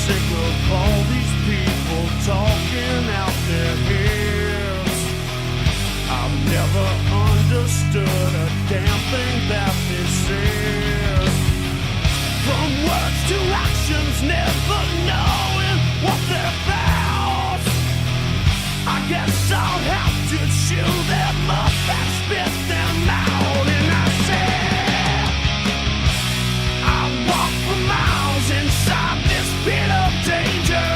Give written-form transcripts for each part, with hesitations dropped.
sick of all these people talking out their heads. I've never understood a damn thing that they said. From words to actions, never knowing what they're about. I guess I'll have to chew them up and spit them out. And I said, I walk for miles inside this pit of danger.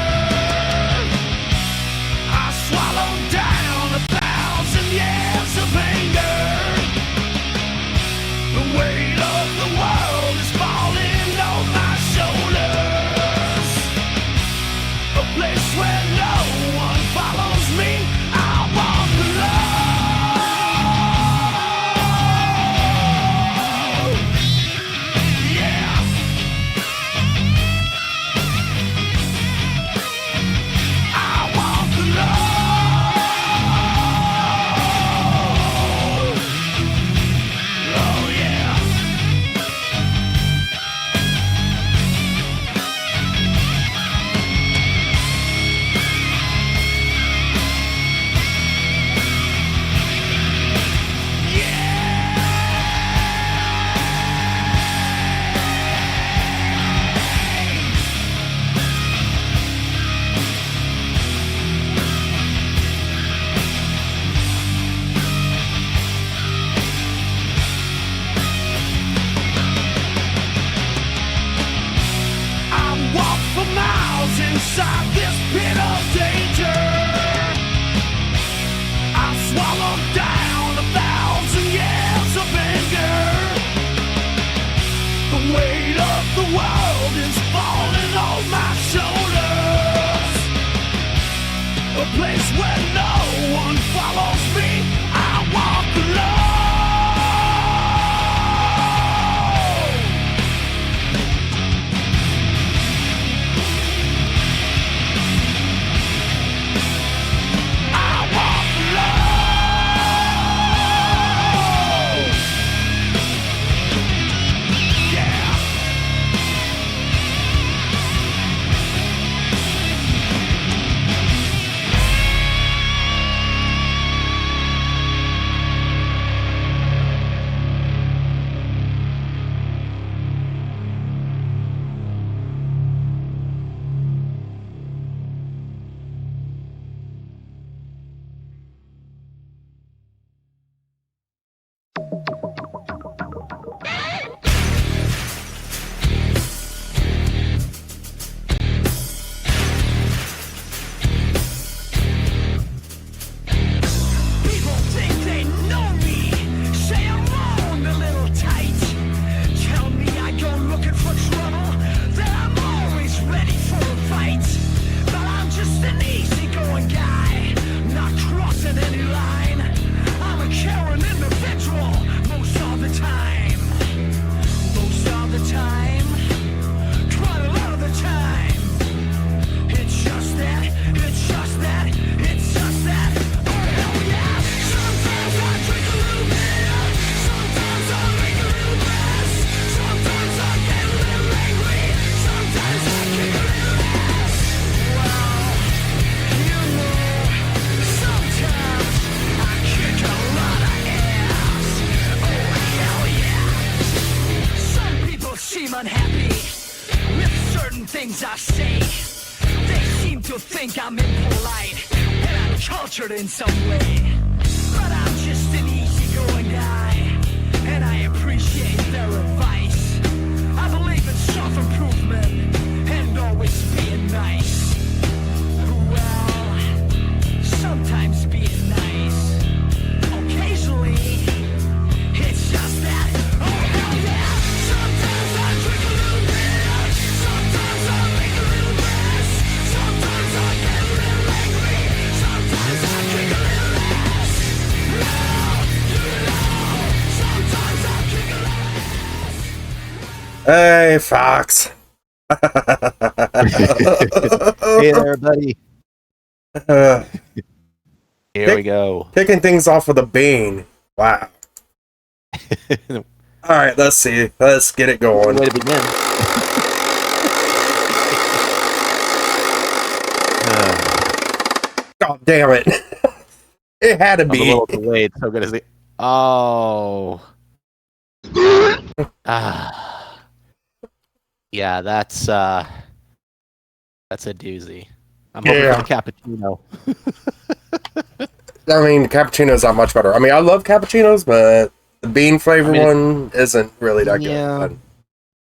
I swallow down 1,000 years of anger. The weight of the world is falling on my shoulders. A place where no one follows me. I walk alone. Yeah. I walk alone. Oh yeah. Inside this pit of danger, I swallow down 1,000 years of anger. The weight of the world is falling on my shoulders. A place where no one follows me. I walk alone. I'm impolite and uncultured in some way, but I'm just an easygoing guy, and I appreciate their advice. I believe in self-improvement and always being nice. Well, sometimes being nice, occasionally, it's just that. Oh hell yeah! Sometimes I drink a little bit, sometimes I make a little mess, sometimes I get a little angry, sometimes I kick a little ass. Well, you know, sometimes I kick a little ass. Hey, Fox. Hey there, buddy. Here we go. Kicking things off with a bang. Wow. Alright, let's see. Let's get it going. Way to begin. Damn it. It had to I'm a be. little delayed, so I'm gonna say, oh. Yeah, that's a doozy. I'm hoping Yeah. for the cappuccino. I mean, cappuccino's not much better. I mean, I love cappuccinos, but the bean flavor one isn't really that Yeah. good.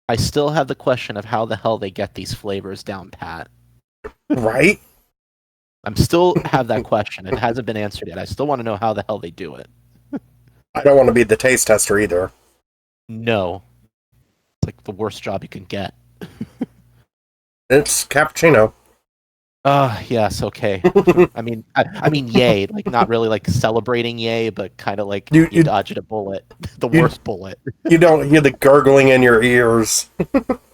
I still have the question of how the hell they get these flavors down pat. But, right? I'm still have that question. It hasn't been answered yet. I still want to know how the hell they do it. I don't want to be the taste tester either. No. It's like the worst job you can get. It's cappuccino. Yes, okay. I mean, yay. Like, not really like celebrating yay, but kind of like you dodged a bullet. The worst bullet. You don't hear the gurgling in your ears.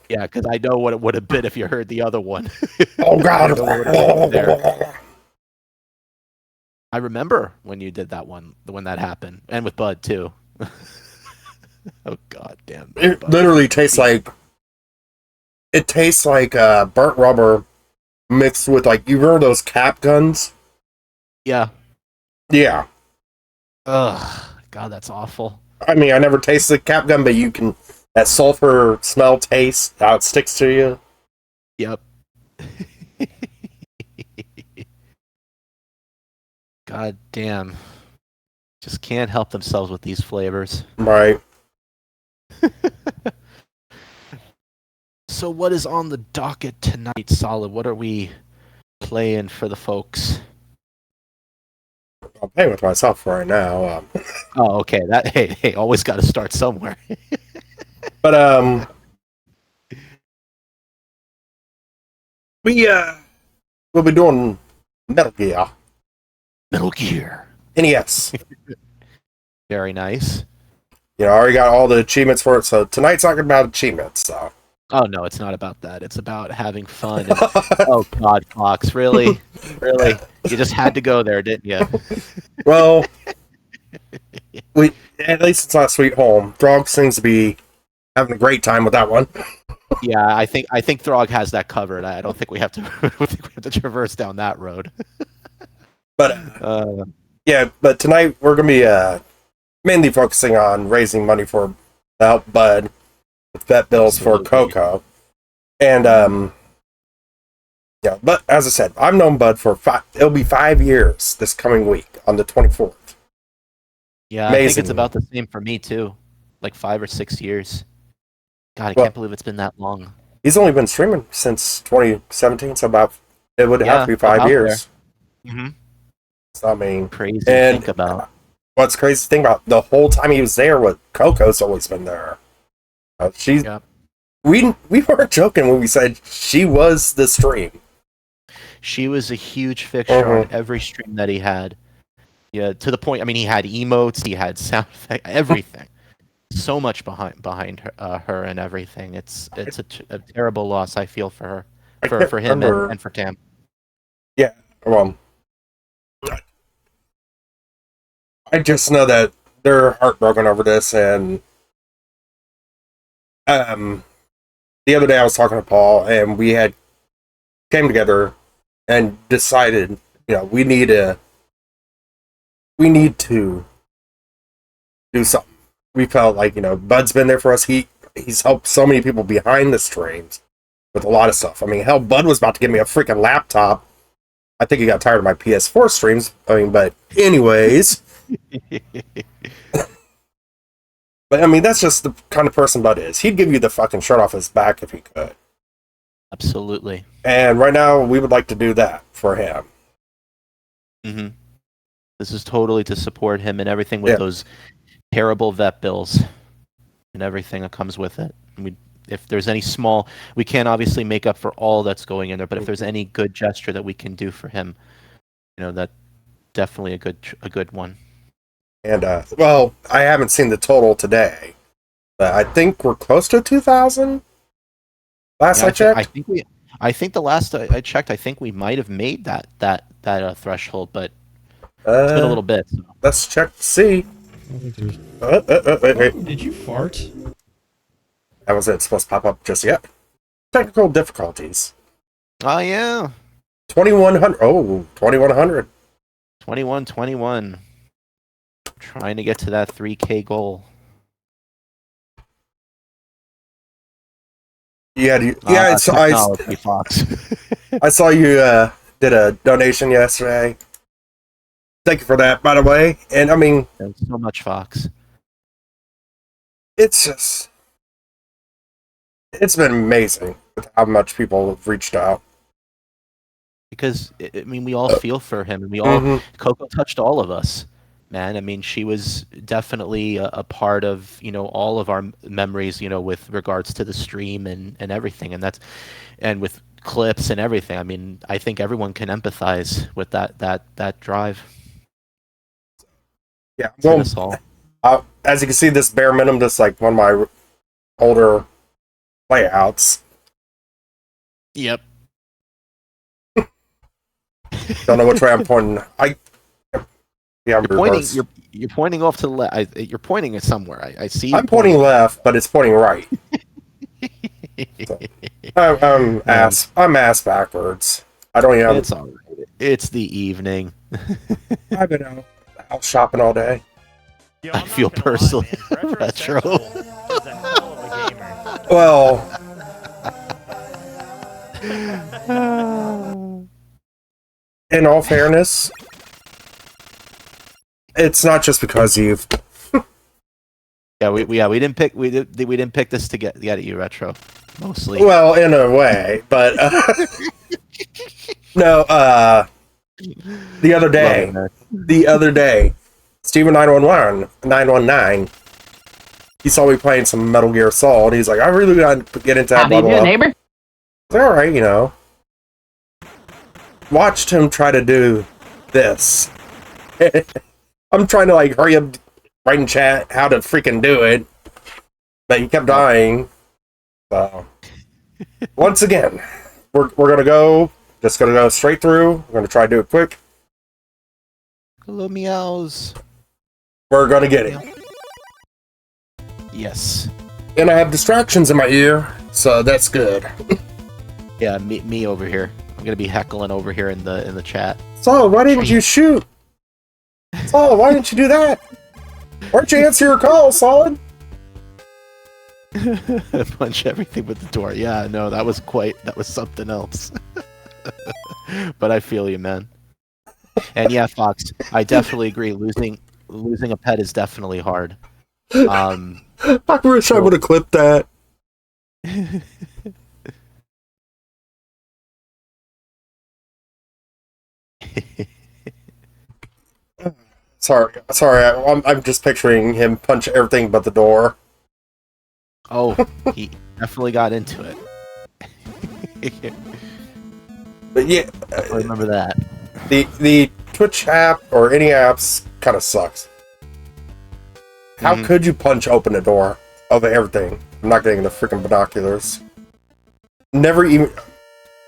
Yeah, because I know what it would have been if you heard the other one. Oh, God. I remember when you did that one, when that happened. And with Bud, too. Oh, God damn. It Bud. literally tastes like... It tastes like burnt rubber mixed with, like, you remember those cap guns? Yeah. Yeah. Ugh. God, that's awful. I mean, I never tasted a cap gun, but you can... That sulfur smell taste, how it sticks to you. Yep. God damn. Just can't help themselves with these flavors. Right. So what is on the docket tonight, Solid? What are we playing for the folks? I'm playing with myself right now. Oh, okay. Hey, always got to start somewhere. But we'll be doing Metal Gear. Metal Gear. NES. Very nice. You know, I already got all the achievements for it, so tonight's talking about achievements, so. Oh, no, it's not about that. It's about having fun. And, oh, God, Fox, really? Really? You just had to go there, didn't you? Well, at least it's not Sweet Home. Throg seems to be having a great time with that one. Yeah, I think Throg has that covered. I don't think we have to. I don't think we have to traverse down that road. But yeah, but tonight we're gonna be mainly focusing on raising money for help Bud with vet bills for Coco, and yeah. But as I said, I've known Bud for it'll be 5 years this coming week on the 24th. Yeah, Amazing. I think it's about the same for me too, like 5 or 6 years. God, I can't believe it's been that long. He's only been streaming since 2017, so it would have to be 5 years. Mm-hmm. So, I mean, crazy to think about. What's crazy to think about, the whole time he was there, Coco's always been there. We weren't joking when we said she was the stream. She was a huge fixture on every stream that he had. Yeah, to the point. I mean, he had emotes, he had sound effects, everything. So much behind her and everything. It's a terrible loss. I feel for her, for him and for Tam. Yeah, well, I just know that they're heartbroken over this, and the other day I was talking to Paul, and we came together and decided, you know, we need to do something. We felt like, you know, Bud's been there for us. He's helped so many people behind the streams with a lot of stuff. I mean, hell, Bud was about to give me a freaking laptop. I think he got tired of my PS4 streams. I mean, but anyways. But I mean, that's just the kind of person Bud is. He'd give you the fucking shirt off his back if he could. Absolutely. And right now, we would like to do that for him. Mm-hmm. This is totally to support him and everything with those terrible vet bills and everything that comes with it. If there's any small, we can't obviously make up for all that's going in there, but if there's any good gesture that we can do for him, you know, that definitely a good one. And well, I haven't seen the total today, but I think we're close to 2,000. I checked. I think the last I checked, I think we might have made that threshold, but it's been a little bit. So. Let's check to see. Wait. Did you fart? That was it. It's supposed to pop up just yet. Technical difficulties. Oh, yeah. 2,100. Oh, 2,100. 21-21. Trying to get to that 3K goal. Yeah, Technology, Fox. I saw you did a donation yesterday. Thank you for that, by the way. And I mean, Thanks so much, Fox. it's been amazing how much people have reached out. Because I mean, we all feel for him, and we all Mhm. Coco touched all of us, man. I mean, she was definitely a part of all of our memories, with regards to the stream and everything, and with clips and everything. I mean, I think everyone can empathize with that drive. Yeah, To well, us all. as you can see, this bare minimum, just like one of my older layouts. Yep. Don't know which way I'm pointing. I'm Pointing. reverse. You're pointing off to the left. You're pointing it somewhere. I see. You I'm pointing left, but it's pointing right. So, I'm ass backwards. I don't even. It's all right. It's the evening. I've been out shopping all day. Yo, I I'm feel not gonna lie, personally man. retro. Retrosexual is a hell of a gamer. Well, in all fairness, it's not just because you've. Yeah, we didn't pick this to get at you, retro. Mostly. Well, in a way, but no. The other day, Steven 919, he saw me playing some Metal Gear Solid. He's like, I really got to get into that. How do you do, neighbor? It's all right, Watched him try to do this. I'm trying to hurry up, write in chat how to freaking do it, but he kept dying. So once again, we're gonna go straight through. We're gonna try to do it quick. Hello, meows. We're gonna get it. Yes. And I have distractions in my ear, so that's good. Yeah, me over here. I'm gonna be heckling over here in the chat. Saul, why didn't you shoot? Saul, why didn't you do that? Why didn't you answer your call, Solid? Punch everything with the door. Yeah, no, that was something else. But I feel you, man. And yeah, Fox, I definitely agree. Losing a pet is definitely hard. I wish I would have clipped that. Sorry. I'm just picturing him punch everything but the door. Oh, he definitely got into it. But yeah, I remember that. the Twitch app or any apps kind of sucks. How could you punch open a door of everything? I'm not getting the freaking binoculars. Never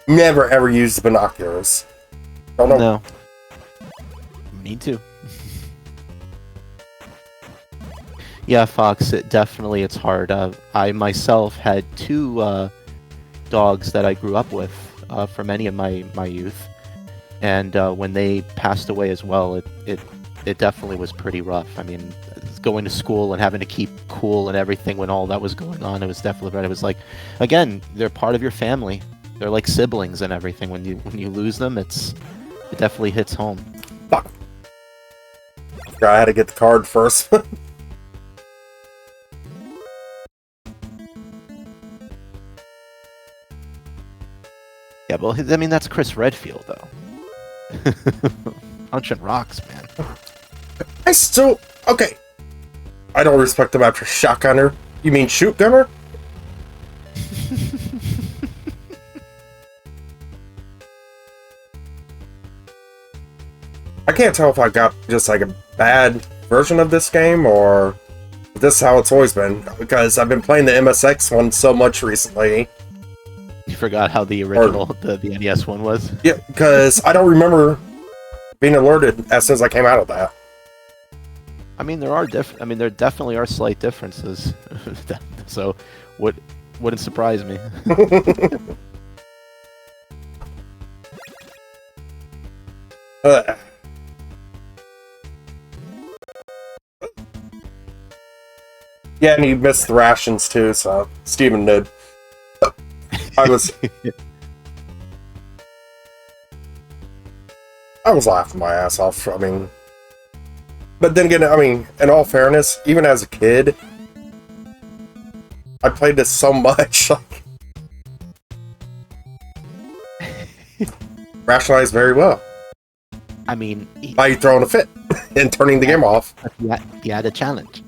ever used binoculars. Don't know. No. Me too. Yeah, Fox, it's hard. I myself had two dogs that I grew up with for many of my youth. And when they passed away as well, it definitely was pretty rough. I mean, going to school and having to keep cool and everything when all that was going on, it was definitely right. It was like, again, they're part of your family. They're like siblings and everything. When you lose them, it definitely hits home. Fuck. I had to get the card first. Yeah, well, I mean, that's Chris Redfield, though. Punching rocks, man. Okay. I don't respect him after shotgunner. You mean shoot gunner? I can't tell if I got just like a bad version of this game or this is how it's always been, because I've been playing the MSX one so much recently. You forgot how the original, the NES one was? Yeah, because I don't remember being alerted as soon as I came out of that. I mean, there definitely are slight differences. So, wouldn't surprise me. Yeah, and he missed the rations too, so Steven did. I was laughing my ass off. I mean, but then again, I mean, in all fairness, even as a kid, I played this so much. Like, rationalized very well I mean, by throwing a fit and turning the game off. he had a challenge.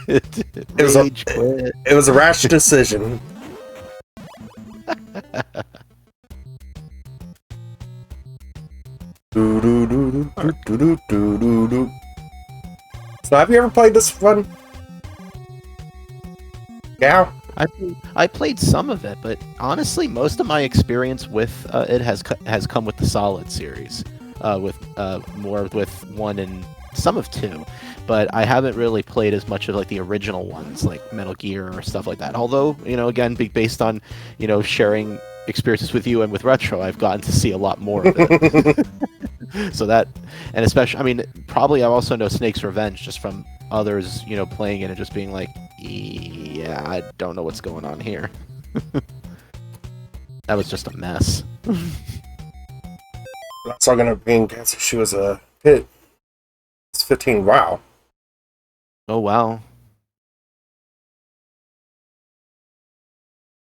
It was a rash decision. So have you ever played this one? Yeah. I played some of it, but honestly, most of my experience with it has come with the Solid series, with more with 1 and some of 2, but I haven't really played as much of like the original ones, like Metal Gear or stuff like that. Although, again, based on sharing experiences with you and with Retro, I've gotten to see a lot more of it. So that, and especially, I mean, probably I also know Snake's Revenge just from others, playing it and just being like, yeah, I don't know what's going on here. That was just a mess. That's all gonna be in case she was a hit. It's 15. Wow. Oh, wow.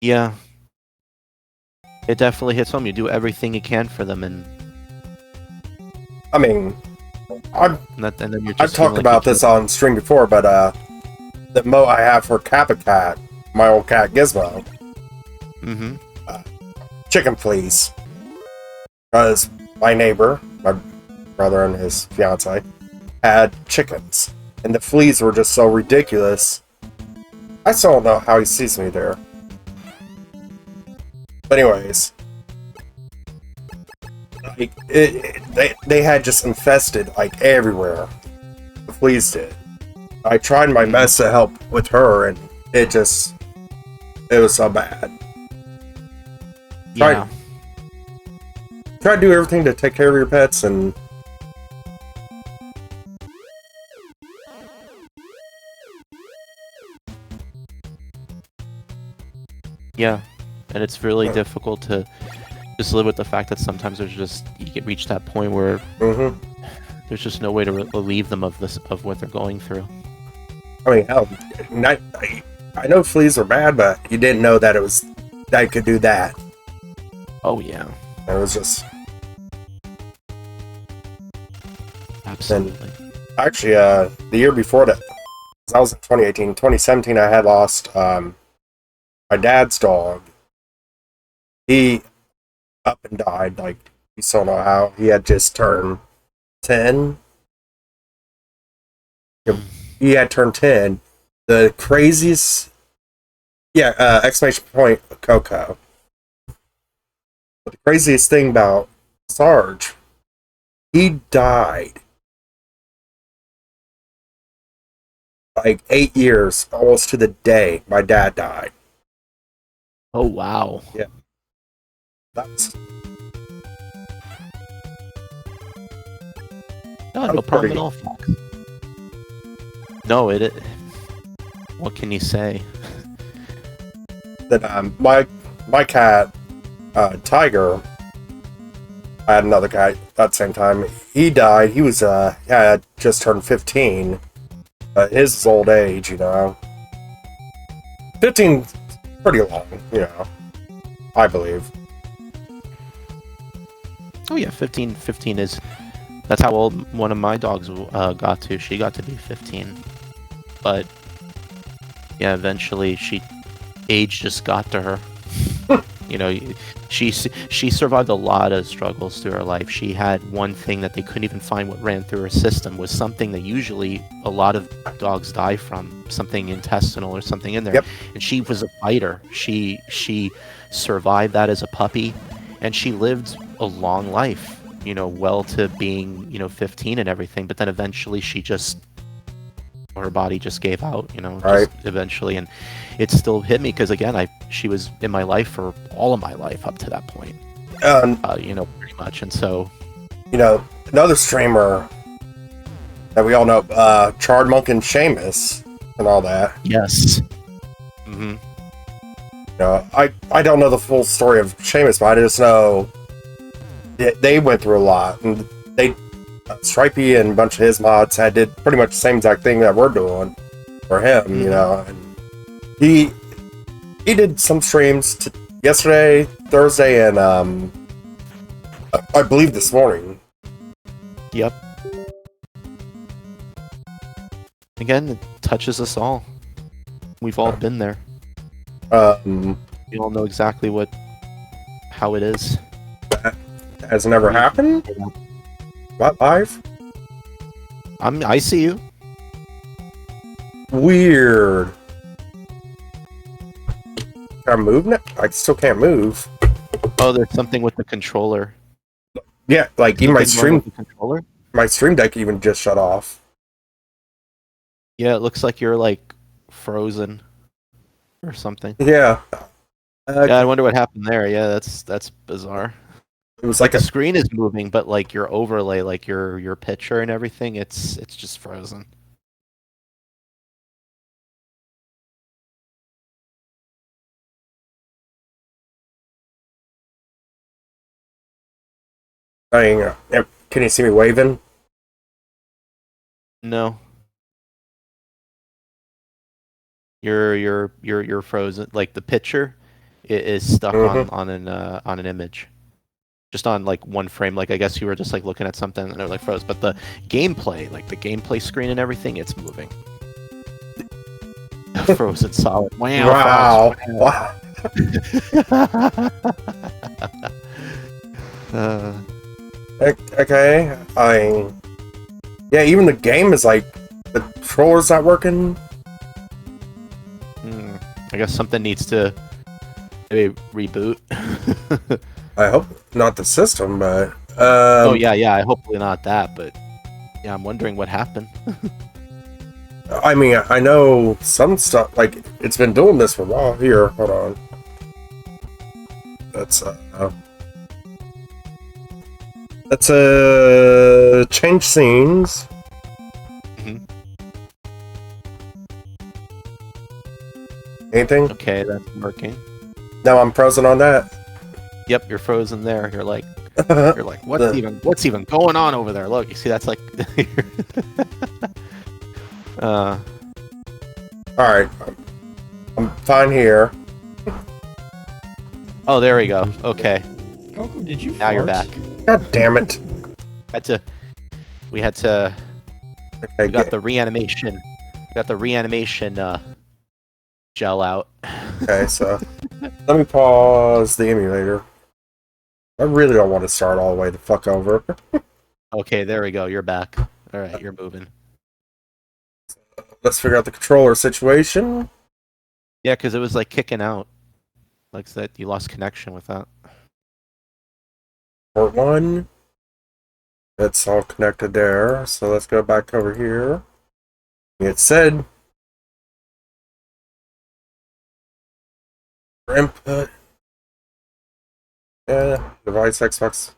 Yeah. It definitely hits home. You do everything you can for them, and I mean, and then you're just I've talked about this on stream before, but the moat I have for Kappa Cat, my old cat Gizmo, Mm-hmm. chicken fleas, because my neighbor, my brother and his fiance, had chickens, and the fleas were just so ridiculous. I still don't know how he sees me there. But anyways, like they had just infested like everywhere. The fleas did. I tried my best to help with her, and it was so bad. Yeah. Try to do everything to take care of your pets, and Yeah. And it's really difficult to just live with the fact that sometimes you reach that point where there's just no way to relieve them of what they're going through. I mean, hell, I know fleas are bad, but you didn't know that it could do that. Oh yeah. It was just Absolutely. actually the year before that, 'cause I was in 2018. 2017, I had lost my dad's dog. He up and died. Like, you still know how he had just turned 10. He had turned 10. The craziest, exclamation point, Coco. But the craziest thing about Sarge, he died like 8 years, almost to the day my dad died. Oh wow. Yeah. That's no problem at all, Fox. No, it. What can you say? that my cat, Tiger, I had another cat at the same time. He died. He was just turned 15. His is old age, 15, pretty long, I believe. Oh yeah, 15 is. That's how old one of my dogs got to. She got to be 15, but yeah, eventually age just got to her. She survived a lot of struggles through her life. She had one thing that they couldn't even find what ran through her system, was something that usually a lot of dogs die from, something intestinal or something in there. Yep. And she was a fighter. She survived that as a puppy, and she lived a long life, well to being 15 and everything. But then eventually her body just gave out, Right. eventually, and it still hit me because again, she was in my life for all of my life up to that point, pretty much. And so, Another streamer that we all know, Charred Monk and Seamus and all that. Yes. Mm-hmm. You know, I don't know the full story of Seamus, but I just know they went through a lot, and they Stripey and a bunch of his mods did pretty much the same exact thing that we're doing for him. You know, and he did some streams yesterday, Thursday, and I believe this morning. Yep. Again, it touches us all. We've all been there. We all know exactly how it is. Has never happened? What, live? I see you. Weird. Can I move now? I still can't move. Oh, there's something with the controller. Yeah, like even controller. My stream deck even just shut off. Yeah, it looks like you're like frozen or something. Yeah. Yeah, I wonder what happened there. Yeah, that's bizarre. It was like The screen is moving, but like your overlay, like your picture and everything, it's just frozen. Can you see me waving? No. You're frozen. Like the picture is stuck on an image. Just on like one frame. Like I guess you were just like looking at something and it like froze. But the gameplay, like the gameplay screen and everything, it's moving. Frozen solid. Wow. Wow. Okay. Yeah, even the game is like the controller's not working. I guess something needs to maybe reboot. I hope not the system, but oh yeah. Hopefully not that, but yeah, I'm wondering what happened. I mean, I know some stuff. Like it's been doing this for a while. Here, hold on. That's change scenes. Anything? Okay, that's working. No, I'm frozen on that. Yep, you're frozen there. You're like what's even going on over there? Look, you see that's like All right. I'm fine here. Oh, there we go. Okay. Coco, did you Now you're back. God damn it. We had to Okay, we got the reanimation. We got the reanimation gel out. Okay, so let me pause the emulator. I really don't want to start all the way the fuck over. Okay, there we go. You're back. All right, you're moving. Let's figure out the controller situation. Yeah, because it was like kicking out. Like that, you lost connection with that. Port 1. It's all connected there. So let's go back over here. It said for input. Yeah, device Xbox.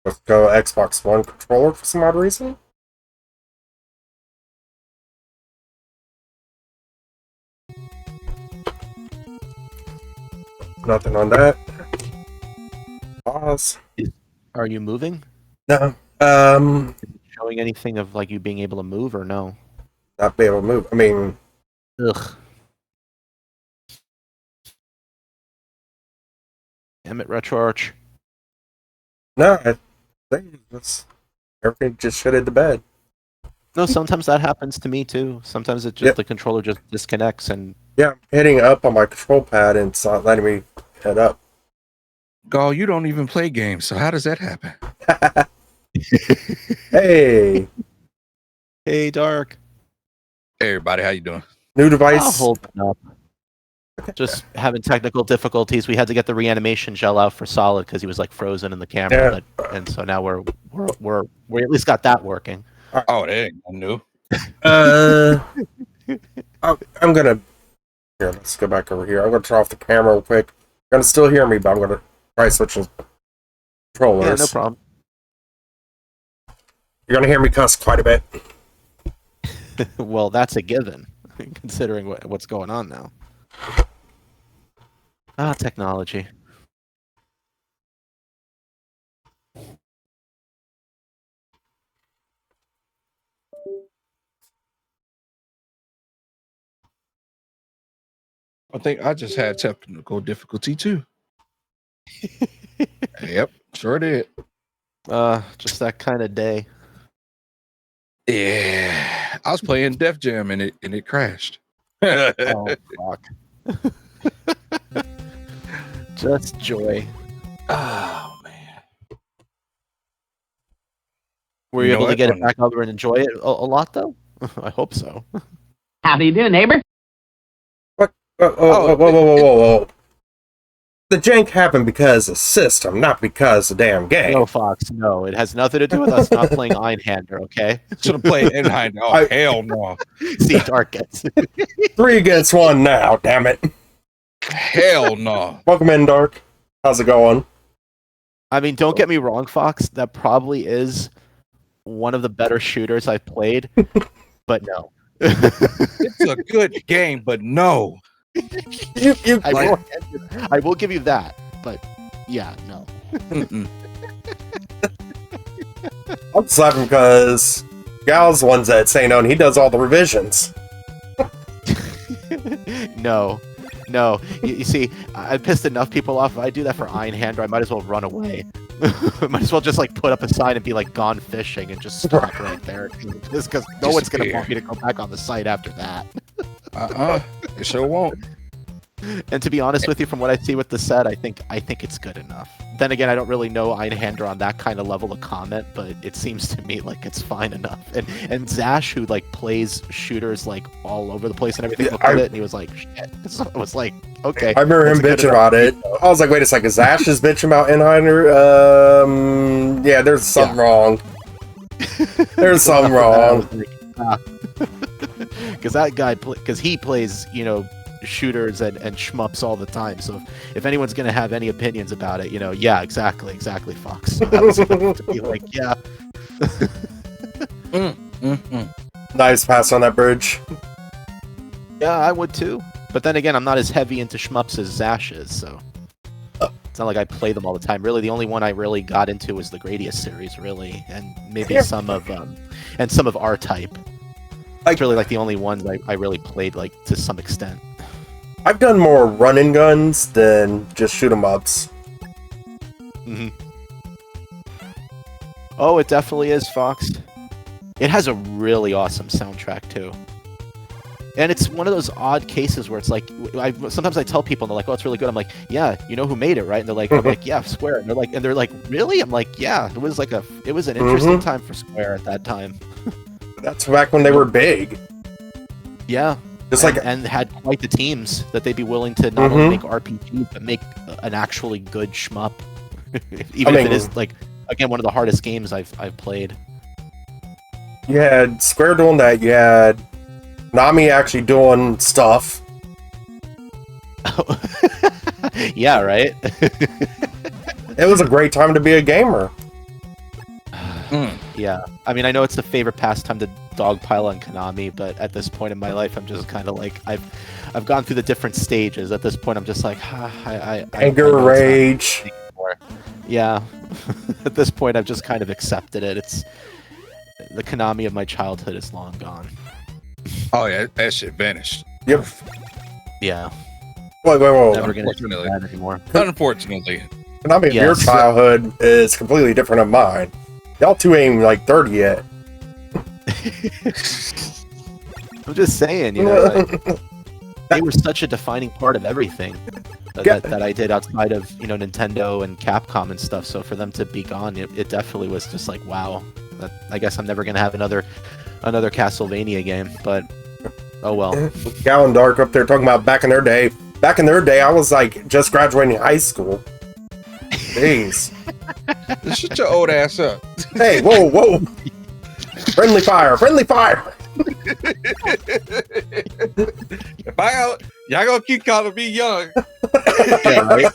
Let's go Xbox One controller for some odd reason. Nothing on that. Pause. Are you moving? No. Is it showing anything of like you being able to move or no? Not be able to move. I mean, Ugh. Damn it, RetroArch. no. I think that's everything just shit in the bed. No, sometimes that happens to me too. Sometimes it just Yep. the controller just disconnects and Yeah, I'm hitting up on my control pad and it's not letting me head up. Gall, you don't even play games, so how does that happen? Hey, hey, Dark. Hey, everybody, how you doing? new I'll device. hold it up. Just having technical difficulties. We had to get the reanimation gel out for Solid because he was like frozen in the camera, and so now we at least got that working. Oh, that ain't nothing new. I'm gonna here. Let's go back over here. I'm gonna turn off the camera real quick. You're gonna still hear me, but I'm gonna try switching controllers. Yeah, no problem. You're gonna hear me cuss quite a bit. Well, that's a given, considering what's going on now. Ah, technology. I think I just had technical difficulty too. Yep, sure did. Just that kind of day. Yeah, I was playing Def Jam and it crashed. Oh, fuck. Just joy. Oh man, Were you able to get it back over and enjoy it a lot, though? I hope so. How do you do, neighbor? What? Whoa. The jank happened because of system, not because of damn game. No, Fox, no. It has nothing to do with us not playing Einhander, okay? Should have played Einhander. Oh, hell no. See, Dark gets 3 against 1 now, damn it. Hell no. Welcome in, Dark. How's it going? I mean, don't get me wrong, Fox. That probably is one of the better shooters I've played, but no. It's a good game, but no. I will give you that, but yeah, no. I'm slapping because Gal's the ones that say no, and he does all the revisions. No. You see, I pissed enough people off. If I do that for Einhander, I might as well run away. I might as well just like put up a sign and be like gone fishing and just stop right there. Just because no one's going to want me to go back on the site after that. It sure won't. And to be honest with you, from what I see with the set, I think it's good enough. Then again, I don't really know Einhander on that kind of level to comment, but it seems to me like it's fine enough. And Zash, who like plays shooters like all over the place and everything, looked at it and he was like, "Shit." So I was like, "Okay." I remember him bitching about it. I was like, "Wait a second, Zash is bitching about Einhander? Yeah, there's something wrong. There's something wrong." Because that guy, because he plays, shooters and shmups all the time. So if anyone's gonna have any opinions about it, yeah, exactly, Fox. I was going to be like, yeah. Nice pass on that bridge. Yeah, I would too. But then again, I'm not as heavy into shmups as Zash is, so it's not like I play them all the time. Really, the only one I really got into was the Gradius series, really, and maybe some of R-Type. It's really like the only ones I really played like to some extent. I've done more run-and guns than just shoot 'em ups. Mm-hmm. Oh, it definitely is, Fox. It has a really awesome soundtrack too, and it's one of those odd cases where it's like sometimes I tell people and they're like, "Oh, it's really good." I'm like, "Yeah, you know who made it, right?" And they're like, "I'm like, yeah, Square." And they're like, "Really?" I'm like, "Yeah, it was an interesting time for Square at that time." That's back when they were big. Yeah. And had quite the teams that they'd be willing to not only make RPGs but make an actually good shmup, if it is like again one of the hardest games I've played. You had Square doing that. You had Nami actually doing stuff. Yeah, right. It was a great time to be a gamer. Yeah, I mean, I know it's the favorite pastime to dogpile on Konami, but at this point in my life, I'm just kind of like I've gone through the different stages. At this point, I'm just like anger, rage. Yeah, at this point, I've just kind of accepted it. It's the Konami of my childhood is long gone. Oh yeah, that shit vanished. Yep. Yeah. Wait. Never gonna do that anymore. Unfortunately. Konami of your childhood is completely different than mine. Y'all two ain't like 30 yet. I'm just saying, they were such a defining part of everything that I did outside of Nintendo and Capcom and stuff. So for them to be gone, it definitely was just like, wow. I guess I'm never gonna have another Castlevania game, but oh well. Gal and Dark up there talking about back in their day. Back in their day, I was like just graduating high school. Jeez. Shut your old ass up. Hey, whoa. Friendly fire. If y'all gonna keep calling me young. Yeah, right?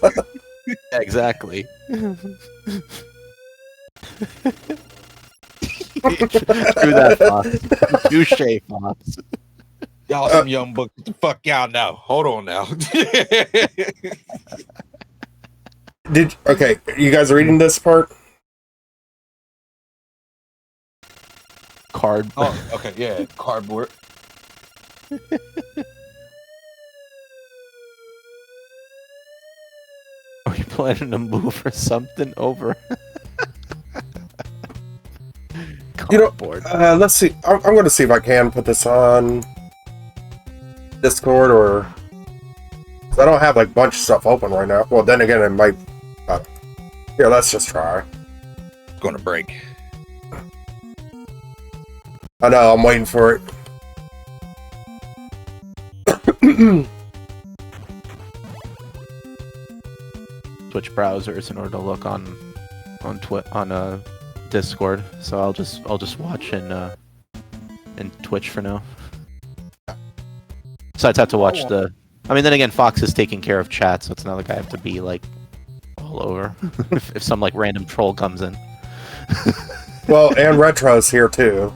Exactly. True that, Fox. Touche, Fox. Y'all some young bucks. What the fuck y'all know? Hold on now. Okay, you guys reading this part? Card. Oh, okay, yeah, cardboard. Are you planning to move or something over? You know, Cardboard. let's see. I'm going to see if I can put this on Discord or... 'cause I don't have like a bunch of stuff open right now. Well, then again, it might... here, let's just try. It's gonna break. I know, I'm waiting for it. Switch browsers in order to look on Discord. So I'll just watch in Twitch for now. Besides, I have to watch the. I mean, then again, Fox is taking care of chat, so it's not like I have to be like all over if some like random troll comes in. Well, and Retro's here too.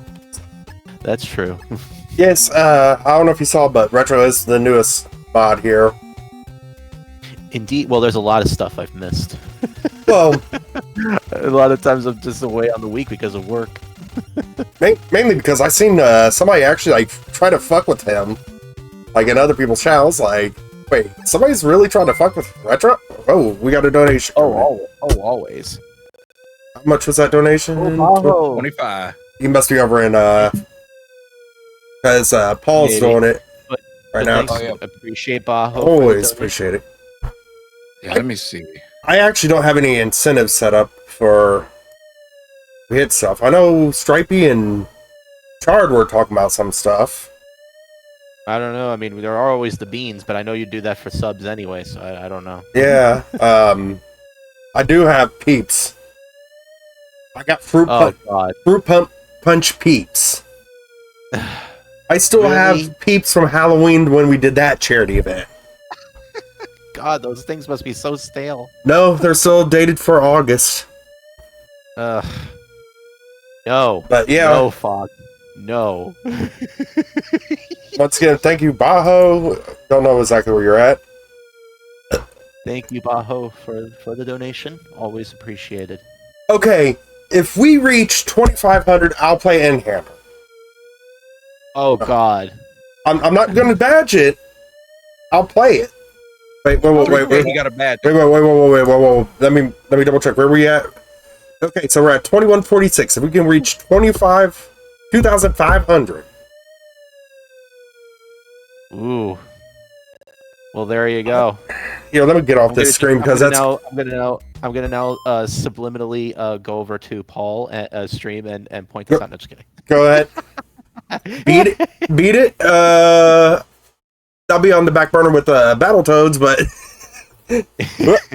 That's true. Yes, I don't know if you saw, but Retro is the newest mod here. Indeed. Well, there's a lot of stuff I've missed. Well, A lot of times I'm just away on the week because of work. mainly because I seen somebody actually like try to fuck with him, like in other people's channels. Like, wait, somebody's really trying to fuck with Retro? Oh, we got a donation. Always. How much was that donation? 25. He must be over in because Paul's Maybe. doing it right now. Thanks. Appreciate Bajo. Always appreciate it. Yeah, let me see. I actually don't have any incentives set up for hit stuff. I know Stripey and Chard were talking about some stuff. I don't know. I mean, there are always the beans, but I know you do that for subs anyway, so I don't know. Yeah, I do have peeps. I got fruit God. punch peeps. I still Really? have peeps from Halloween when we did that charity event. God, those things must be so stale. No, they're still dated for August. Ugh. No. But yeah, No, Fox. No. once again, thank you, Bajo. Don't know exactly where you're at. Thank you, Bajo, for the donation. Always appreciated. Okay, if we reach 2,500, I'll play N-Hammer. Oh, God. I'm not going to badge it. I'll play it. Wait. You got a badge. Wait. Let me double check. Where we at? Okay, so we're at 2146. If we can reach 2,500. Ooh. Well, there you go. Here, let me get off this screen because that's. I'm gonna now subliminally go over to Paul at stream and point this out. No, just kidding. Go ahead. Beat it. I'll be on the back burner with Battletoads, but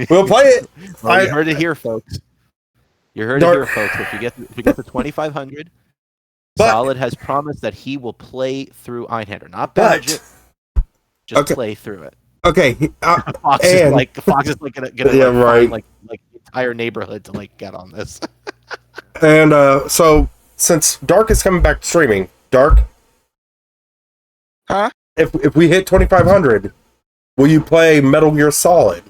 we'll play it. Well, you heard it here, folks. You heard it here, folks. If we get to 2,500, Solid has promised that he will play through Einhander, not badge it, just play through it. Okay. Fox is gonna Yeah, right. find like the entire neighborhood to like get on this. And so since Dark is coming back to streaming, Dark, Huh? If we hit 2,500, will you play Metal Gear Solid?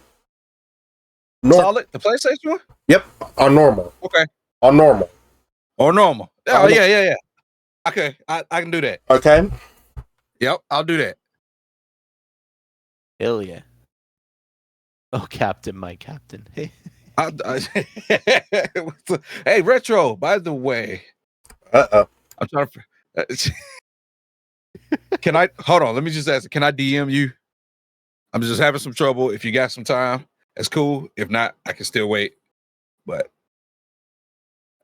Solid? The PlayStation one? Yep, on normal. Okay. On normal. Or normal? Oh, yeah. Okay, I can do that. Okay. Yep, I'll do that. Hell yeah. Oh, Captain, my Captain. Hey. Hey, Retro, by the way. Uh-oh. I'm trying to... Can I... Hold on, let me just ask. Can I DM you? I'm just having some trouble. If you got some time, that's cool. If not, I can still wait. But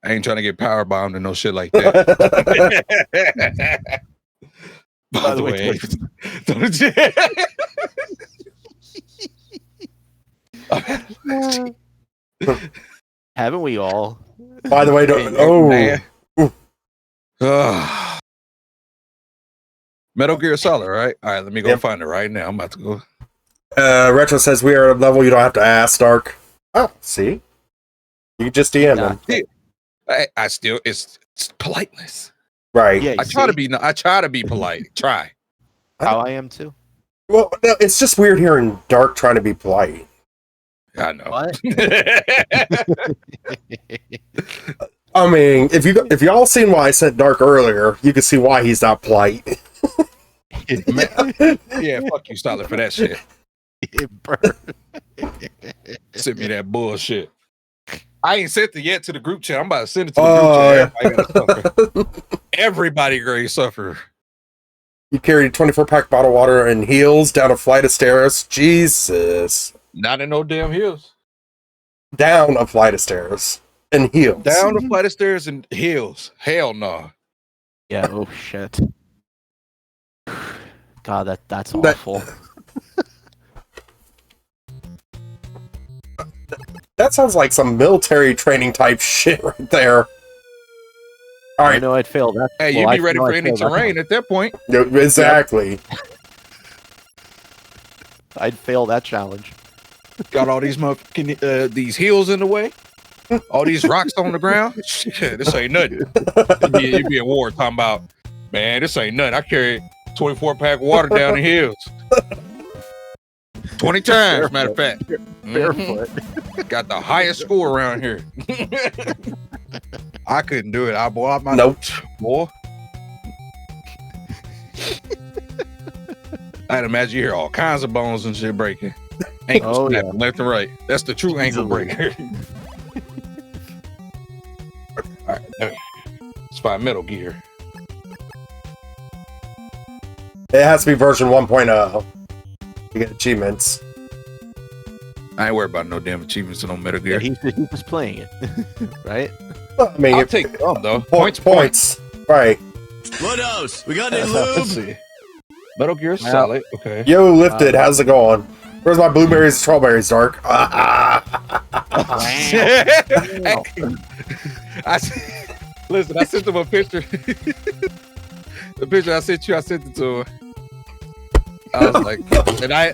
I ain't trying to get power bombed and no shit like that. By the way, Haven't we all? By the way, Metal Gear Solid, right? All right, let me go find it right now. I'm about to go. Retro says we are at a level you don't have to ask, Dark. Oh, see? You just DM him. I still, it's It's politeness. Right. Yeah, I try to be polite. Try. how I am too. Well, no, it's just weird hearing Dark trying to be polite. I know. What? I mean, if y'all seen why I sent Dark earlier, you can see why he's not polite. Yeah, fuck you, Solid, for that shit. It burned. Send me that bullshit. I ain't sent it yet to the group chat. I'm about to send it to the group chat. Everybody gotta suffer. Everybody gonna suffer. You carried 24-pack bottled water and heels down a flight of stairs. Jesus. Not in no damn heels. Down a flight of stairs and heels. Down the flight of stairs and heels. Hell no. Yeah. Oh shit. God, that's awful. That sounds like some military training type shit right there. All I right. know I'd fail that. Hey, well, you'd I be ready know for I'd any fail that terrain at that point. Yeah, exactly. I'd fail that challenge. Got all these motherfucking these heels in the way. All these rocks on the ground. Shit, this ain't nothing. You'd be at war talking about, man, this ain't nothing. I carry 24-pack water down the hills. 20 times, matter of fact. Barefoot. Got the highest score around here. I couldn't do it. Nope. Boy. I'd imagine you hear all kinds of bones and shit breaking. Ankles snapping left and right. That's the true ankle breaker. All right. Let's find Metal Gear. It has to be version 1.0. You get achievements. I ain't worried about no damn achievements in no Metal Gear. Yeah, he's just playing it, right? I mean, I'll take them though. points. Right. What else? We got any Let's lube? see. Metal Gear Solid. Okay. Yo, Lifted, how's it going? Where's my blueberries and strawberries, Dark? Listen, I sent him a picture. The picture I sent you, I sent it to him. I was like, and I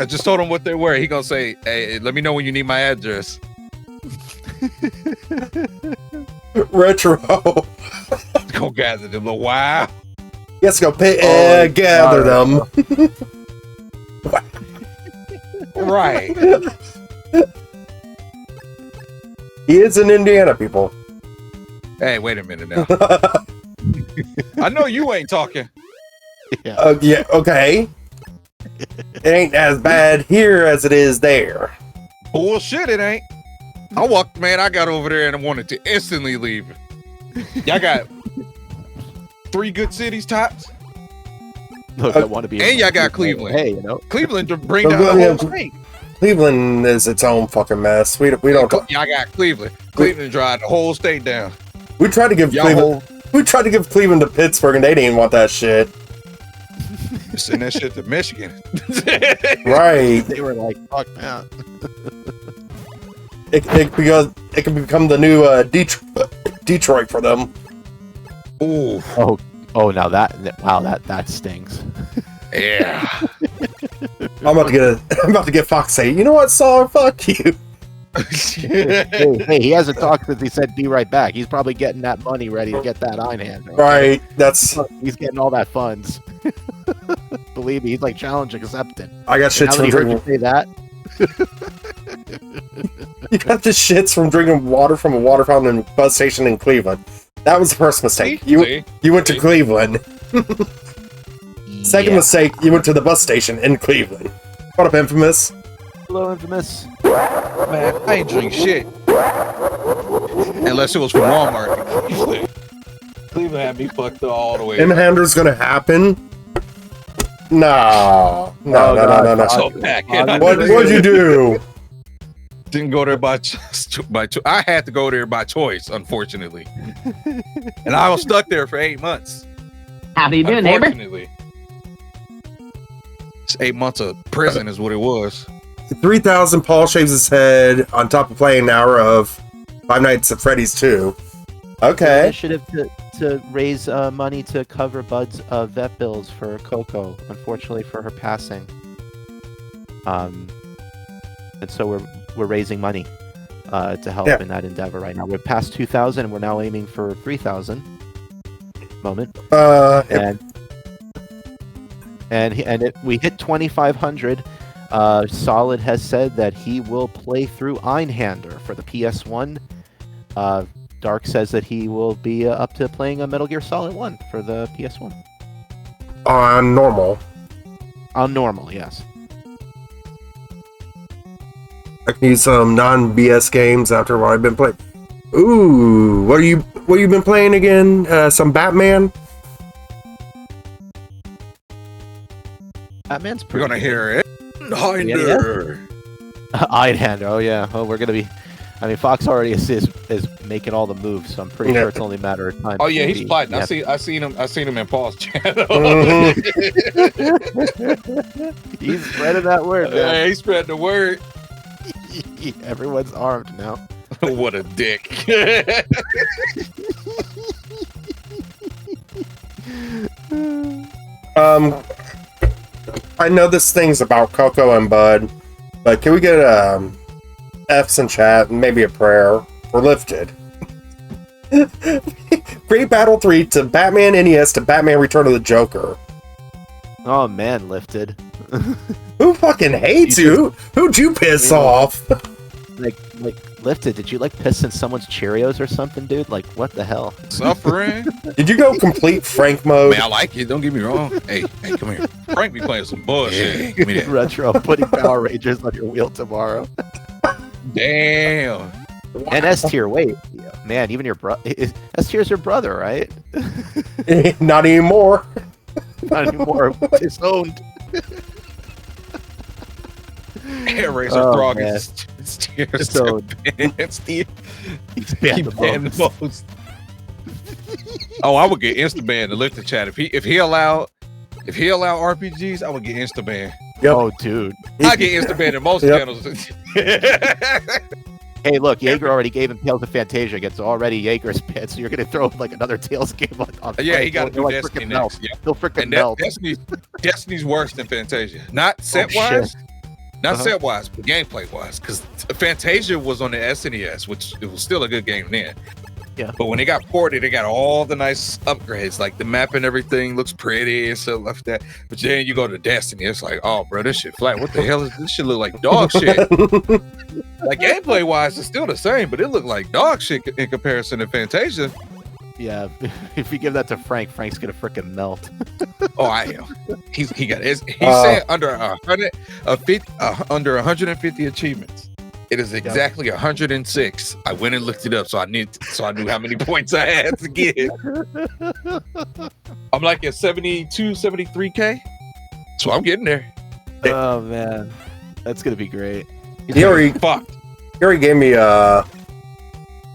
just told him what they were. He gonna say, "Hey, let me know when you need my address." Retro. Go gather them. Wow. Yes, go gather them. Right. He is in Indiana, people. Hey, wait a minute now. I know you ain't talking. Yeah, okay. It ain't as bad here as it is there. Bullshit, it ain't. I got over there and I wanted to instantly leave. Y'all got 3 good cities tops. Look, I want to be. And y'all got Cleveland. Hey, you know. Cleveland to bring down the whole state. Cleveland is its own fucking mess. We don't. Y'all got Cleveland. Cleveland drive the whole state down. We tried to give Cleveland. We tried to give Cleveland to Pittsburgh, and they didn't want that shit. Send that shit to Michigan. Right. They were like, "Fuck that." It can become the new Detroit for them. Ooh. Oh, now that stings. Yeah. I'm about to get Fox say, you know what, Saw? Fuck you. Hey, he hasn't talked since he said be right back. He's probably getting that money ready to get that Einhand. Right. He's getting all that funds. Believe me, he's like challenge accepted. I got shits from heard you drinking. say that. You got the shits from drinking water from a water fountain and bus station in Cleveland. That was the first mistake. You went to Cleveland. Second mistake, you went to the bus station in Cleveland. What up, Infamous? Hello, Infamous. Man, I ain't drink shit. Unless it was from Walmart. Cleveland had me fucked up all the way. Inhander's gonna happen? No. So back. What'd you do? Didn't go there by I had to go there by choice, unfortunately. And I was stuck there for 8 months. How do you do, neighbor? Unfortunately. It's 8 months of prison is what it was. 3,000 Paul shaves his head on top of playing an hour of Five Nights at Freddy's 2. Okay. Initiative to raise money to cover Bud's vet bills for Coco, unfortunately for her passing. And so we're raising money to help in that endeavor right now. We're past 2,000, and we're now aiming for 3,000. Moment. We hit 2,500. Solid has said that he will play through Einhander for the PS1. Dark says that he will be up to playing a Metal Gear Solid 1 for the PS1. On normal. On normal, yes. I can use some non-BS games after what I've been playing. Ooh, what you been playing again? Some Batman? Batman's We're pretty gonna good. hear it. Hinder. Einhander, oh yeah. Oh, we're gonna be. I mean, Fox already is making all the moves, so I'm pretty sure it's only a matter of time. Oh yeah, he's fighting. I seen him in Paul's channel. He's spreading that word, man. Yeah, he's spreading the word. Everyone's armed now. What a dick. I know this thing's about Coco and Bud, but can we get F's in chat and maybe a prayer? We're lifted. Great Battle 3 to Batman NES to Batman Return of the Joker. Oh man, lifted. Who fucking hates you? Who'd you piss off? Like lifted. Did you like piss in someone's Cheerios or something, dude? Like what the hell? Suffering. Did you go complete Frank mode? Man, I like it. Don't get me wrong. Hey, come here. Frank be playing some bullshit. Give me that. Retro putting Power Rangers on your wheel tomorrow. Damn. And S tier, wait, man, even your brother. S tier's your brother, right? Not anymore. Not anymore. Disowned. Hairdresser Throg is Disowned. Steve. He's banned the most. Oh, I would get insta banned to lift the chat if he allow RPGs. I would get insta banned. Yep. Oh, dude. I get insta banned in most channels. Hey, look, Jaeger already gave him Tales of Fantasia. It's already Jaeger's banned, so you're gonna throw like another Tales game on. Yeah, he got to do like Destiny melt. next. Yeah. He'll freaking And melt. Destiny's worse than Fantasia. Not set wise, set wise, but gameplay wise. Because Fantasia was on the SNES, which it was still a good game then. Yeah. But when they got ported, they got all the nice upgrades, like the map and everything looks pretty and stuff like that. But then you go to Destiny, it's like, oh, bro, this shit flat. What the hell is this? Shit look like dog shit. Like gameplay wise, it's still the same, but it looked like dog shit in comparison to Fantasia. Yeah, if you give that to Frank, Frank's gonna freaking melt. Oh, I am. He said under 150 achievements. It is exactly 106. I went and looked it up, so I knew how many points I had to get. I'm like at 72, 73K. So I'm getting there. Oh man, that's gonna be great. He already fucked. He already gave me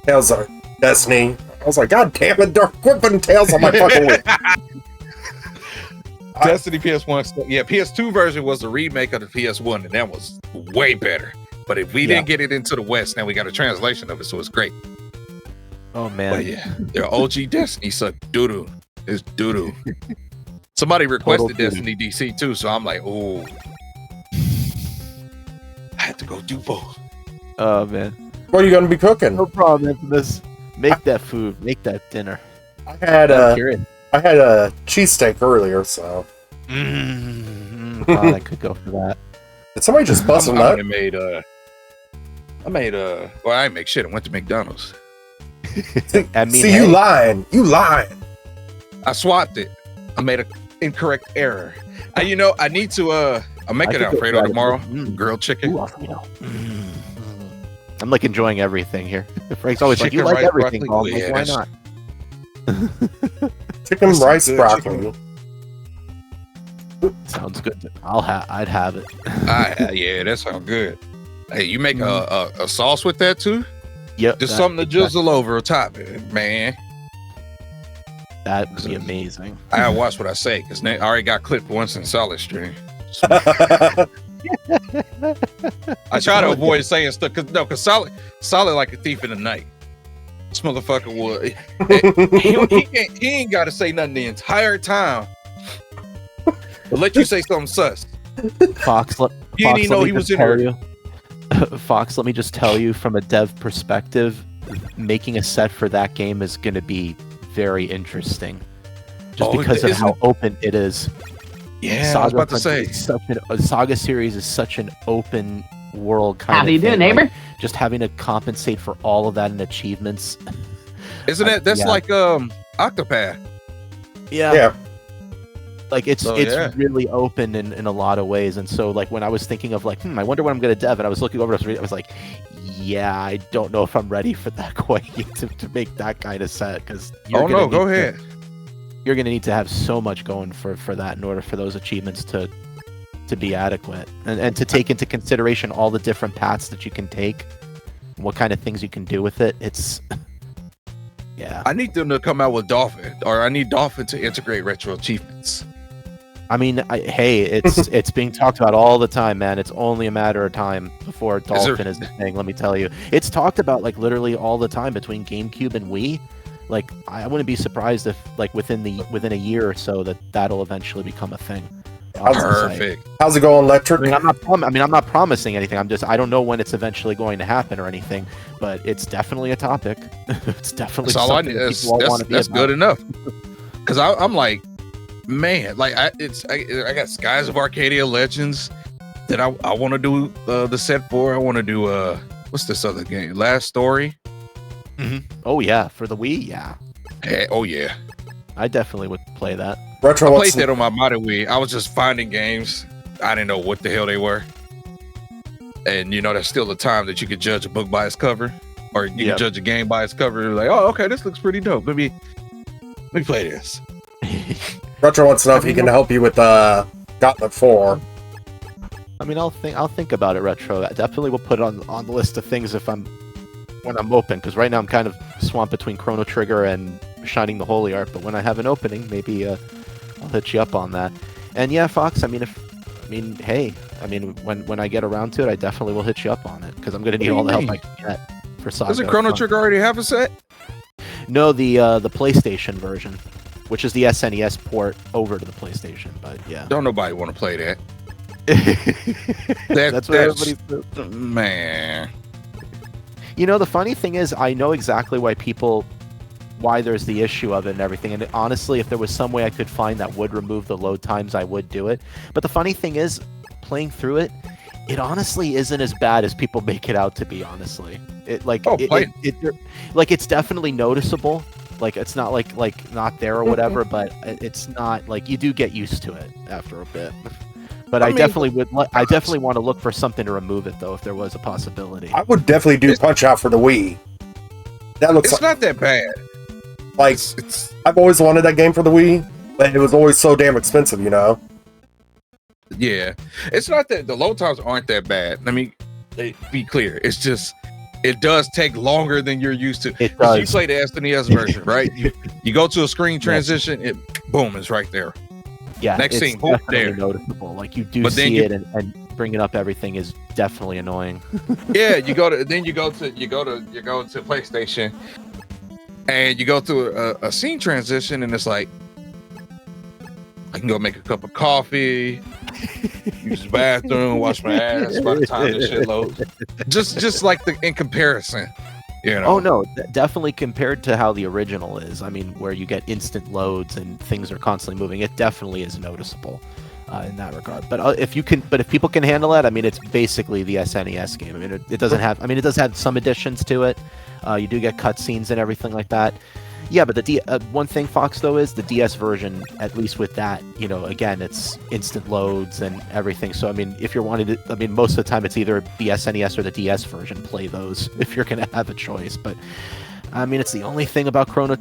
Tales of Destiny. I was like, God damn it, Dark, quit putting Tales on my fucking list. Destiny PS1. Yeah, PS2 version was a remake of the PS1, and that was way better. But if we didn't get it into the West, now we got a translation of it, so it's great. Oh man. But yeah, their OG Destiny sucked doo-doo. It's doo-doo. Somebody requested Destiny DC too, so I'm like, oh. I had to go do both. Oh man. What are you gonna be cooking? No problem, Infamous. Make that food. Make that dinner. I had a cheesesteak earlier, so. I could go for that. Did somebody just bust a nut? I didn't make shit. I went to McDonald's. See, you lying. You lying. I swapped it. I made an incorrect error. I need to I'll make it Alfredo tomorrow. Grilled chicken. Ooh, Alfredo. I'm like enjoying everything here. Frank's always chicken, like, you like rice, everything. broccoli. Like, why not? Chicken, rice, broccoli. Sounds good. I'd have it. Yeah, that sounds good. Hey, you make a sauce with that too? Yep. Just something to drizzle over top, man. That would be amazing. I gotta watch what I say because I already got clipped once in Solid Stream. I try to avoid saying stuff because Solid like a thief in the night. This motherfucker would. He ain't got to say nothing the entire time. But let you say something sus. Fox, You didn't even know he was in tell here. you. Fox, let me just tell you from a dev perspective, making a set for that game is going to be very interesting. Just because of how open it is. Yeah, I was about to say. Saga series is such an open world kind How of do you thing. do, neighbor? Like, just having to compensate for all of that in achievements. Isn't it? That's yeah. like Octopath. Yeah. Like it's really open in a lot of ways. And so like when I was thinking of like, I wonder what I'm going to dev, and I was looking over, I was like, yeah, I don't know if I'm ready for that quite to make that kind of set. Because go ahead. You're going to need to have so much going for that in order for those achievements to be adequate and to take into consideration all the different paths that you can take, what kind of things you can do with it. It's yeah. I need them to come out with Dolphin, or I need Dolphin to integrate retro achievements. I mean, it's being talked about all the time, man. It's only a matter of time before Dolphin is the thing. Let me tell you, it's talked about like literally all the time between GameCube and Wii. Like, I wouldn't be surprised if like within a year or so that'll eventually become a thing. Perfect. How's it going, Electric? I'm not promising anything. I don't know when it's eventually going to happen or anything, but it's definitely a topic. It's definitely something people all want to be about. That's good enough. Because I'm like, man, like I got Skies of Arcadia Legends that I want to do the set for. I want to do what's this other game? Last Story. Mm-hmm. Oh yeah, for the Wii, yeah. Oh yeah. I definitely would play that. Retro, I played that on my Modern Wii. I was just finding games. I didn't know what the hell they were. And there's still the time that you could judge a book by its cover, or you can judge a game by its cover. Like, oh, okay, this looks pretty dope. Let me play this. Retro wants to know if he can help you with Gauntlet 4. I mean, I'll think about it, Retro. I definitely will put it on the list of things when I'm open, because right now I'm kind of swamped between Chrono Trigger and Shining the Holy Art, but when I have an opening, maybe I'll hit you up on that. And yeah, Fox, when I get around to it, I definitely will hit you up on it, because I'm going to need all the help I can get for Saga. Doesn't Chrono Trigger already have a set? No, the PlayStation version, which is the SNES port over to the PlayStation, but yeah. Don't nobody want to play that. That's what everybody says. Man. The funny thing is, I know exactly why there's the issue of it and everything. And honestly, if there was some way I could find that would remove the load times, I would do it. But the funny thing is, playing through it, it honestly isn't as bad as people make it out to be. Honestly, it's definitely noticeable. Like, it's not like not there or whatever, but it's not like you do get used to it after a bit. But I definitely want to look for something to remove it, though, if there was a possibility. I would definitely do Punch Out for the Wii. It's not that bad. Like, I've always wanted that game for the Wii, but it was always so damn expensive, Yeah, it's not that the load times aren't that bad. I mean, be clear. It's just it does take longer than you're used to. It does. You play the SNES version, right? You go to a screen transition, boom, it's right there. Yeah, next thing, boom, there. Noticeable. Like, you do see it, and bringing up everything is definitely annoying. Yeah, you go to PlayStation, and you go through a scene transition, and it's like, I can go make a cup of coffee, use the bathroom, wash my ass by the time this shit loads. Just like in comparison. Oh no, definitely compared to how the original is. I mean, where you get instant loads and things are constantly moving, it definitely is noticeable in that regard. But if people can handle it, I mean, it's basically the SNES game. I mean, it does have some additions to it. You do get cutscenes and everything like that. Yeah, but the one thing, Fox, though, is the DS version, at least with that, again, it's instant loads and everything. So, I mean, if you're wanting to, most of the time it's either the SNES or the DS version. Play those if you're going to have a choice. But, I mean, it's the only thing for Chrono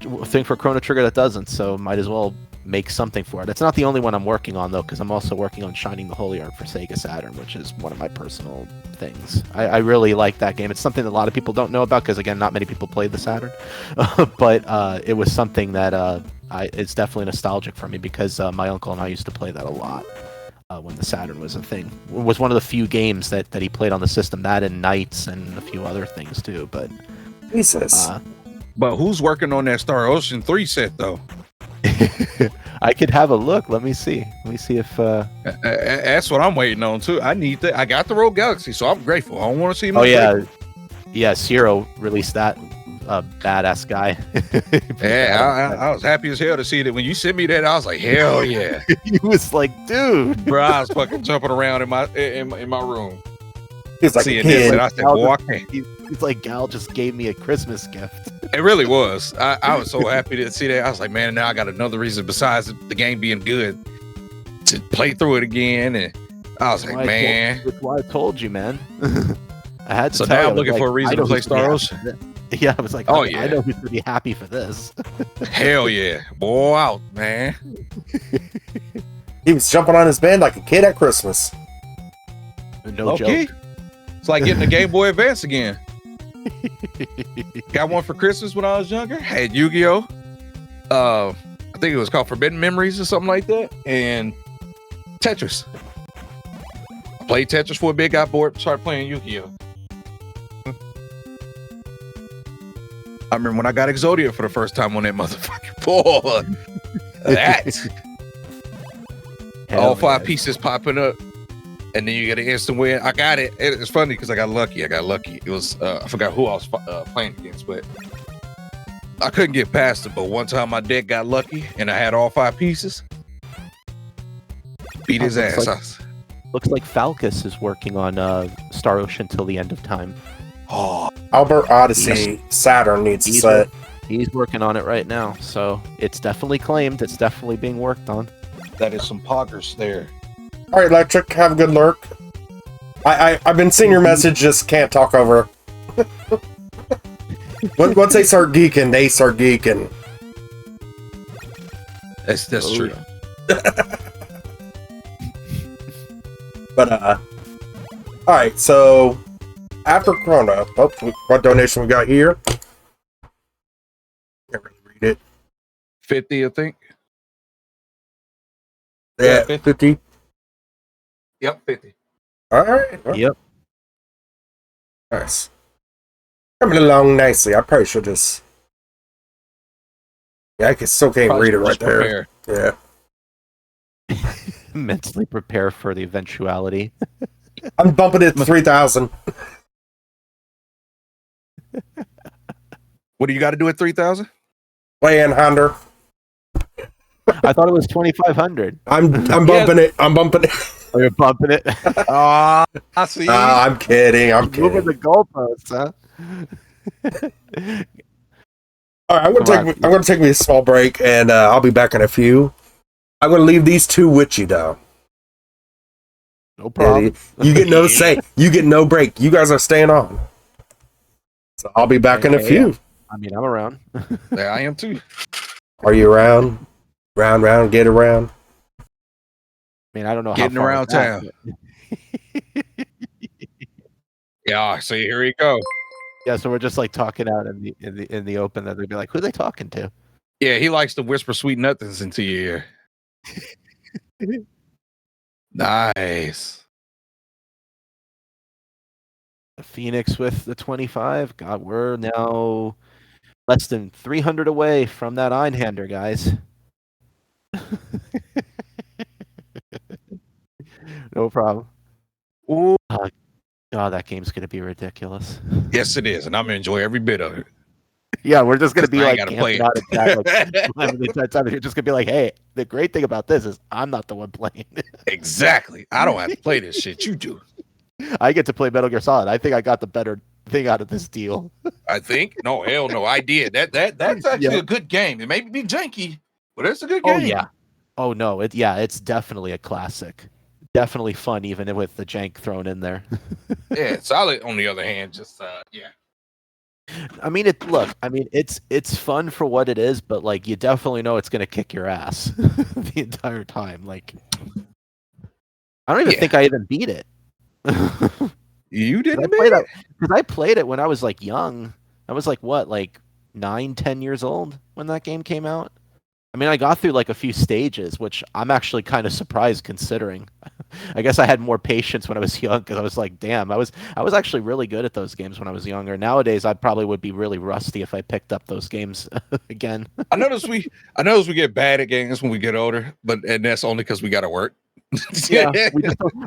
Trigger that doesn't, so might as well make something for it. It's not the only one I'm working on, though, because I'm also working on Shining the Holy Art for Sega Saturn, which is one of my personal things. I really like that game. It's something that a lot of people don't know about, because, again, not many people played the Saturn. But it was something that it's definitely nostalgic for me, because my uncle and I used to play that a lot when the Saturn was a thing. It was one of the few games that he played on the system, that and Knights and a few other things, too. But Jesus. But who's working on that Star Ocean 3 set, though? I could have a look. Let me see. Let me see if. That's what I'm waiting on too. I need that. I got the Rogue Galaxy, so I'm grateful. I don't want to see. Oh yeah, yeah. Zero released that badass guy. Yeah, I was happy as hell to see that. When you sent me that, I was like, hell yeah. He was like, dude, Bro, I was fucking jumping around in my room. He's like Seeing a this, kid. and I said, boy, I can't. He's like, Gal just gave me a Christmas gift. It really was. I was so happy to see that. I was like, man, now I got another reason besides the game being good to play through it again. And I was like, man. That's why I told you, man. I had to. So tell now you, I'm looking for a reason to play Star Ocean. Yeah, I was like, oh yeah, yeah, I know who's gonna be happy for this. Hell yeah, boy, out, man. He was jumping on his bed like a kid at Christmas. No joke. It's like getting a Game Boy Advance again. Got one for Christmas when I was younger. Had Yu-Gi-Oh. I think it was called Forbidden Memories or something like that, and Tetris. I played Tetris for a bit, got bored, started playing Yu-Gi-Oh. I remember when I got Exodia for the first time on that motherfucking board. That. All five pieces popping up. And then you get an instant win. I got it. It's funny because I got lucky. It was, I forgot who I was playing against, but I couldn't get past it. But one time my deck got lucky and I had all five pieces. Beat his ass. Looks like Falcus is working on Star Ocean till the end of time. Oh, Albert Odyssey Saturn needs to set. He's working on it right now, so it's definitely claimed. It's definitely being worked on. that is some poggers there. All right, Electric, have a good lurk. I've been seeing your message, just can't talk over. Once they start geeking, they start geeking. That's true. But all right, so after Corona, what donation we got here? Can't really read it. 50, I think. Yeah, 50. Yep, 50. All right. Well, Yep. nice. Coming along nicely. I probably should just. Yeah, I still can't Probably read it right prepare. there. Yeah. Mentally prepare for the eventuality. I'm bumping it to 3,000. What do you got to do at 3,000? Playing Hunter. I thought it was 2,500. I'm bumping it. I'm bumping it. Oh, you're bumping it. I see. I'm kidding. I'm Moving kidding. the goalposts, huh? All right, I'm gonna take me a small break, and I'll be back in a few. I'm gonna leave these two with you, though. No problem. You get no say. You get no break. You guys are staying on. So I'll be back in a few. Yeah. I mean, I'm around. Yeah, I am too. Are you around? Round, get around. I mean, I don't know Getting how far around it's at, town. Yeah, see, here we go. Yeah, so we're just like talking out in the open. That they'd be like, "Who are they talking to?" Yeah, he likes to whisper sweet nothings into your ear. Nice. Phoenix with the 25. God, we're now less than 300 away from that Einhander, guys. No problem. Ooh. God, that game's gonna be ridiculous. Yes, it is, and I'm gonna enjoy every bit of it. Yeah, we're just gonna be I like gotta play camping out in chat, like, the entire time. You're just gonna be like, "Hey, the great thing about this is I'm not the one playing. Exactly. I don't have to play this shit. You do. I get to play Metal Gear Solid. I think I got the better thing out of this deal." I think. No, hell no. I did. That's actually a good game. It may be janky, but it's a good game. Oh yeah. Oh no. It's definitely a classic. Definitely fun, even with the jank thrown in there. Yeah, Solid. On the other hand, just yeah. I mean, it's fun for what it is, but like you definitely know it's gonna kick your ass the entire time. Like, I don't even think I even beat it. You didn't play that because I played it when I was like young. I was like what, like 9, 10 years old when that game came out. I mean, I got through like a few stages, which I'm actually kind of surprised considering. I guess I had more patience when I was young because I was like, damn, I was actually really good at those games when I was younger. Nowadays, I probably would be really rusty if I picked up those games again. I notice we get bad at games when we get older, and that's only because we got to work. Yeah,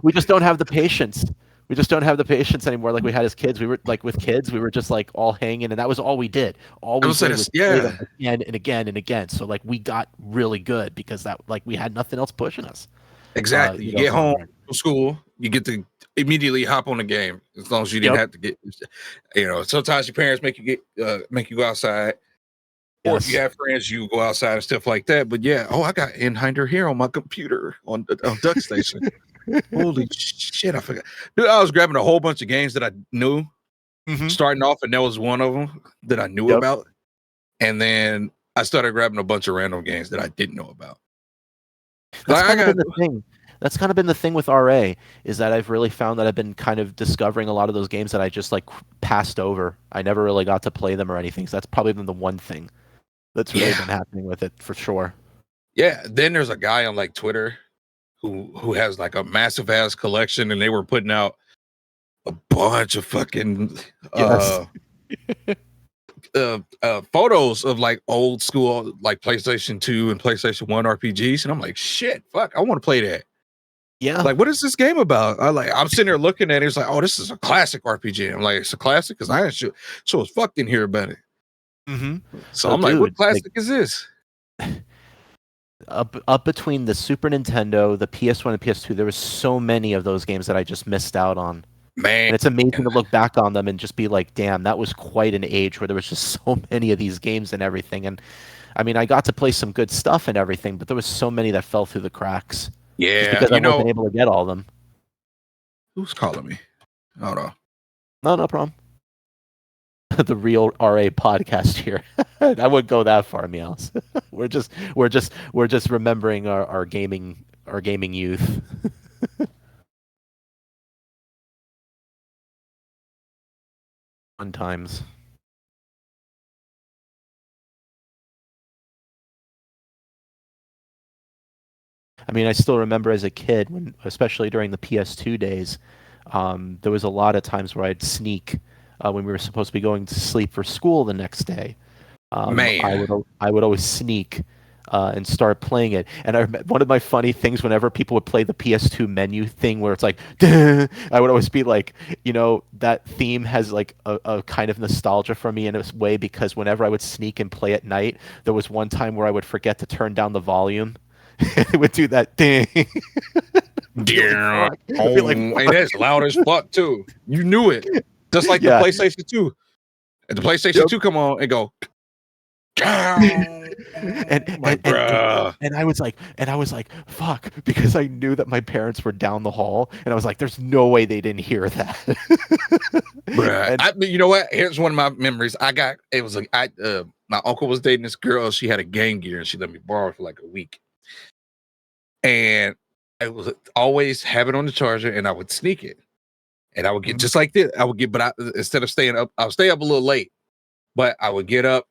we just don't have the patience. We just don't have the patience anymore like we had as kids. We were like with kids, we were just like all hanging, and that was all we did. All I we would say did this, was play yeah, them again and again and again. So like we got really good because that like we had nothing else pushing us. exactly. You get From home there. from school, you get to immediately hop on the game as long as you didn't Yep. have to get. Sometimes your parents make you go outside, or if you Yes. have friends, you go outside and stuff like that. But yeah, I got Inhinder here on my computer on Duck Station. Holy shit, I forgot. Dude, I was grabbing a whole bunch of games that I knew Mhm. starting off, and that was one of them that I knew Yep. about. And then I started grabbing a bunch of random games that I didn't know about. That's Like I kind of got been the thing. That's kind of been the thing with RA is that I've really found that I've been kind of discovering a lot of those games that I just like passed over. I never really got to play them or anything. So that's probably been the one thing that's really been happening with it for sure. yeah. Then there's a guy on like Twitter who has like a massive ass collection, and they were putting out a bunch of fucking Yes. photos of like old school like PlayStation 2 and PlayStation 1 RPGs, and I'm like, shit, fuck, I want to play that. Yeah. Like, what is this game about? I'm sitting there looking at it. It's like, oh, this is a classic RPG. I'm like, it's a classic because I ain't sure as fuck didn't hear about it. Mm-hmm. So I'm like, what classic is this? Up between the Super Nintendo, the PS1 and PS2, there was so many of those games that I just missed out on. Man, And it's amazing to look back on them and just be like, damn, that was quite an age where there was just so many of these games and everything. And I mean, I got to play some good stuff and everything, but there was so many that fell through the cracks. Just yeah, because I wasn't able to get all of them. who's calling me? Hold on. No problem. The real RA podcast here. I wouldn't go that far, Meows. we're just remembering our gaming youth. Fun times. I mean, I still remember as a kid, when, especially during the PS2 days, there was a lot of times where I'd sneak when we were supposed to be going to sleep for school the next day. Man, I would always sneak and start playing it. And one of my funny things, whenever people would play the PS2 menu thing, where it's like, I would always be like, that theme has like a kind of nostalgia for me in a way because whenever I would sneak and play at night, there was one time where I would forget to turn down the volume. It would do that ding. yeah, I feel like, and that's loud as fuck too. You knew it, just like the Yeah. PlayStation 2. And the PlayStation 2 come on and go. and, Like, bruh. and I was like, fuck, because I knew that my parents were down the hall, and I was like, there's no way they didn't hear that. Bruh. You know what? Here's one of my memories. My uncle was dating this girl. She had a Game Gear, and she let me borrow it for like a week. And I was always have it on the charger, and I would sneak it, and I would get just like this. Instead of staying up, I would stay up a little late, but I would get up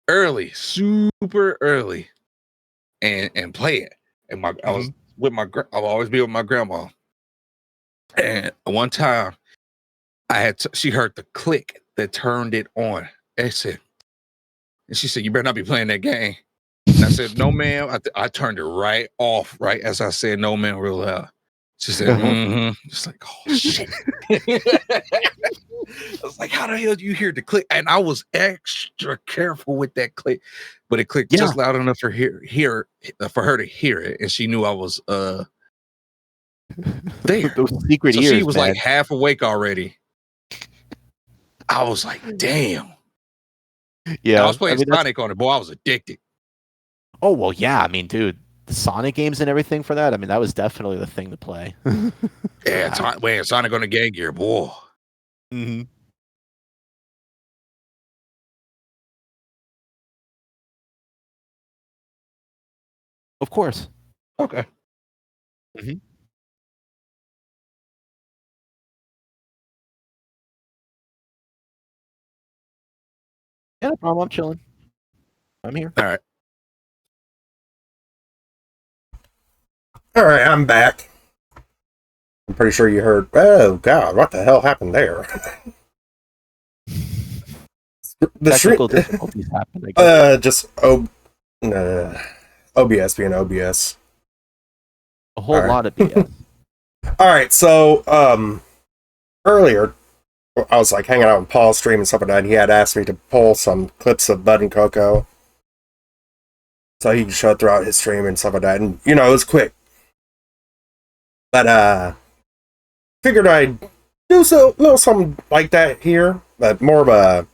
early, super early, and play it. And I was with I would always be with my grandma. And one time, she heard the click that turned it on. And she said, "You better not be playing that game." And I said, "No, ma'am." I turned it right off, right as I said, "No, ma'am," real loud. She said, "Mm-hmm." Just like, oh shit. I was like, how the hell do you hear the click? And I was extra careful with that click, but it clicked just loud enough for her to hear it, and she knew I was there. Those secret So ears, she was man. like half awake already. I was like, damn. Yeah, I was playing Sonic on it, boy. I was addicted. Oh well, yeah. I mean, dude, the Sonic games and everything for that. I mean, that was definitely the thing to play. Yeah, Sonic on the Game Gear, boy. Mm-hmm. Of course. Okay. Mm-hmm. Yeah, no problem. I'm chilling. I'm here. All right. All right, I'm back. I'm pretty sure you heard. Oh God, what the hell happened there? Technical difficulties happen. I guess. Just OBS being OBS. A whole lot of BS. All right, so earlier I was like hanging out on Paul's stream and stuff like that, and he had asked me to pull some clips of Bud and Coco, so he could show it throughout his stream and stuff like that. And it was quick, but figured I'd do a little something like that here, but more of a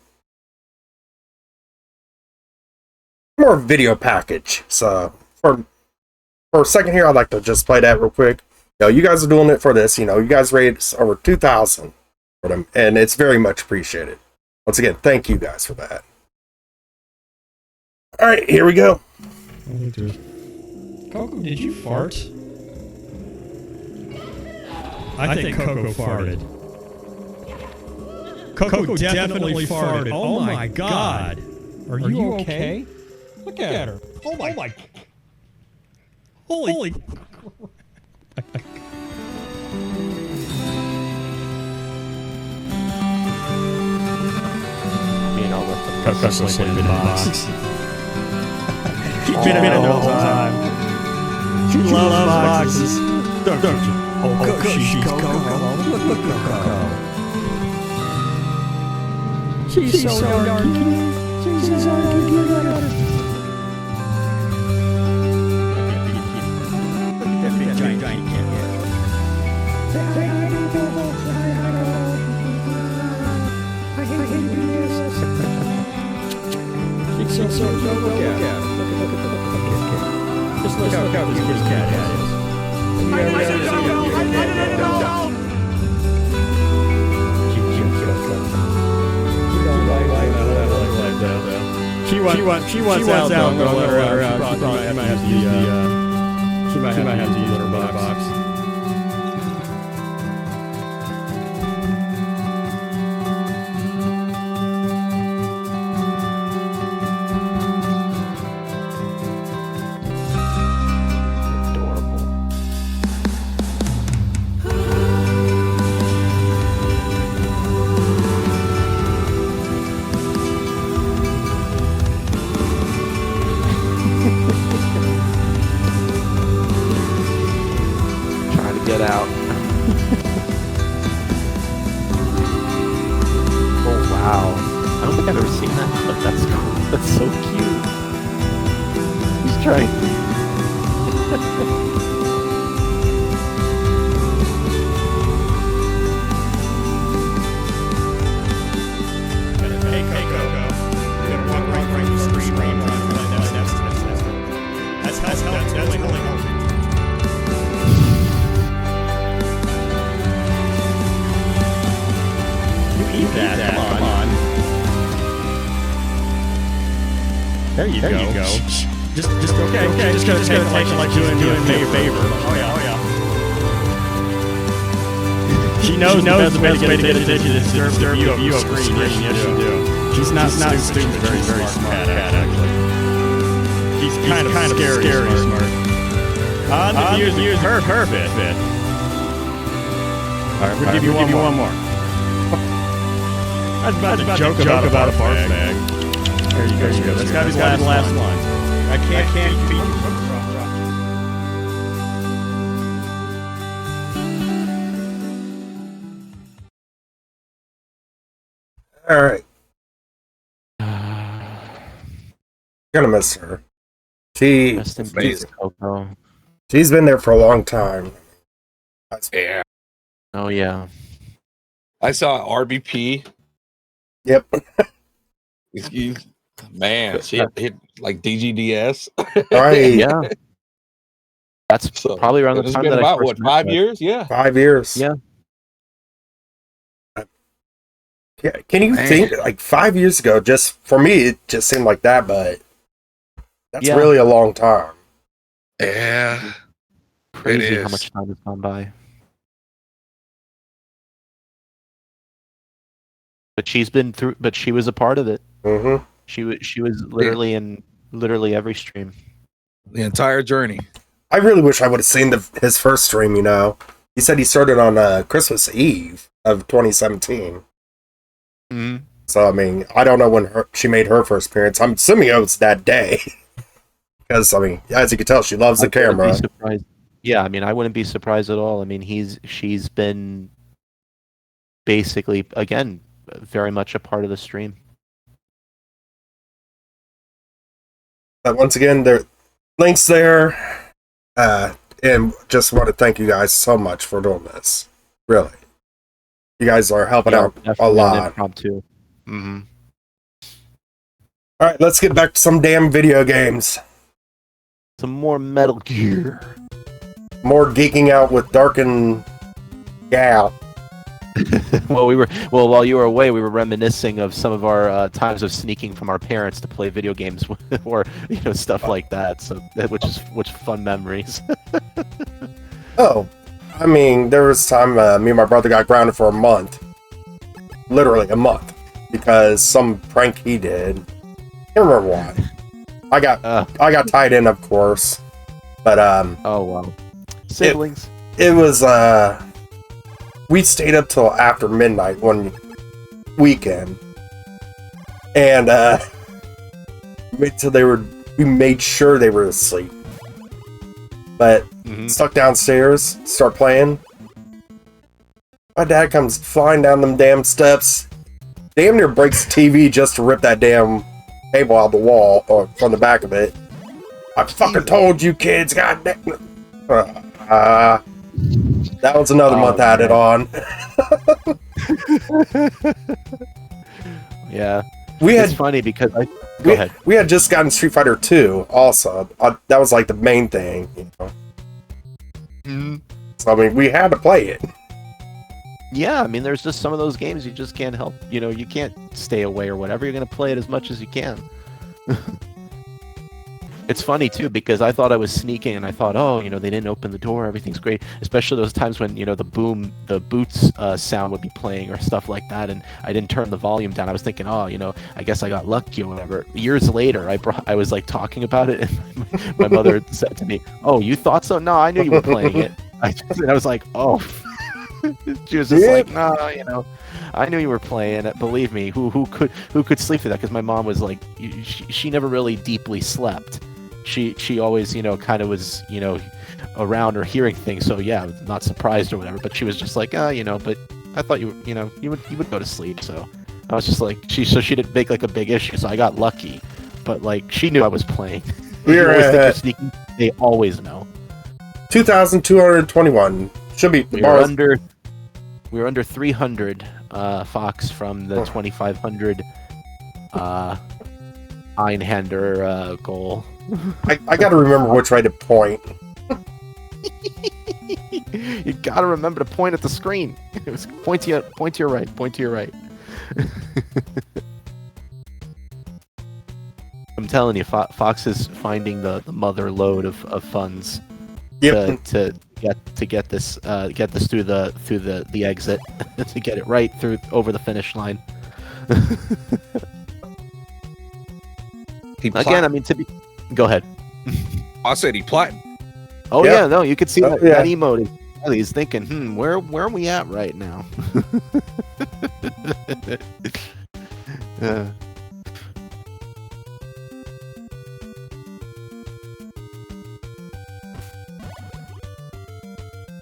video package. So for a second here, I'd like to just play that real quick. You guys are doing it for this. You guys rated over 2,000 for them, and it's very much appreciated. Once again, thank you guys for that. All right, here we go. Coco, did you fart? I think Coco farted. Coco definitely farted. Oh my God. Are you okay? Look at her. Oh my. Holy. Coco's sleeping in the box. She's been in there the whole time. She loves boxes. Don't you? Oh, she's Coco. Look, Coco. She's so darn cute. She's so darn cute. Look at that big giant cat. So look at her. Look. Just look how this kid's cat is. I said Coco! I didn't know! She don't like that. She wants out. I'm gonna let her out. She might have to use litter box. There you go. Just okay. Just gonna take like doing me a favor. Oh yeah. She knows the best way to get attention is to disturb you over screen. Yes, you do. She's not stupid. Very smart cat actually. She's kind of scary smart. The views her bit. All right, we'll give you one more. I was about to joke about a barf bag. There you go. That's gotta be the last one. I can't beat. All right. Gonna miss her. Rest in peace, Coco. She's been there for a long time. Yeah. Oh yeah. I saw RBP. Yep. Man, she hit like DGDS. Right. Yeah. That's probably around the time that I first met 5 her. years? Yeah. 5 years. Yeah. Yeah. Can you think like 5 years ago? Just for me, it just seemed like that, but that's really a long time. Yeah. Crazy how much time has gone by. But she's been through. But she was a part of it. Mm-hmm. She was literally in every stream. The entire journey. I really wish I would have seen his first stream. He said he started on Christmas Eve of 2017. Mm-hmm. So I mean, I don't know when she made her first appearance. I'm assuming it was that day, because I mean, as you can tell, she loves the camera. Yeah, I mean, I wouldn't be surprised at all. I mean, she's been basically, again, very much a part of the stream. But once again, there links there, and just want to thank you guys so much for doing this. Really, you guys are helping out a lot. Impromptu. Mm-hmm. All right, let's get back to some damn video games. Some more Metal Gear. More geeking out with Dark and Gal. Well, while you were away, we were reminiscing of some of our times of sneaking from our parents to play video games, or stuff like that. So, which fun memories. Oh, I mean, there was time me and my brother got grounded for a month, literally a month, because some prank he did. Can't remember why. I got tied in, of course, but oh wow, siblings. It was we stayed up till after midnight one weekend, and we made sure they were asleep. But stuck downstairs, start playing. My dad comes flying down them damn steps, damn near breaks the TV just to rip that damn cable out the wall or from the back of it. I fucking told you kids, god damn. That was another month I had it on. Yeah. It's funny because we had just gotten Street Fighter 2 also. That was like the main thing, So I mean, we had to play it. Yeah, I mean, there's just some of those games you just can't help. You can't stay away or whatever. You're going to play it as much as you can. It's funny, too, because I thought I was sneaking, and I thought, they didn't open the door, everything's great. Especially those times when, the boots sound would be playing or stuff like that, and I didn't turn the volume down. I was thinking, I guess I got lucky or whatever. Years later, I was, like, talking about it, and my mother said to me, "Oh, you thought so? No, I knew you were playing it." And I was like, "Oh." She was just like, "No, I knew you were playing it. Believe me, who could sleep through that?" Because my mom was like, she never really deeply slept. She always, kind of was, around or hearing things. So yeah, not surprised or whatever. But she was just like, but I thought you would go to sleep. So I was just like, she didn't make like a big issue. So I got lucky. But like, she knew I was playing. We're always think you're sneaking. They always know. 2,221 should be. We were under 300, Fox, from the 2,500 Einhander goal. I gotta remember which way to point. You gotta remember to point at the screen. Point to your right. Point to your right. I'm telling you, Fox is finding the mother load of funds to get this through the exit to get it right through over the finish line. Again, I mean, go ahead. I said he plotting. Oh yeah, no, you could see that emote. He's thinking, where are we at right now?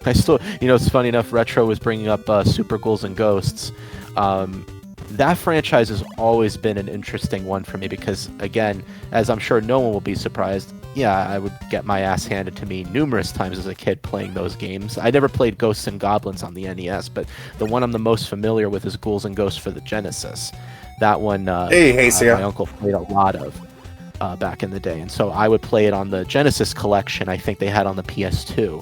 I still, it's funny enough. Retro was bringing up Super Ghouls and Ghosts. That franchise has always been an interesting one for me because, again, as I'm sure no one will be surprised, I would get my ass handed to me numerous times as a kid playing those games. I never played Ghosts and Goblins on the NES, but the one I'm the most familiar with is Ghouls and Ghosts for the Genesis. That one, my uncle played a lot of back in the day, and so I would play it on the Genesis collection I think they had on the PS2.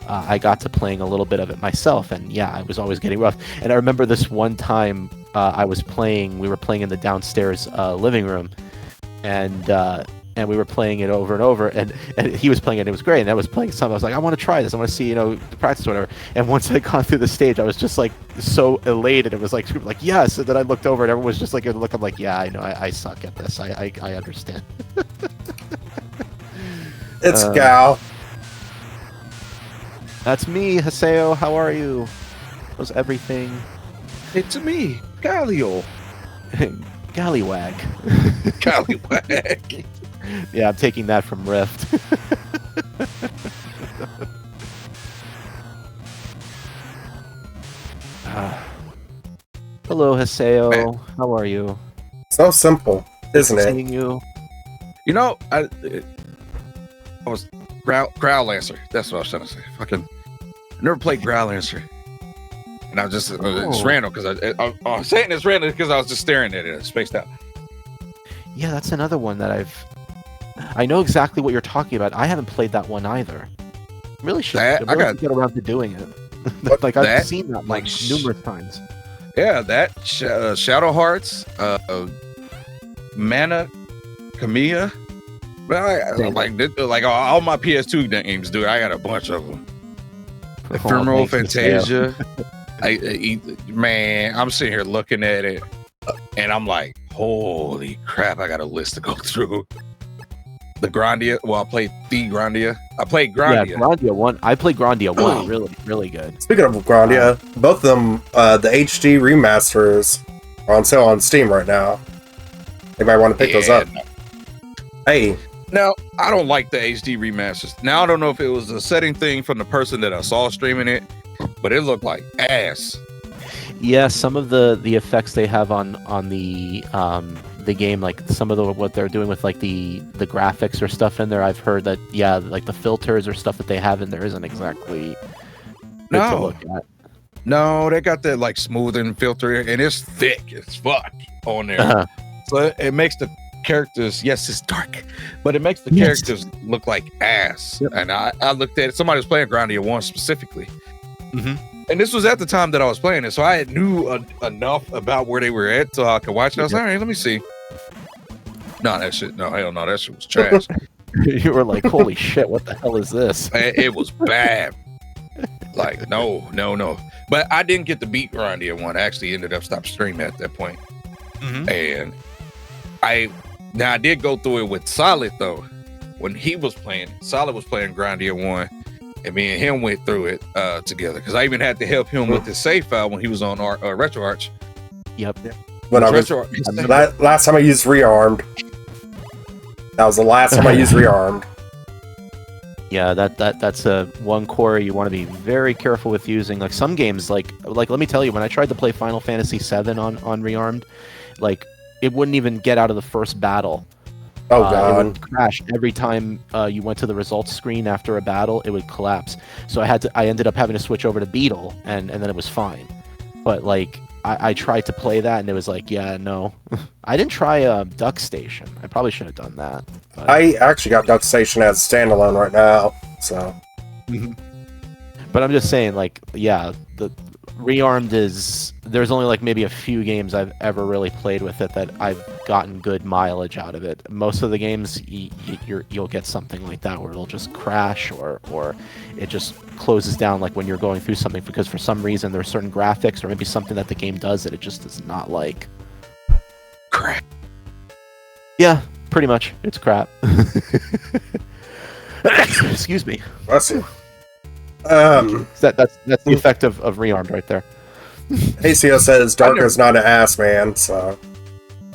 I got to playing a little bit of it myself, and I was always getting rough. And I remember this one time we were playing in the downstairs living room, and we were playing it over and over, and he was playing it, and it was great, and I was playing some. I was like, I want to try this, I want to see, practice or whatever. And once I got through the stage, I was just like so elated. It was like yes, and then I looked over, and everyone was just like looking like, yeah, I know, I suck at this. I understand. It's Gal. That's me, Haseo. How are you? How's everything? It's me, Galio. Gallywag. Galliwag. Yeah, I'm taking that from Rift. Hello, Haseo. How are you? So simple, isn't it? Seeing you. You know, I was Growl Lancer. That's what I was trying to say. Fucking, I never played Growl Lancer, and I was just it's random because I was saying it's random because I was just staring at it, spaced out. Yeah, that's another one that I know exactly what you're talking about. I haven't played that one either. Really should. I should get around to doing it. Like I've seen that like numerous times. Yeah, that Shadow Hearts, Mana, Kamiya. Well, like all my PS2 games, dude. I got a bunch of them. Ephemeral Fantasia. Man, I'm sitting here looking at it, and I'm like, holy crap! I got a list to go through. The Grandia. Well, I played the Grandia. I played Grandia. Yeah, Grandia 1. I played Grandia 1. Really, really good. Speaking of Grandia, both of them, the HD remasters are on sale on Steam right now. Anybody want to pick those up? Hey. Now, I don't like the HD remasters. Now, I don't know if it was a setting thing from the person that I saw streaming it, but it looked like ass. Yeah, some of the effects they have on the game, like some of what they're doing with like the graphics or stuff in there, I've heard that like the filters or stuff that they have in there isn't exactly good to look at. No, they got that like smoothing filter, and it's thick as fuck on there. So it makes the characters, yes, it's dark, but it makes the characters look like ass. Yep. And I looked at it. Somebody was playing Grandia 1 specifically. And this was at the time that I was playing it, so I knew enough about where they were at so I could watch it. I was like, all right, let me see. No, that shit, no, hell no, that shit was trash. You were like, holy shit, what the hell is this? It was bad. Like, no. But I didn't get to beat Grandia 1. I actually ended up stopping streaming at that point. And I did go through it with Solid, though. When he was playing, Solid was playing Grandia 1. And me and him went through it together because I even had to help him with his save file when he was on RetroArch. Yep. When I was last time I used Rearmed. That was the last time I used Rearmed. Yeah, that's a one core you want to be very careful with using. Like some games, like let me tell you, when I tried to play Final Fantasy VII on Rearmed, like it wouldn't even get out of the first battle. Oh god! It would crash every time you went to the results screen after a battle. It would collapse. So I ended up having to switch over to Beetle, and then it was fine. But like I tried to play that, and it was like, yeah, no. I didn't try Duck Station. I probably should have done that. But... I actually got Duck Station as standalone right now. So. But I'm just saying, like, yeah, the Rearmed is. There's only like maybe a few games I've ever really played with it that I've gotten good mileage out of it. Most of the games you'll get something like that where it'll just crash or it just closes down like when you're going through something because for some reason there are certain graphics or maybe something that the game does that it just does not like. Crap. Yeah, pretty much. It's crap. Excuse me. Bless you. That's the effect of Rearmed right there. ACO says Darker's not an ass man, so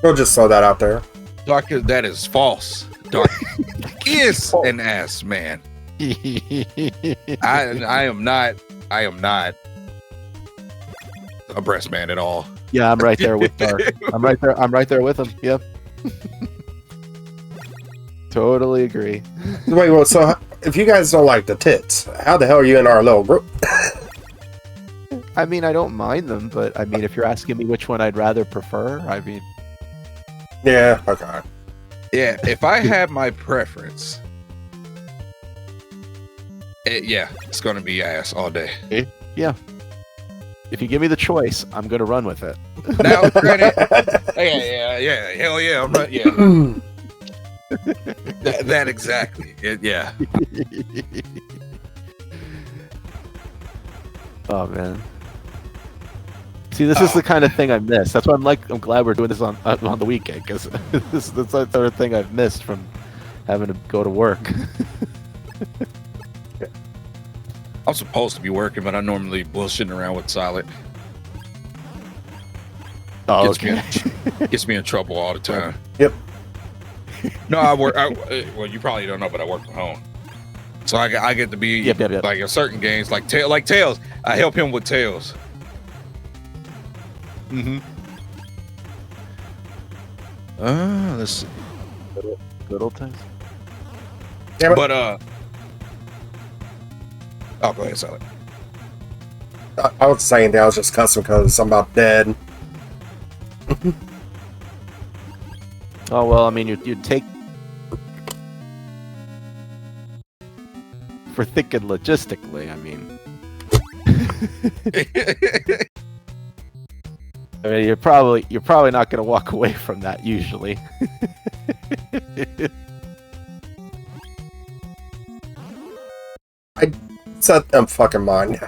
we'll just throw that out there. Darker, that is false. Dark is an ass man. I am not a breast man at all. Yeah, I'm right there with Dark. I'm right there with him. Yep. Totally agree. Wait, well, so if you guys don't like the tits, how the hell are you in our little group? I mean, I don't mind them, but I mean, if you're asking me which one I'd rather prefer, I mean... Yeah, okay. Yeah, if I had my preference, it's going to be ass all day. Yeah. If you give me the choice, I'm going to run with it. Now, granted, yeah, hell yeah, I'm not, yeah. that exactly, yeah. Oh, man. See, this is the kind of thing I miss. That's why I'm glad we're doing this on the weekend, because this is the sort of thing I've missed from having to go to work. I'm supposed to be working, but I normally bullshitting around with Solid. Oh, Gets, okay. gets me in trouble all the time. Yep. No, I work. Well, you probably don't know, but I work from home, so I get to be Yep. like in certain games, like Tails. I help him with Tails. Mm-hmm. Let's see. Good old times. Damn it. But oh, go ahead, Solid. I was saying that I was just cussing because I'm about dead. Oh well, I mean, you'd take for thinking logistically. I mean, you're probably not going to walk away from that usually. I set them fucking mine.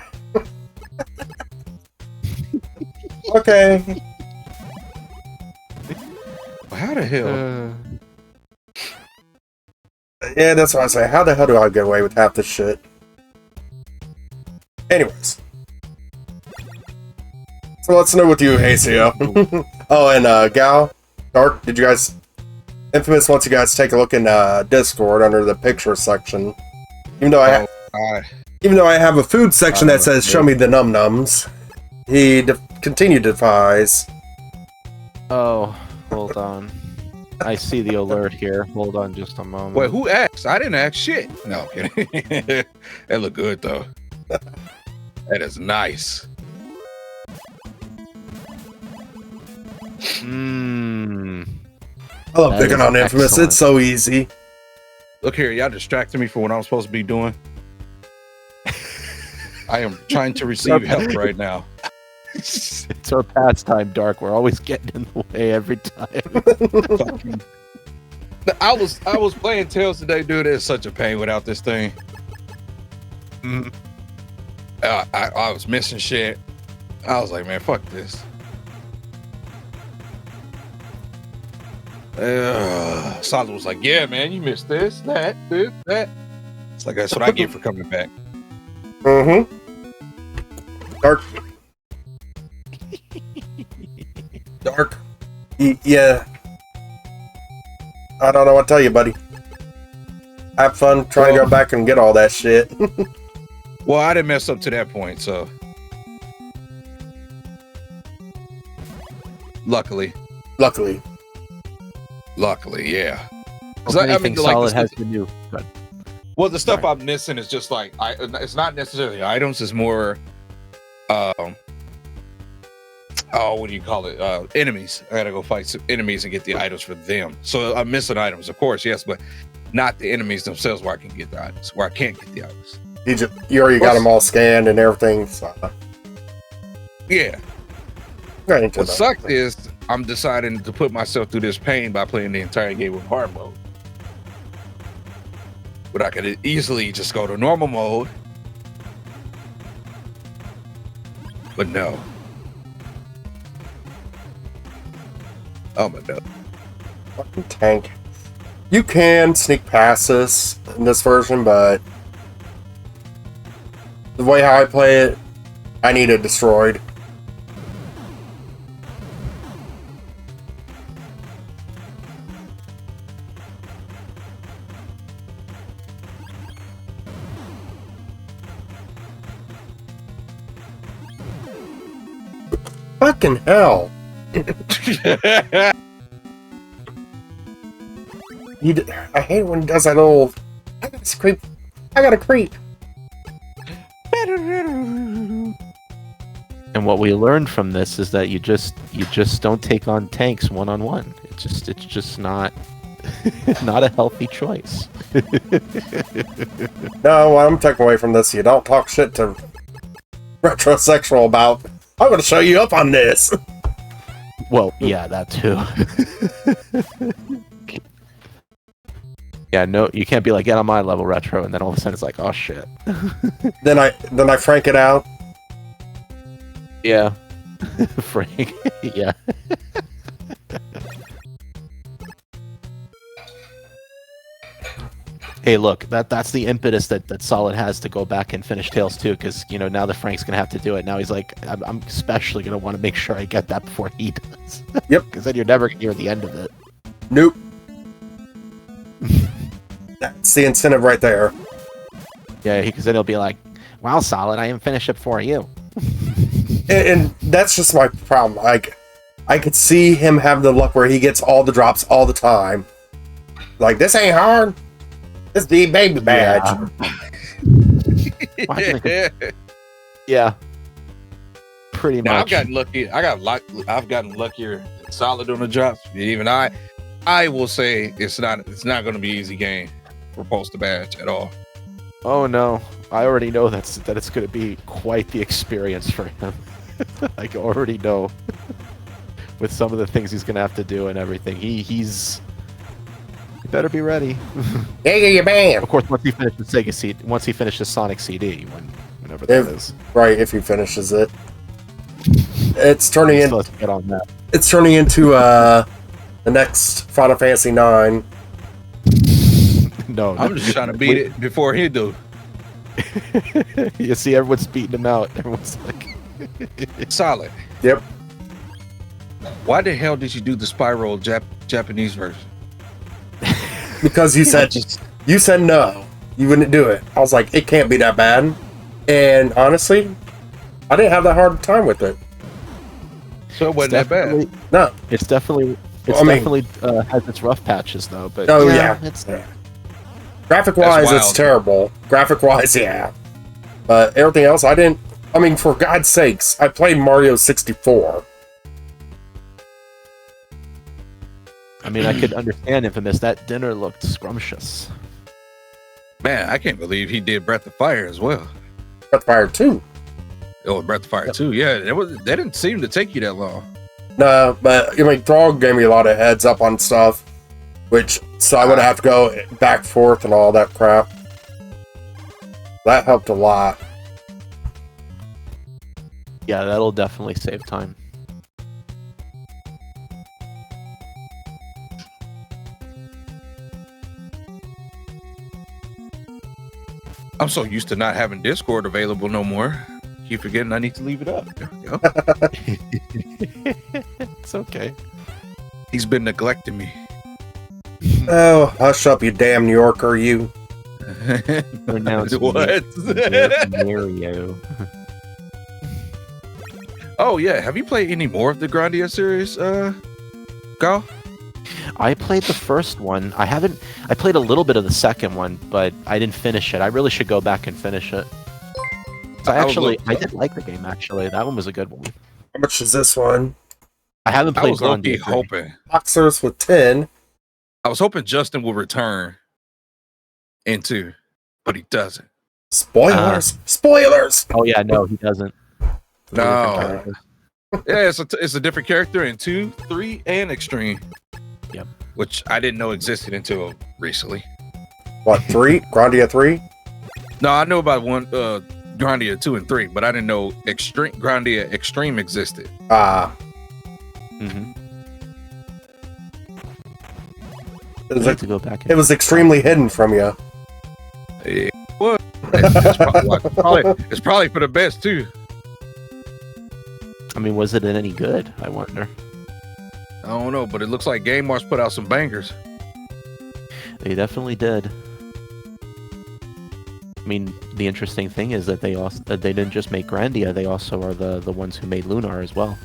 Okay. How the hell? Yeah, that's what I say. How the hell do I get away with half this shit? Anyways. So let's know with you, ACO. Oh, and Gal, Dark, did you guys... Infamous wants you guys to take a look in Discord under the picture section. Even though I have a food section that says, show me the num-nums, he continued to devise. Oh, hold on. I see the alert here. Hold on just a moment. Wait, who asked? I didn't ask shit. No, I'm kidding. That look good though. That is nice. I love That picking is on Infamous. excellent. It's so easy. Look here, y'all distracting me from what I'm supposed to be doing. I am trying to receive help right now. It's our pastime, Dark. We're always getting in the way every time. I was playing Tails today, dude. It's such a pain without this thing. I was missing shit. I was like, man, fuck this. Solid was like, yeah, man, you missed this, that. It's like, that's what I get for coming back. Mm-hmm. Dark. Dark. Yeah. I don't know what to tell you, buddy. Have fun trying to go back and get all that shit. Well, I didn't mess up to that point, so. Luckily, yeah. Anything Solid has to do. But Well, the stuff I'm missing is just like it's not necessarily items. It's more, what do you call it? Enemies. I gotta go fight some enemies and get the items for them. So I'm missing items, of course, yes, but not the enemies themselves where I can get the items. Where I can't get the items. You already got them all scanned and everything. So. Yeah. What sucks is I'm deciding to put myself through this pain by playing the entire game with hard mode. But I could easily just go to normal mode. But no. Oh my god. Fucking tank. You can sneak past this in this version, but the way how I play it, I need it destroyed. Fucking hell. I hate it when he does that old. I got a creep. And what we learned from this is that you just don't take on tanks one-on-one. It's just not not a healthy choice. No, what I'm taking away from this, you don't talk shit to retrosexual about. I'm gonna show you up on this. Well, yeah, that too. Yeah, no, you can't be like, get on my level, Retro, and then all of a sudden it's like, oh shit. Then I frank it out. Yeah. Frank. Yeah. Hey, look, that's the impetus that Solid has to go back and finish Tales 2, because now that Frank's gonna have to do it. Now he's like, I'm especially gonna want to make sure I get that before he does. Yep. Because then you're never gonna hear the end of it. Nope. That's the incentive right there. Yeah, because then he'll be like, "Wow, Solid, I didn't finish it for you." And that's just my problem. Like, I could see him have the luck where he gets all the drops all the time. Like, this ain't hard. This the baby badge. Yeah. Yeah. Pretty Now, I've much. gotten lucky. I've gotten luckier than Solid on the drops. Even I will say it's not going to be easy game for Poster Badge at all. Oh no, I already know that it's going to be quite the experience for him. I already know with some of the things he's going to have to do and everything. He's better be ready. Yeah, bam. Of course, once he finishes Sonic CD, whenever that is. Right, if he finishes it. It's turning in. So let's get on that. It's turning into the next Final Fantasy 9. No, I'm just trying to beat it before he do. You see, everyone's beating him out. Everyone's like, Solid. Yep. Why the hell did you do the Spiral Japanese version? Because you said no, you wouldn't do it. I was like, it can't be that bad. And honestly, I didn't have that hard time with it. So it wasn't that bad. No. It's definitely has its rough patches though. But it's graphic wise, That's it's wild. terrible. Graphic wise, yeah. But everything else, for God's sakes, I played Mario 64. I mean, I could understand Infamous. That dinner looked scrumptious. Man, I can't believe he did Breath of Fire as well. Breath of Fire 2. Oh, Breath of Fire 2. Yeah, they didn't seem to take you that long. No, but Throg gave me a lot of heads up on stuff, so I wouldn't have to go back forth and all that crap. That helped a lot. Yeah, that'll definitely save time. I'm so used to not having Discord available no more. Keep forgetting I need to leave it up. There we go. It's okay. He's been neglecting me. Oh, hush up, you damn New Yorker, you. Pronounce What? Mario. Oh yeah, have you played any more of the Grandia series, Gal? I played the first one. I played a little bit of the second one, but I didn't finish it. I really should go back and finish it. So I did like the game, actually. That one was a good one. How much is this one? I haven't I played was low-key Grandia. hoping. Boxers with 10. I was hoping Justin will return into, but he doesn't. Spoilers! Spoilers! Oh yeah, no, he doesn't. No. Yeah, it's a different character in 2, 3, and Extreme. Yep. Which I didn't know existed until recently. What, 3? Grandia 3? No, I know about Grandia 2 and 3, but I didn't know Grandia Extreme existed. Mm-hmm. It to go back. was extremely hidden from you. Yeah, what? It's probably for the best too. I mean, was it any good? I wonder. I don't know, but it looks like Game March put out some bangers. They definitely did. I mean, the interesting thing is that they didn't just make Grandia; they also are the ones who made Lunar as well.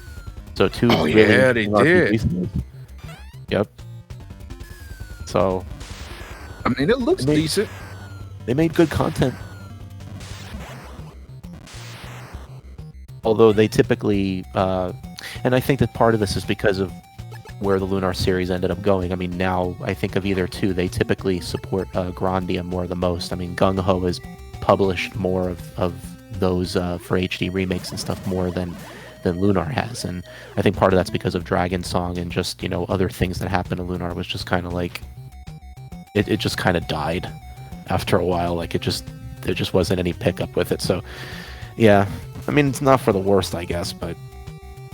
So two. Oh really yeah, they did. Yep. So, I mean, it looks decent. They made good content. Although they typically, and I think that part of this is because of where the Lunar series ended up going. I mean, now I think of either two, they typically support Grandia more the most. I mean, Gung Ho has published more of those for HD remakes and stuff more than Lunar has, and I think part of that's because of Dragon Song and just other things that happened to Lunar was just kind of like it just kind of died after a while. Like there just wasn't any pickup with it. So yeah, I mean, it's not for the worst, I guess, but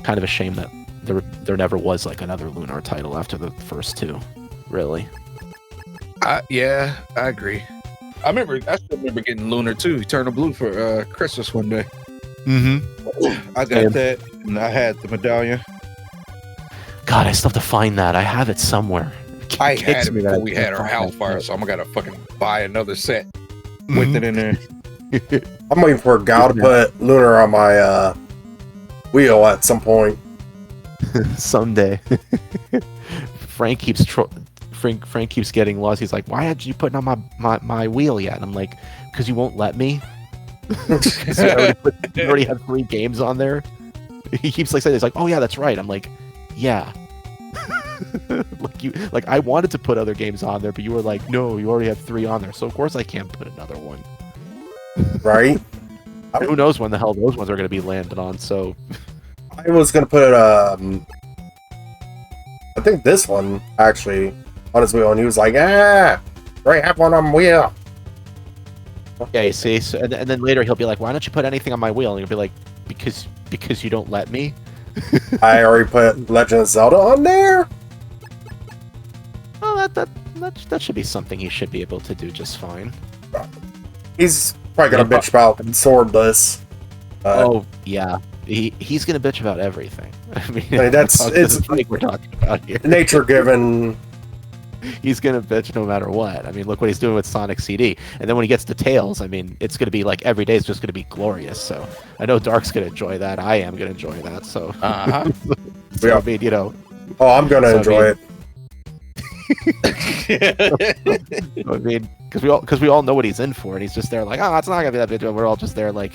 kind of a shame that there never was like another Lunar title after the first two, really. Yeah, I agree. I still remember getting Lunar too, Eternal Blue for Christmas one day. Mm-hmm. I got that, and I had the medallion. God, I still have to find that. I have it somewhere. I Kicks had it me that before I we can't had our find house that fire, shit. so I'm gonna fucking buy another set Mm-hmm. with it in there. I'm waiting for a gal to put Lunar on my wheel at some point. Someday. Frank keeps Frank keeps getting lost. He's like, "Why aren't you putting on my wheel yet?" And I'm like, "Because you won't let me." 'Cause you already have 3 games on there. He keeps like saying, "He's like, oh yeah, that's right." I'm like, "Yeah." like I wanted to put other games on there, but you were like, "No, you already have 3 on there, so of course I can't put another one." Right? Who knows when the hell those ones are going to be landed on? So I was gonna put I think this one actually on his wheel, and he was like, right, have one on wheel. yeah, you see, so, and then later he'll be like, "Why don't you put anything on my wheel?" And you'll be like, "Because you don't let me." I already put Legend of Zelda on there. Well, that should be something he should be able to do just fine. He's probably gonna bitch about swordless. Oh yeah, he's gonna bitch about everything. I mean that's it's like we're talking about here. Nature given. He's gonna bitch no matter what. I mean, look what he's doing with Sonic CD. And then when he gets to Tails, I mean, it's gonna be like every day is just gonna be glorious. So I know Dark's gonna enjoy that. I am gonna enjoy that. So, so Yeah. I mean, you know. Oh, I'm gonna enjoy it. I mean, because we all know what he's in for, and he's just there like, oh, it's not gonna be that big. We're all just there like,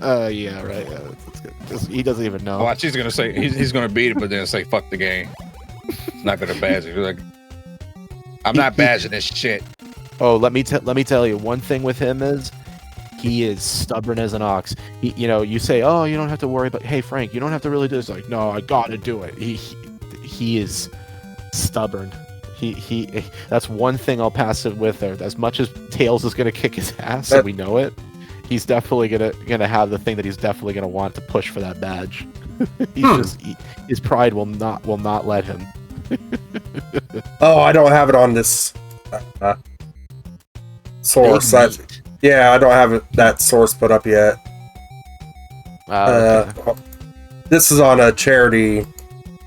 yeah, right. Yeah, it's good. He doesn't even know. Watch, he's gonna say he's gonna beat it, but then say fuck the game. It's not gonna badge it. He's like, I'm not badging this shit. Oh, let me tell you one thing with him is he is stubborn as an ox. You say, oh, you don't have to worry about. Hey, Frank, you don't have to really do this. Like, no, I gotta do it. He is stubborn. He that's one thing I'll pass it with there. As much as Tails is gonna kick his ass, and we know it, he's definitely gonna have the thing that he's definitely gonna want to push for that badge. His pride will not let him. Oh, I don't have it on this source. I don't have that source put up yet. Okay. This is on a charity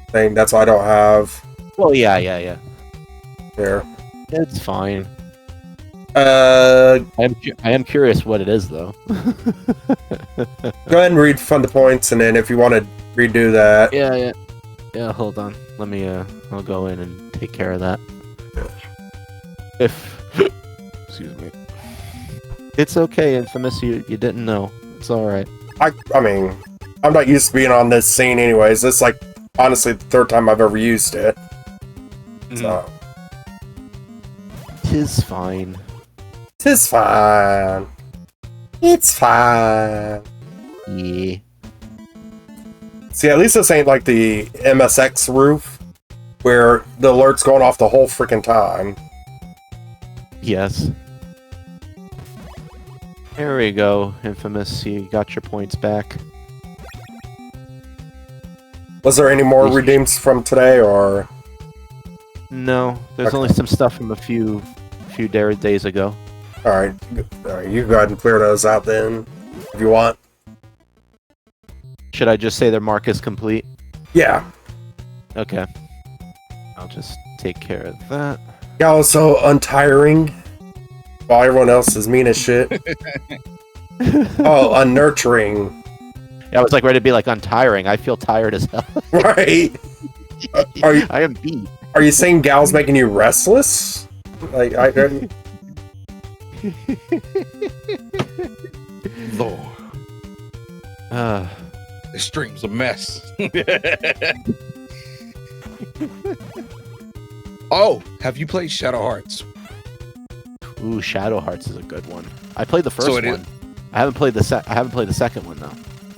thing. That's why I don't have. Well, yeah. There. It's fine. I am curious what it is though. Go ahead and read Fund the Points, and then if you want to redo that. Yeah, hold on. Let me I'll go in and take care of that. Excuse me. It's okay, Infamous, you didn't know. It's alright. I mean, I'm not used to being on this scene anyways. It's like honestly the 3rd time I've ever used it. So Tis fine. It's fine. It's fine. Yeah. See, at least this ain't like the MSX roof, where the alert's going off the whole freaking time. Yes. There we go, Infamous. You got your points back. Was there any more redeems from today, or? No, there's Okay. only some stuff from a few days ago. Alright, you go ahead and clear those out then, if you want. Should I just say their mark is complete? Yeah. Okay. I'll just take care of that. Y'all are so untiring, while everyone else is mean as shit. Oh, unnurturing. Yeah, I was like ready to be like untiring. I feel tired as hell. Right? I am beat. Are you saying Gal's making you restless? Like, Lord, Uh, this stream's a mess. Oh, have you played Shadow Hearts? ooh, Shadow Hearts is a good one. I played the first So it is- one. I haven't played the second one though.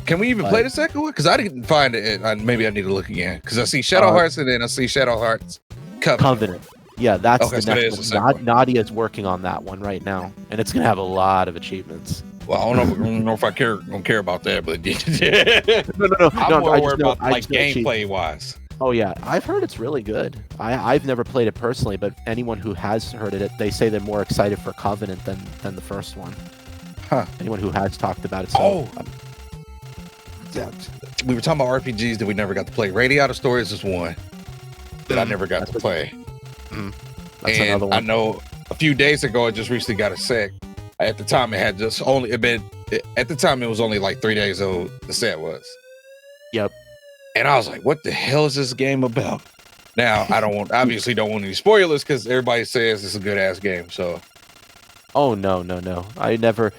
Can we even play the second one? Because I didn't find it. Maybe I need to look again. Because I see Shadow Hearts and then I see Shadow Hearts Covenant. Yeah, that's Okay, the so it next is the one. second one. Nadia's working on that one right now, and it's gonna have a lot of achievements. Well, I don't know if I don't care about that, but No. I'm more I just worried know, about I like just know gameplay wise. Oh yeah, I've heard it's really good. I've never played it personally, but anyone who has heard it, they say they're more excited for Covenant than the first one. Huh. Anyone who has talked about it. So, Oh. Yeah, we were talking about RPGs that we never got to play. Radiata Stories is one that I never got to play. That's And another one. I know a few days ago, I just recently got a set. At the time, it had just only been. At the time, it was only like 3 days old. The set was. Yep. And I was like, "What the hell is this game about?" Now, obviously don't want any spoilers because everybody says it's a good ass game. So, Oh no. I never.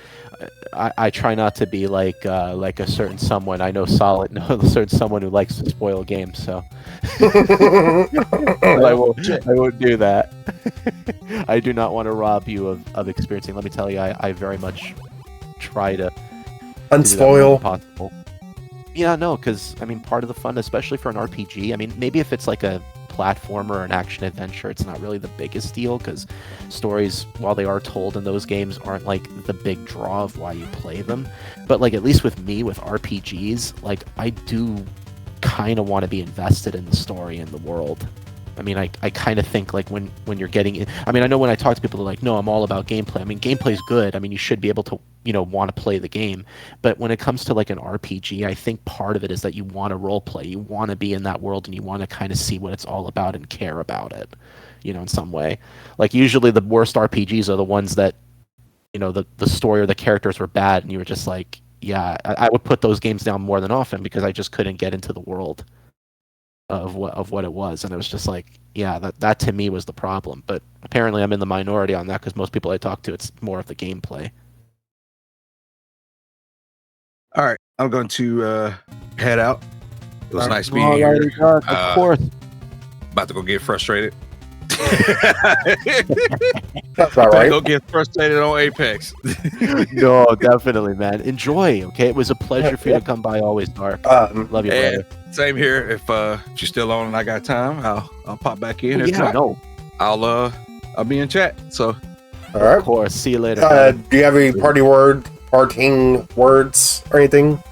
I try not to be like a certain someone. I know a certain someone who likes to spoil games. So I won't do that. I do not want to rob you of experiencing. Let me tell you, I very much try to Unspoil. possible. Yeah, no, because I mean, part of the fun, especially for an RPG. I mean, maybe if it's like a platformer or an action adventure, it's not really the biggest deal because stories, while they are told in those games, aren't like the big draw of why you play them. But like at least with me with RPGs, like I do kind of want to be invested in the story and the world. I mean, I kind of think like when you're getting in, I mean, I know when I talk to people, they're like, no, I'm all about gameplay. I mean, gameplay's good. I mean, you should be able to, want to play the game. But when it comes to like an RPG, I think part of it is that you want to role play. You want to be in that world and you want to kind of see what it's all about and care about it, in some way. Like usually the worst RPGs are the ones that, the story or the characters were bad and you were just like, yeah, I would put those games down more than often because I just couldn't get into the world of what it was, and it was just like, yeah, that to me was the problem. But apparently I'm in the minority on that because most people I talk to, it's more of the gameplay. all right, I'm going to head out. It was nice being here. Alrighty, Doug, of course. About to go get frustrated. That's all right. Go get frustrated on Apex. No, definitely, man. Enjoy. Okay, it was a pleasure for you to come by. Always, Dark. Love you, And brother. same here. If you're still on and I got time, I'll pop back in. If Yeah, not, no, I'll be in chat. So All right. of course. See you later. Do you have any parting words or anything?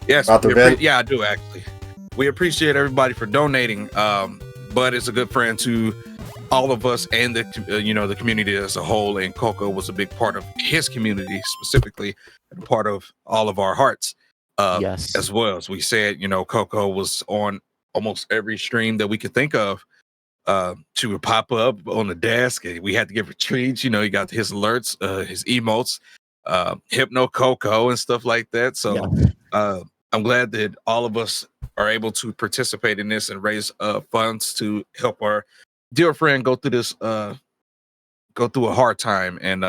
yes, About the event? yeah, I do actually. We appreciate everybody for donating. Bud is a good friend to all of us and the the community as a whole, and Coco was a big part of his community specifically, and part of all of our hearts. Yes. As well as we said, Coco was on almost every stream that we could think of. She would pop up on the desk, and we had to give her treats. He got his alerts, his emotes, Hypno Coco, and stuff like that. So I'm glad that all of us are able to participate in this and raise funds to help our dear friend go through this, go through a hard time. And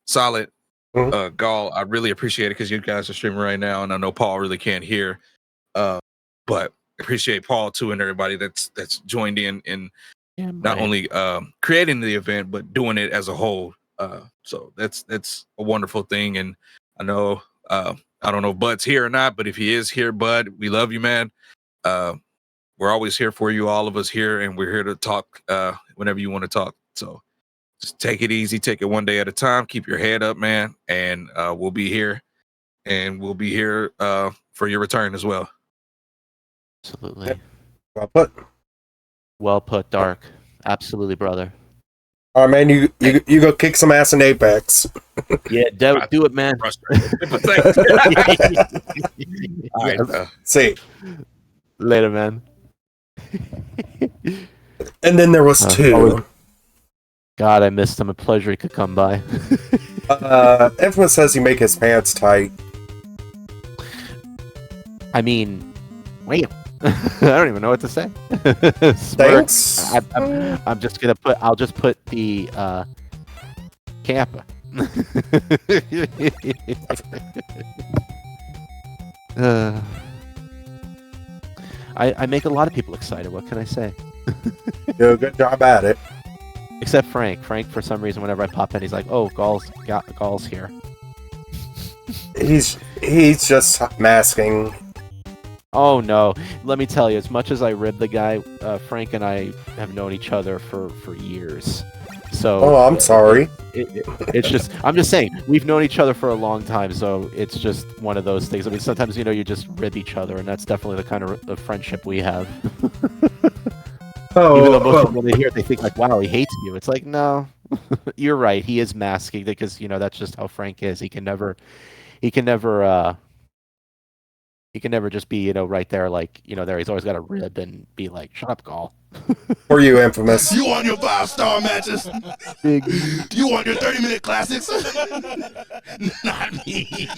Solid, Gall, I really appreciate it because you guys are streaming right now, and I know Paul really can't hear, but appreciate Paul too and everybody that's joined in not only creating the event but doing it as a whole. So that's a wonderful thing, and I know I don't know if Bud's here or not, but if he is here, Bud, we love you, man. We're always here for you, all of us here, and we're here to talk whenever you want to talk. So just take it easy, take it one day at a time, keep your head up, man, and we'll be here, and we'll be here for your return as well. Absolutely. Yep. Well put. Well put, Dark. Absolutely, brother. All right, man. You go kick some ass in Apex. Yeah, do it, man. All right, See. Later, man. And then there was two. God, I missed him. A pleasure he could come by. Infamous says he make his pants tight. I mean, wait. I don't even know what to say. Thanks. I'm just gonna put. I'll just put the Kappa. I make a lot of people excited. What can I say? You do a good job at it. Except Frank. Frank, for some reason, whenever I pop in, he's like, "Oh, Gall's here." He's just masking. Oh no! Let me tell you. As much as I rib the guy, Frank and I have known each other for years. So. Oh, I'm sorry. It's just, I'm just saying, we've known each other for a long time, so it's just one of those things. I mean, sometimes, you just rib each other, and that's definitely the kind of friendship we have. Oh, Even though most people, when they hear it, they think like, wow, he hates you. It's like, no, you're right. He is masking because, that's just how Frank is. He can never just be, right there, like, there. He's always got to rib and be like, shut up, Gall. for you, Infamous. You want your 5-star matches? Big. You want your 30-minute classics? Not me.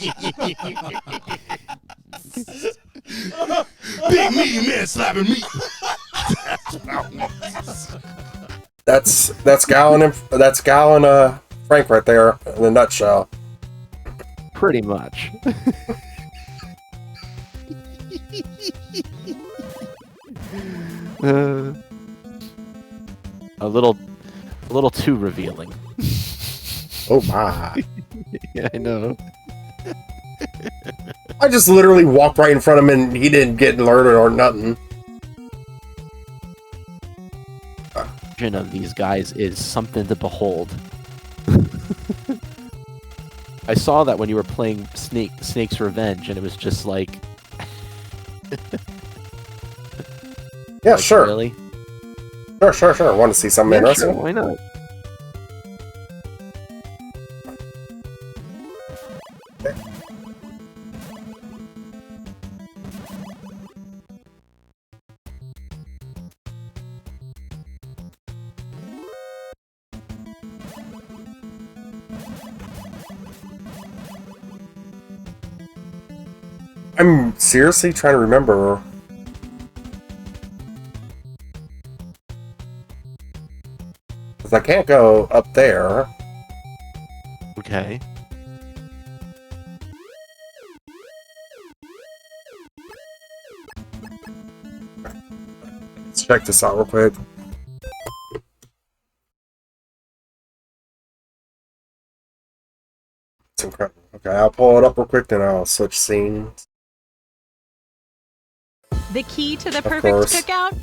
Big meaty man slapping me. That's Gal and Frank right there in a nutshell. Pretty much. A little too revealing. Oh my. Yeah, I know. I just literally walked right in front of him and he didn't get alerted or nothing. Vision of these guys is something to behold. I saw that when you were playing Snake's Revenge, and it was just like... Yeah, like, sure. Really? Sure. Want to see something Yeah, interesting? sure, why not? I'm seriously trying to remember. Because I can't go up there. Okay. Let's check this out real quick. It's incredible. Okay, I'll pull it up real quick, then I'll switch scenes. The key to the Of perfect course. cookout?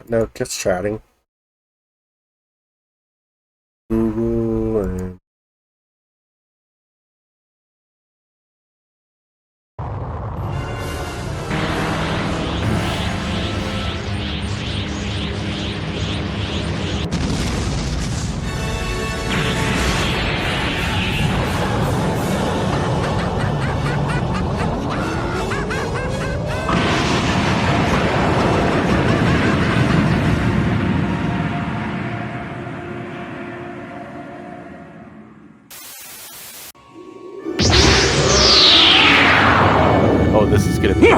No, just chatting. Google and... Oh, this is gonna be...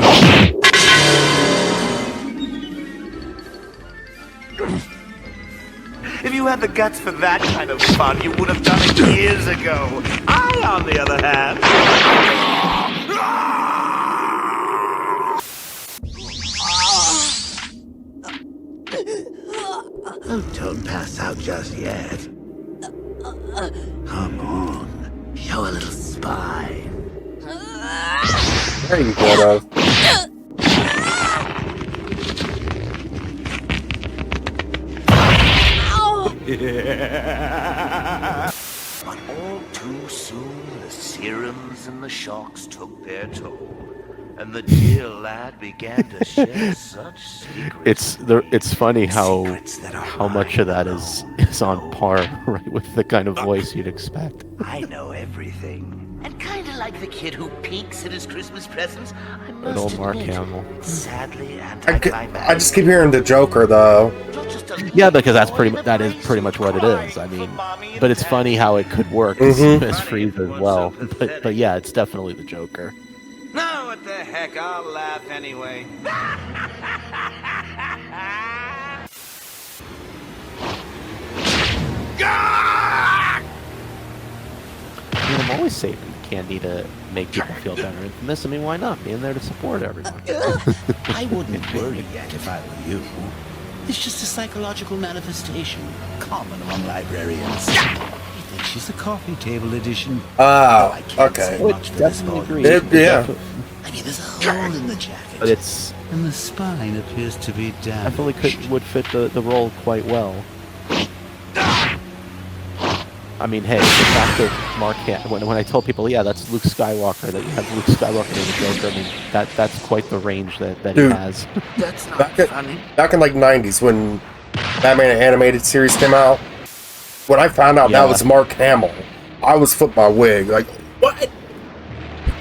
If you had the guts for that kind of fun, you would have done it years ago. I, on the other hand... Oh, don't pass out just yet. Come on, show a little spine. There you go, though. But all too soon, the serums and the shocks took their toll, and the dear lad began to share such secrets. It's funny how Secrets that are how much of that is on par, right, with the kind of voice you'd expect. I know everything. And kinda like the kid who peeks at his Christmas presents, I Good must old Mark admit, Hamill. sadly I anticlimactic. just keep hearing the Joker, though. Yeah, because that is pretty much what it is. I mean, but it's funny how it could work as Freeze as well. But yeah, it's definitely the Joker. No, what the heck, I'll laugh anyway. I mean, I'm always saving candy to make people feel better. Infamous, I mean, why not? Being there to support everyone. I wouldn't worry yet if I were you. It's just a psychological manifestation, common among librarians. think she's the coffee table edition. Ah, I can't okay. say much for this Definitely part. agree. Yeah. I mean, there's a hole in the jacket. But it's And the spine appears to be damaged. definitely would fit the role quite well. I mean, hey, the fact that Mark when I told people, yeah, that's Luke Skywalker, that you have Luke Skywalker as a Joker, I mean, that's quite the range that Dude. he has. That's not Back funny. in like '90s when Batman animated series came out, when I found out Yeah. that was Mark Hamill, I was flipped my wig. Like, what?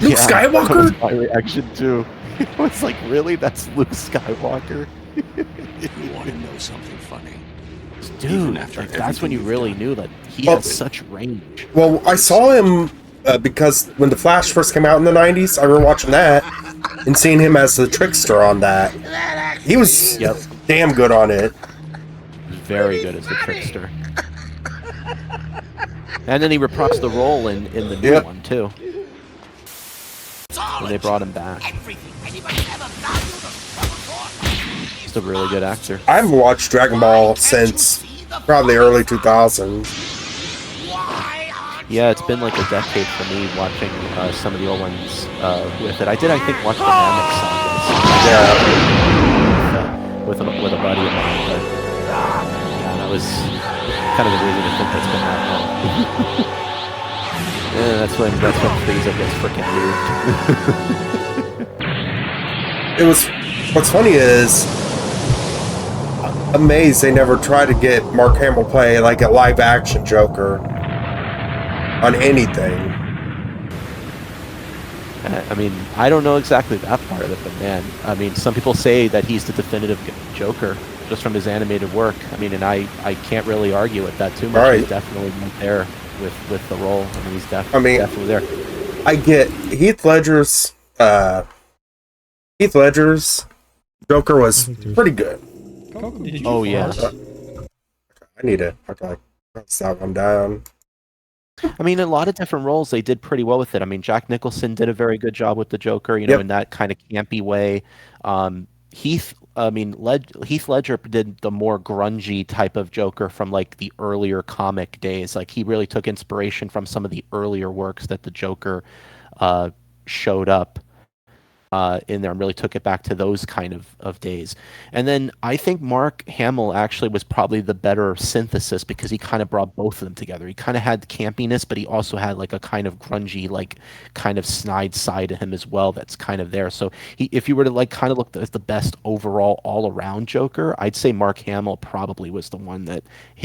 Luke That was Skywalker? my reaction too. It was like, really? That's Luke Skywalker? You want to know something funny? Dude, after like, that's when you everything really you've knew that he Well, had such range. Well, I saw him because when The Flash first came out in the '90s, I remember watching that and seeing him as the trickster on that. He was Yep. damn good on it. Very good as the trickster. And then he reprised the role in the new Yep. one too. When they brought him back. He's a really good actor. I haven't watched Dragon Ball since probably early 2000s. Yeah, it's been like a decade for me watching some of the old ones with it. I did, I think, watch the Namek sagas. Yeah. With a buddy of mine, but yeah, that was kind of the reason I think that's been that long. Yeah, that's when Frieza gets freaking moved. It was. What's funny is, I'm amazed they never tried to get Mark Hamill play like a live action Joker on anything. I mean, I don't know exactly that part of it, but man, I mean, some people say that he's the definitive Joker just from his animated work. I mean, and I can't really argue with that too much. Right. He's definitely not there with the role. I mean, he's definitely there. I get Heath Ledger's Joker was pretty good. Oh yeah. I need to press that one down. I mean, a lot of different roles they did pretty well with it. I mean, Jack Nicholson did a very good job with the Joker, you know, Yep. in that kind of campy way. Heath Ledger did the more grungy type of Joker from like the earlier comic days. Like he really took inspiration from some of the earlier works that the Joker showed up in there and really took it back to those kind of days. And then I think Mark Hamill actually was probably the better synthesis because he kind of brought both of them together. He kind of had campiness, but he also had like a kind of grungy, like kind of snide side to him as well that's kind of there. So if you were to like kind of look at the best overall all-around Joker, I'd say Mark Hamill probably was the one that,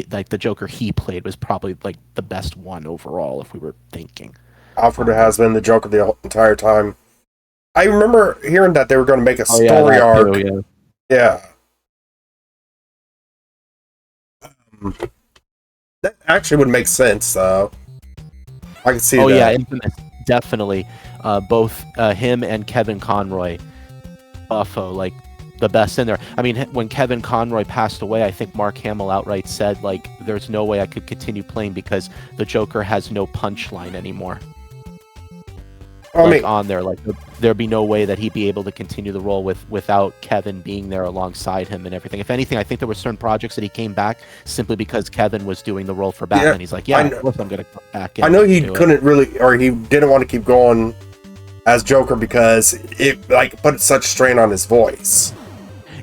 like the Joker he played was probably like the best one overall if we were thinking. Alfred has been the Joker the entire time. I remember hearing that they were going to make a story arc. Too, Yeah. That actually would make sense, though. I can see that. Oh yeah, Infamous, definitely. Both him and Kevin Conroy, Buffo, like the best in there. I mean, when Kevin Conroy passed away, I think Mark Hamill outright said, like, "There's no way I could continue playing because the Joker has no punchline anymore." On there, like there'd be no way that he'd be able to continue the role without Kevin being there alongside him and everything. If anything, I think there were certain projects that he came back simply because Kevin was doing the role for Batman. Yeah, He's like, yeah, of course I'm going to come back in. I know he do it. couldn't really, or he didn't want to keep going as Joker because it like put such strain on his voice.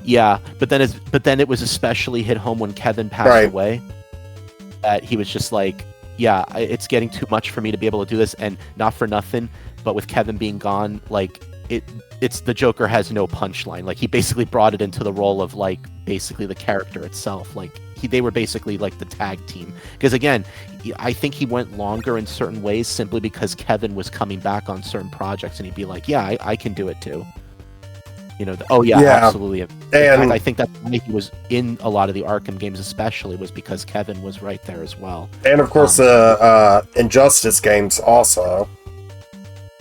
Yeah, but then it was especially hit home when Kevin passed Right. away. That he was just like, yeah, it's getting too much for me to be able to do this, and not for nothing. But with Kevin being gone, like it's the Joker has no punchline. Like he basically brought it into the role of like basically the character itself. Like they were basically like the tag team. Because again, I think he went longer in certain ways simply because Kevin was coming back on certain projects, and he'd be like, "Yeah, I can do it too." You know, Yeah. absolutely. In And- fact, I think that's why he was in a lot of the Arkham games, especially was because Kevin was right there as well. And of course, Injustice games also.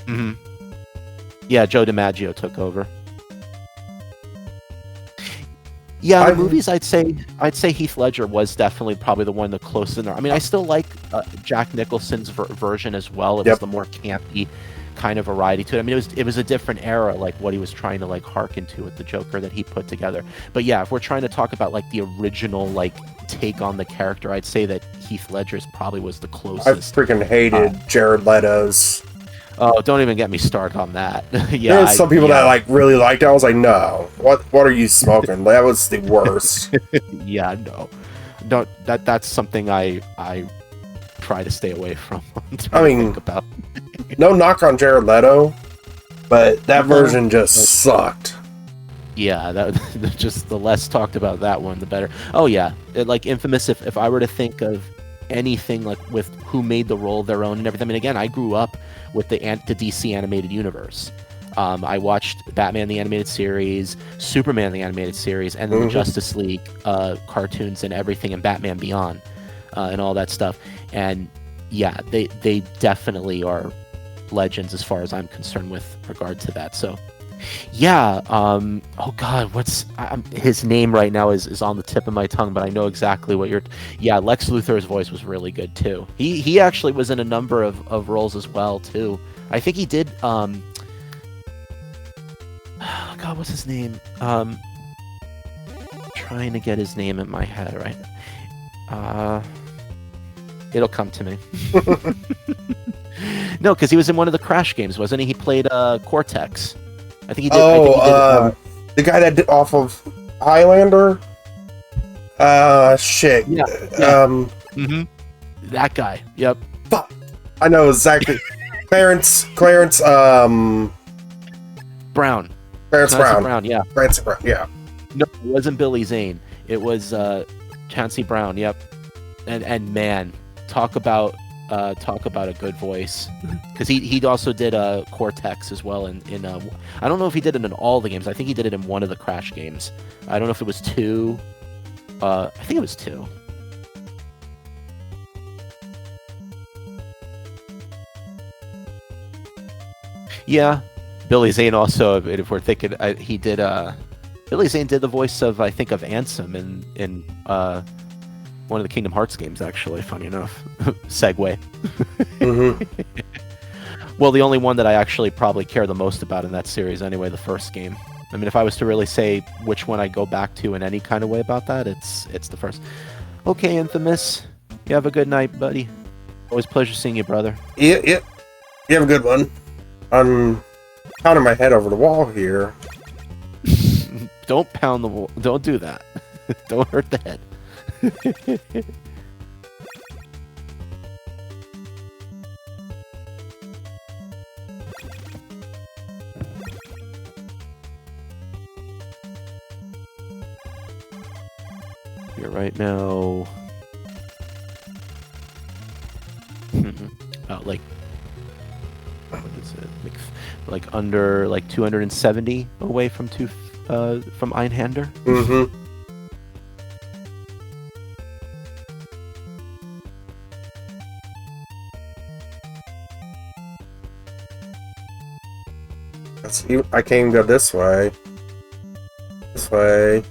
Mm-hmm. Yeah, Joe DiMaggio took over. Yeah, the movies, I'd say Heath Ledger was definitely probably the one the closest in there. I mean, I still like Jack Nicholson's version as well. It was the more campy kind of variety to it. I mean, it was a different era, like what he was trying to like harken to with the Joker that he put together. But yeah, if we're trying to talk about like the original like take on the character. I'd say that Heath Ledger's probably was the I closest. freaking hated Jared Leto's. Oh, don't even get me started on that. Yeah, There's some people that like really liked it. I was like, no, what are you smoking? That was the worst. Yeah, no, don't. That's something I try to stay away from. I mean, think about. No knock on Jared Leto, but that version just sucked. Yeah, that just the less talked about that one, the better. Oh yeah, like Infamous. If I were to think of anything like with who made the role their own and everything. I mean, again, I grew up with the DC animated universe. I watched Batman the animated series, Superman the animated series, and then the Justice League cartoons and everything, and Batman Beyond, and all that stuff. And yeah, they definitely are legends as far as I'm concerned with regard to that. So yeah, oh god, what's his name right now is on the tip of my tongue, but I know exactly what you're. Yeah, Lex Luthor's voice was really good too. He actually was in a number of roles as well too. I think he did. Oh god, what's his name? Trying to get his name in my head right. It'll come to me. No, because he was in one of the Crash games, wasn't he? He played Cortex. I think he did. The guy that did off of Highlander. Shit. Yeah. That guy. Yep. Fuck. I know exactly. Clarence. Brown. Clarence Brown. Yeah. Clarence Brown. Yeah. No, it wasn't Billy Zane. It was Chancey Brown. Yep. And man, talk about a good voice, because he also did Cortex as well in I don't know if he did it in all the games. I think he did it in one of the Crash games. I don't know if it was 2. I think it was 2. Yeah, Billy Zane also. If we're thinking, he did. Billy Zane did the voice of, I think, of Ansem in one of the Kingdom Hearts games, actually, funny enough. Segue. Well, the only one that I actually probably care the most about in that series anyway, the first game. I mean, if I was to really say which one I go back to in any kind of way about that, it's the first. Okay, Infamous. You have a good night, buddy. Always a pleasure seeing you, brother. Yeah. You have a good one. I'm pounding my head over the wall here. Don't pound the wall. Don't do that. Don't hurt the head. You're right now. About like, what is it? Like under like 270 away from from Einhander. I can't even go this way. This way.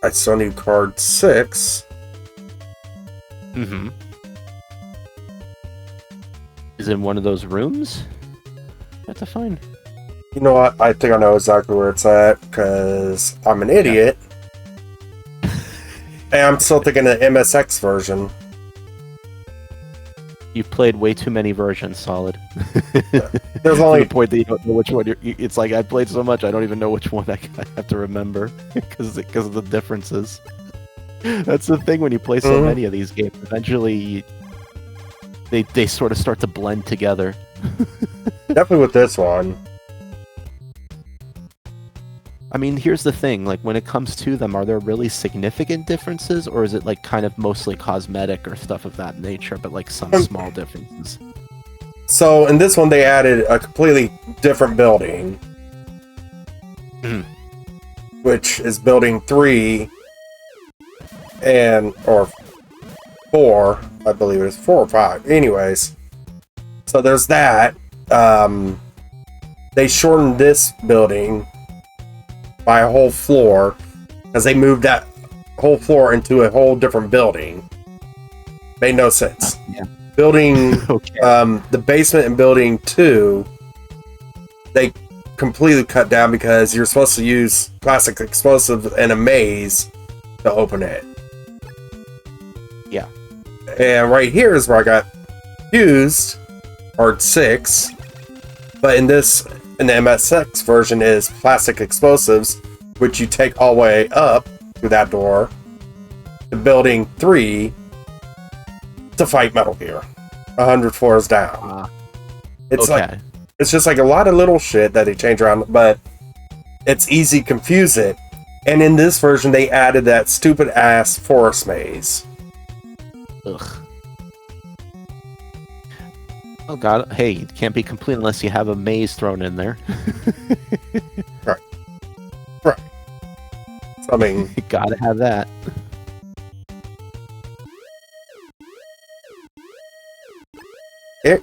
I still need card 6. Is in one of those rooms? That's a fine. You know what? I think I know exactly where it's at, because I'm an idiot. And I'm still thinking the MSX version. You've played way too many versions, Solid. There's only to the point that you don't know which one. It's like I played so much, I don't even know which one I have to remember because of the differences. That's the thing when you play so many of these games. Eventually, they sort of start to blend together. Definitely with this one. I mean, here's the thing, like when it comes to them, are there really significant differences, or is it like kind of mostly cosmetic or stuff of that nature, but like some small differences? So in this one, they added a completely different building, which is building 3 or 4, I believe it is 4 or 5. Anyways, so there's that. They shortened this building by a whole floor, because they moved that whole floor into a whole different building. Made no sense. Building, the basement in building 2, they completely cut down because you're supposed to use plastic explosive in a maze to open it. Yeah. And right here is where I got confused, or 6. But in the MSX version is plastic explosives, which you take all the way up through that door to building 3 to fight Metal Gear. 100 floors down. It's okay. like it's just like a lot of little shit that they change around, but it's easy to confuse it. And in this version, they added that stupid ass forest maze. Ugh. Oh god, hey, it can't be complete unless you have a maze thrown in there. Right. So, I mean, You gotta have that.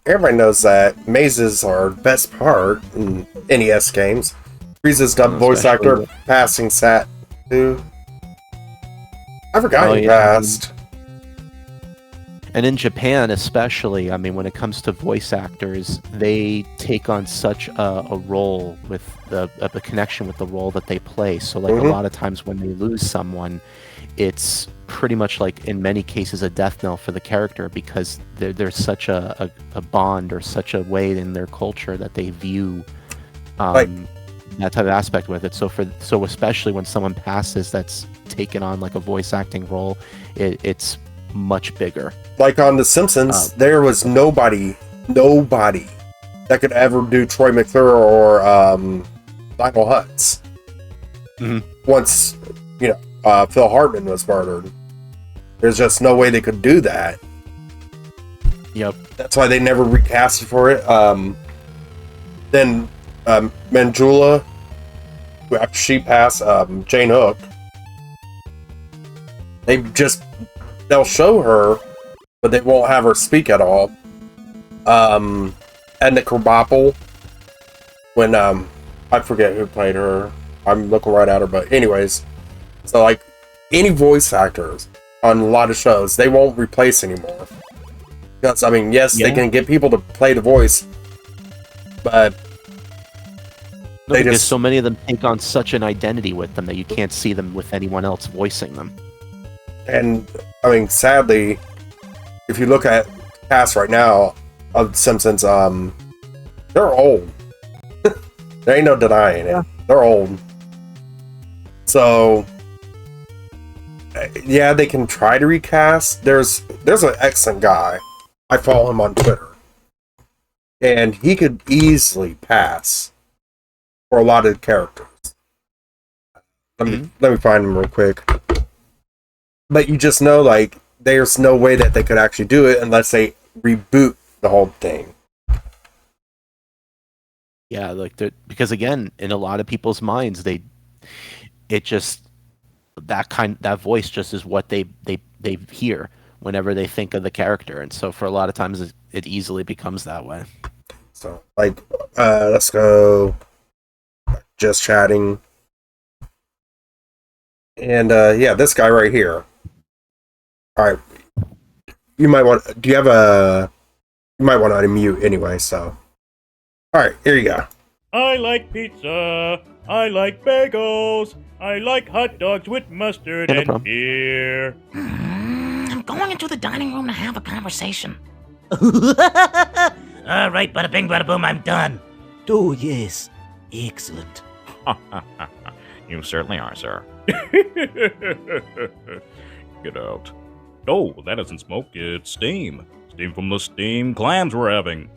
everybody knows that mazes are the best part in NES games. Frieza's dubbed voice Especially actor, with- passing Sat too. I forgot Oh, he yeah, passed. And in Japan, especially, I mean, when it comes to voice actors, they take on such a role with the connection with the role that they play. So, like, a lot of times when they lose someone, it's pretty much like, in many cases, a death knell for the character because there's such a bond or such a way in their culture that they view that type of aspect with it. So especially when someone passes that's taken on like a voice acting role, it's much bigger. Like on The Simpsons, there was nobody that could ever do Troy McClure or Lionel Hutz. Once, Phil Hartman was murdered. There's just no way they could do that. Yep. That's why they never recasted for it. Then Manjula, after she passed, Jane Hook, they'll show her, but they won't have her speak at all. Edna Krabappel, when I forget who played her. I'm looking right at her, but anyways, so like any voice actors on a lot of shows, they won't replace anymore. Because I mean, yes, they can get people to play the voice, but because so many of them take on such an identity with them that you can't see them with anyone else voicing them. And I mean, sadly, if you look at the cast right now of The Simpsons, they're old. There ain't no denying it. They're old. So, yeah, they can try to recast. There's an excellent guy. I follow him on Twitter. And he could easily pass for a lot of characters. Let me find him real quick. But you just know, like, there's no way that they could actually do it unless they reboot the whole thing. Yeah, like because again, in a lot of people's minds, that voice just is what they hear whenever they think of the character, and so for a lot of times it easily becomes that way. So, like, let's go. Just chatting, and yeah, this guy right here. All right, you might want. You might want to unmute anyway. So, all right, here you go. I like pizza. I like bagels. I like hot dogs with mustard Yeah, no and problem. beer. I'm going into the dining room to have a conversation. All right, bada bing, bada boom, I'm done. Oh, yes. Excellent. You certainly are, sir. Get out. Oh, that isn't smoke, it's steam. Steam from the steamed clams we're having.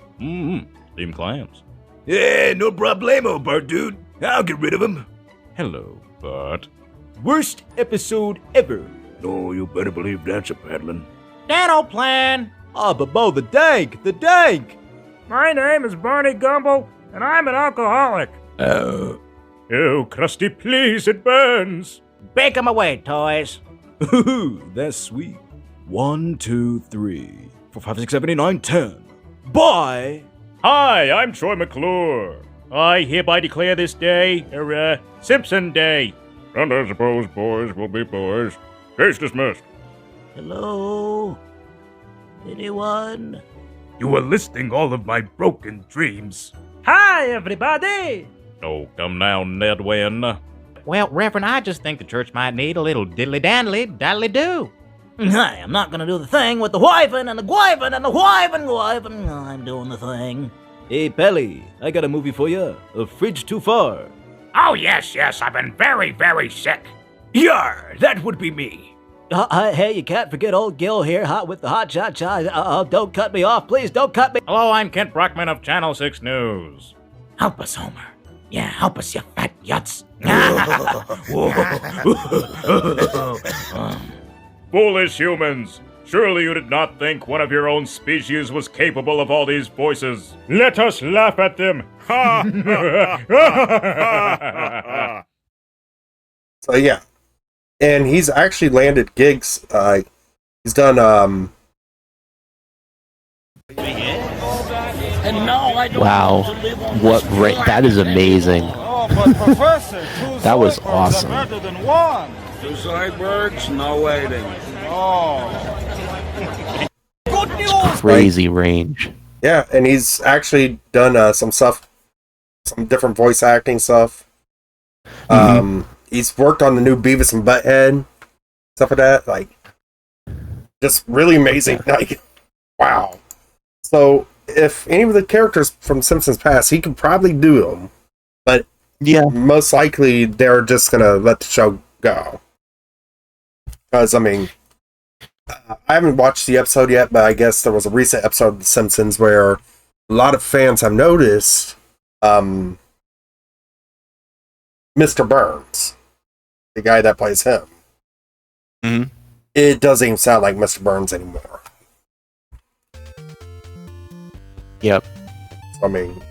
Steamed clams. Yeah, no problemo, Bart dude. I'll get rid of him. Hello, Bart. Worst episode ever. Oh, you better believe that's a paddling. Nano plan. Ah, but Bo, the dank. My name is Barney Gumble, and I'm an alcoholic. Oh, Krusty, please, it burns. Bake 'em away, toys. Ooh, that's sweet. 1, 2, 3, 4, 5, 6, 7, 8, 9, 10. Bye. Hi, I'm Troy McClure. I hereby declare this day Simpson Day. And I suppose boys will be boys. Case dismissed. Hello? Anyone? You are listing all of my broken dreams. Hi, everybody. Oh, come now, Ned Wynn. Well, Reverend, I just think the church might need a little diddly-dandly-daddly-do. Hey, I'm not gonna do the thing with the wyvern and the wyvern and the wyvern. I'm doing the thing. Hey, Pelly, I got a movie for you. A Fridge Too Far. Oh, yes, I've been very, very sick. Yar, that would be me. Hey, you can't forget old Gil here, hot with the hot cha-cha. Don't cut me off, please, don't cut me. Hello, I'm Kent Brockman of Channel 6 News. Help us, Homer. Yeah, help us, you fat yuts. Foolish humans! Surely you did not think one of your own species was capable of all these voices. Let us laugh at them! Ha! So yeah, and he's actually landed gigs. He's done Wow, what that is amazing. That was awesome. Two cyborgs, no waiting. Crazy range. Yeah, and he's actually done some stuff, some different voice acting stuff. He's worked on the new Beavis and Butthead, stuff like that. Like, just really amazing. Like, wow. So, if any of the characters from Simpsons past, he could probably do them, but yeah, most likely they're just gonna let the show go. Because I mean, I haven't watched the episode yet, but I guess there was a recent episode of The Simpsons where a lot of fans have noticed Mr. Burns, the guy that plays him. Mm-hmm. It doesn't even sound like Mr. Burns anymore. Yep. I mean,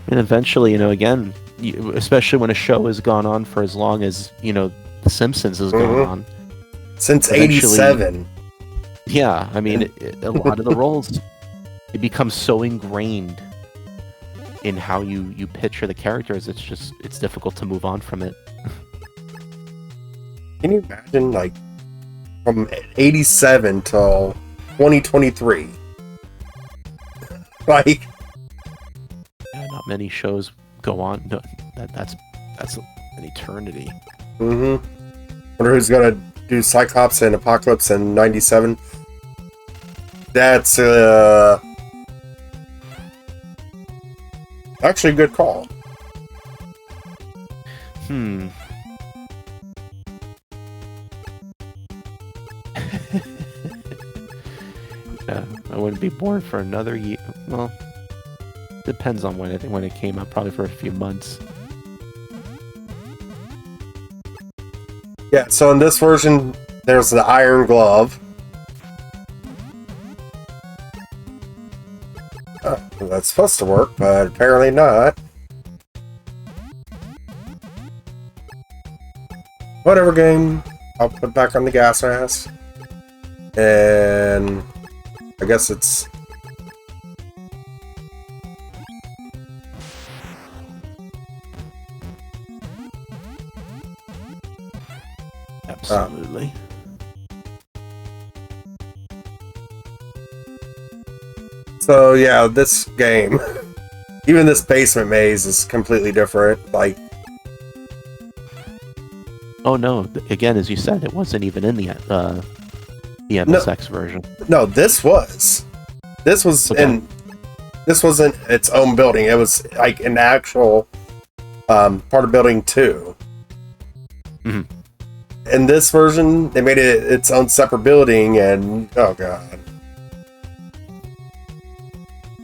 and eventually, again, especially when a show has gone on for as long as, The Simpsons has gone on. Since 87. Yeah, I mean, a lot of the roles, it becomes so ingrained in how you picture the characters, it's difficult to move on from it. Can you imagine, like, from 87 till 2023? Like, not many shows go on. No, that's an eternity. Wonder who's gonna do Cyclops and Apocalypse in 97. That's actually a good call. Yeah, I wouldn't be born for another year. Well, depends on when it came out. Probably for a few months. Yeah, so in this version, there's the Iron Glove. That's supposed to work, but apparently not. Whatever, game. I'll put it back on the gas mask. And I guess it's... Absolutely. So yeah, this game, even this basement maze is completely different. Like, oh no! Again, as you said, it wasn't even in the MSX version. No, this was Okay. this wasn't its own building. It was like an actual part of building 2. Mhm. In this version, they made it its own separate building, and oh god.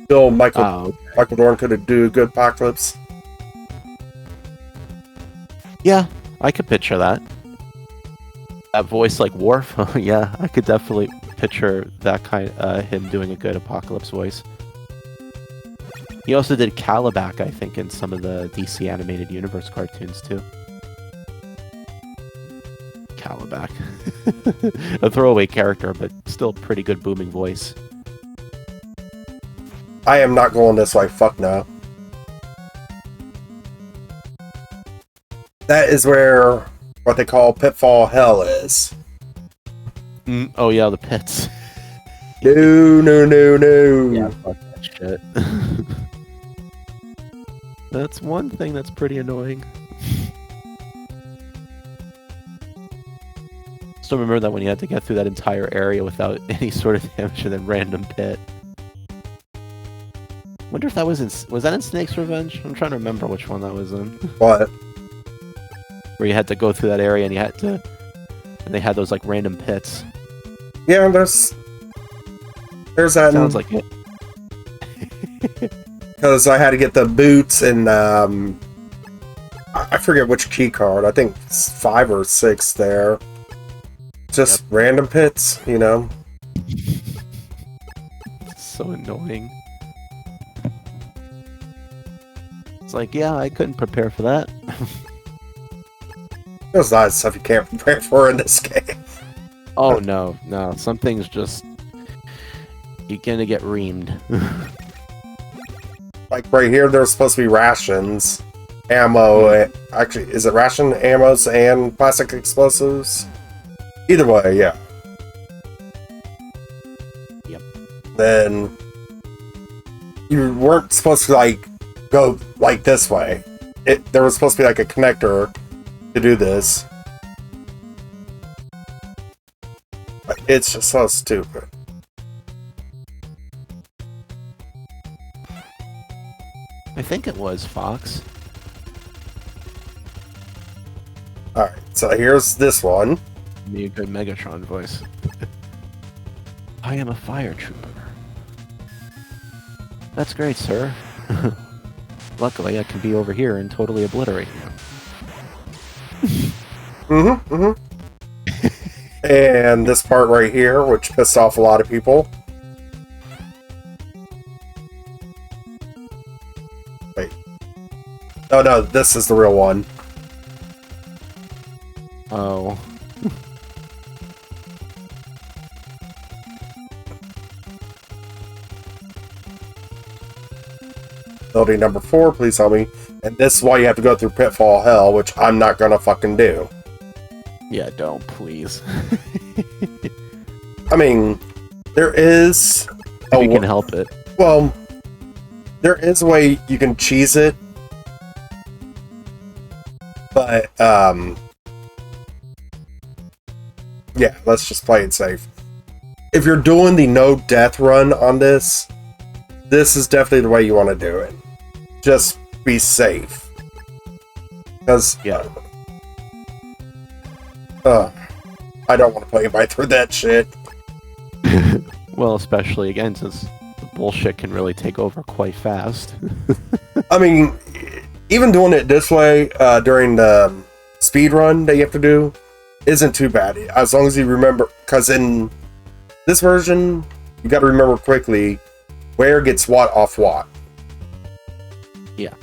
Still, Michael Dorn could do a good Apocalypse. Yeah, I could picture that. That voice like Worf. Yeah, I could definitely picture that him doing a good Apocalypse voice. He also did Calabac, I think, in some of the DC Animated Universe cartoons too. Calabac. A throwaway character, but still pretty good booming voice. I am not going this way. Fuck no. That is where what they call Pitfall Hell is. Oh yeah, the pits. No. Yeah, fuck that shit. bullshit. That's one thing that's pretty annoying. Still remember that when you had to get through that entire area without any sort of damage and then random pit. Wonder if that was that in Snake's Revenge? I'm trying to remember which one that was in. What? Where you had to go through that area and and they had those like random pits. Yeah, there's that. Sounds like it. Because I had to get the boots and I forget which key card. I think it's 5 or 6 there. Just random pits, you know. So annoying. It's like, yeah, I couldn't prepare for that. There's a lot of stuff you can't prepare for in this game. Oh no. Some things just you're gonna get reamed. Like right here, there's supposed to be rations, ammo. Actually, is it ration, ammos, and plastic explosives? Either way, yeah. Yep. Then you weren't supposed to like go like this way. There was supposed to be like a connector to do this. It's just so stupid. I think it was Fox. Alright, so here's this one. Be a good Megatron voice. I am a fire trooper. That's great, sir. Luckily, I can be over here and totally obliterate you. And this part right here, which pissed off a lot of people. Wait. Oh no, this is the real one. Oh. Building number 4, please help me. And this is why you have to go through Pitfall Hell, which I'm not gonna fucking do. Yeah, don't, please. I mean, there is... We can help it. Well, there is a way you can cheese it. But, yeah, let's just play it safe. If you're doing the no death run on this, this is definitely the way you want to do it. Just be safe. Because, yeah. I don't want to put anybody through that shit. Well, especially again, since the bullshit can really take over quite fast. I mean, even doing it this way during the speed run that you have to do isn't too bad. As long as you remember, because in this version, you got to remember quickly where gets what off what. Yeah.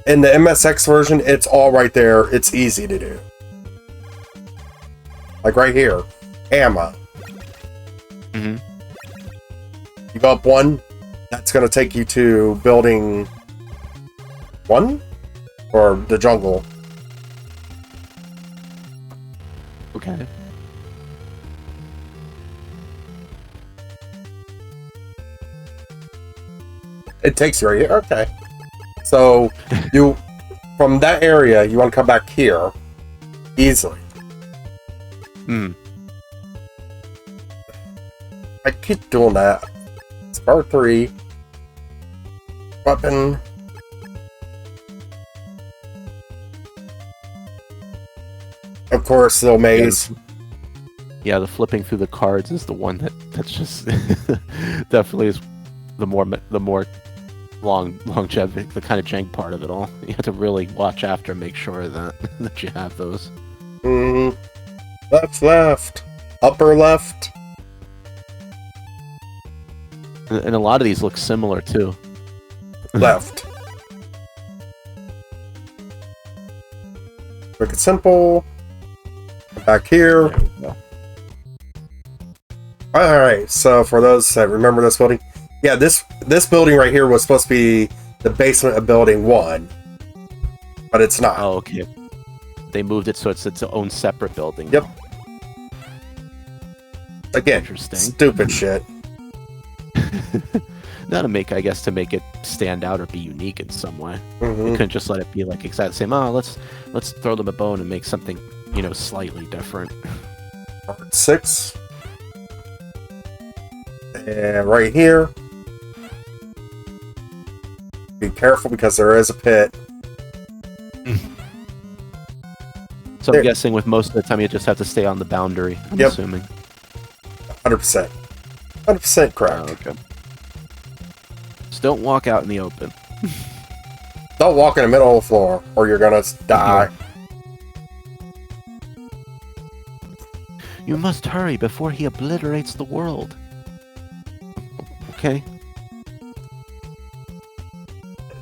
In the MSX version, it's all right there. It's easy to do. Like right here, ammo. Mm-hmm. You go up 1, that's going to take you to building 1? Or the jungle. Okay. It takes you right here? Okay. So, you, from that area, you want to come back here easily. Hmm. I keep doing that. It's part 3. Weapon. Of course, little maze. Yeah, the flipping through the cards is the one that's just definitely is the more longevity, the kind of jank part of it all. You have to really watch after and make sure that you have those. Left, upper left. And a lot of these look similar too. Left. Make it simple. Back here. There we go. Alright, so for those that remember this building, yeah, this building right here was supposed to be the basement of building 1, but it's not. Oh, okay. They moved it so it's its own separate building. Yep. Again, Interesting. stupid shit. That'll make, I guess, to make it stand out or be unique in some way. Mm-hmm. You couldn't just let it be like exactly the same. Oh, let's throw them a bone and make something, slightly different. 6. And right here. Be careful because there is a pit. So I'm guessing with most of the time you just have to stay on the boundary. I'm assuming. 100%. 100% correct. Oh, okay. Just don't walk out in the open. Don't walk in the middle of the floor or you're gonna die. You must hurry before he obliterates the world. Okay.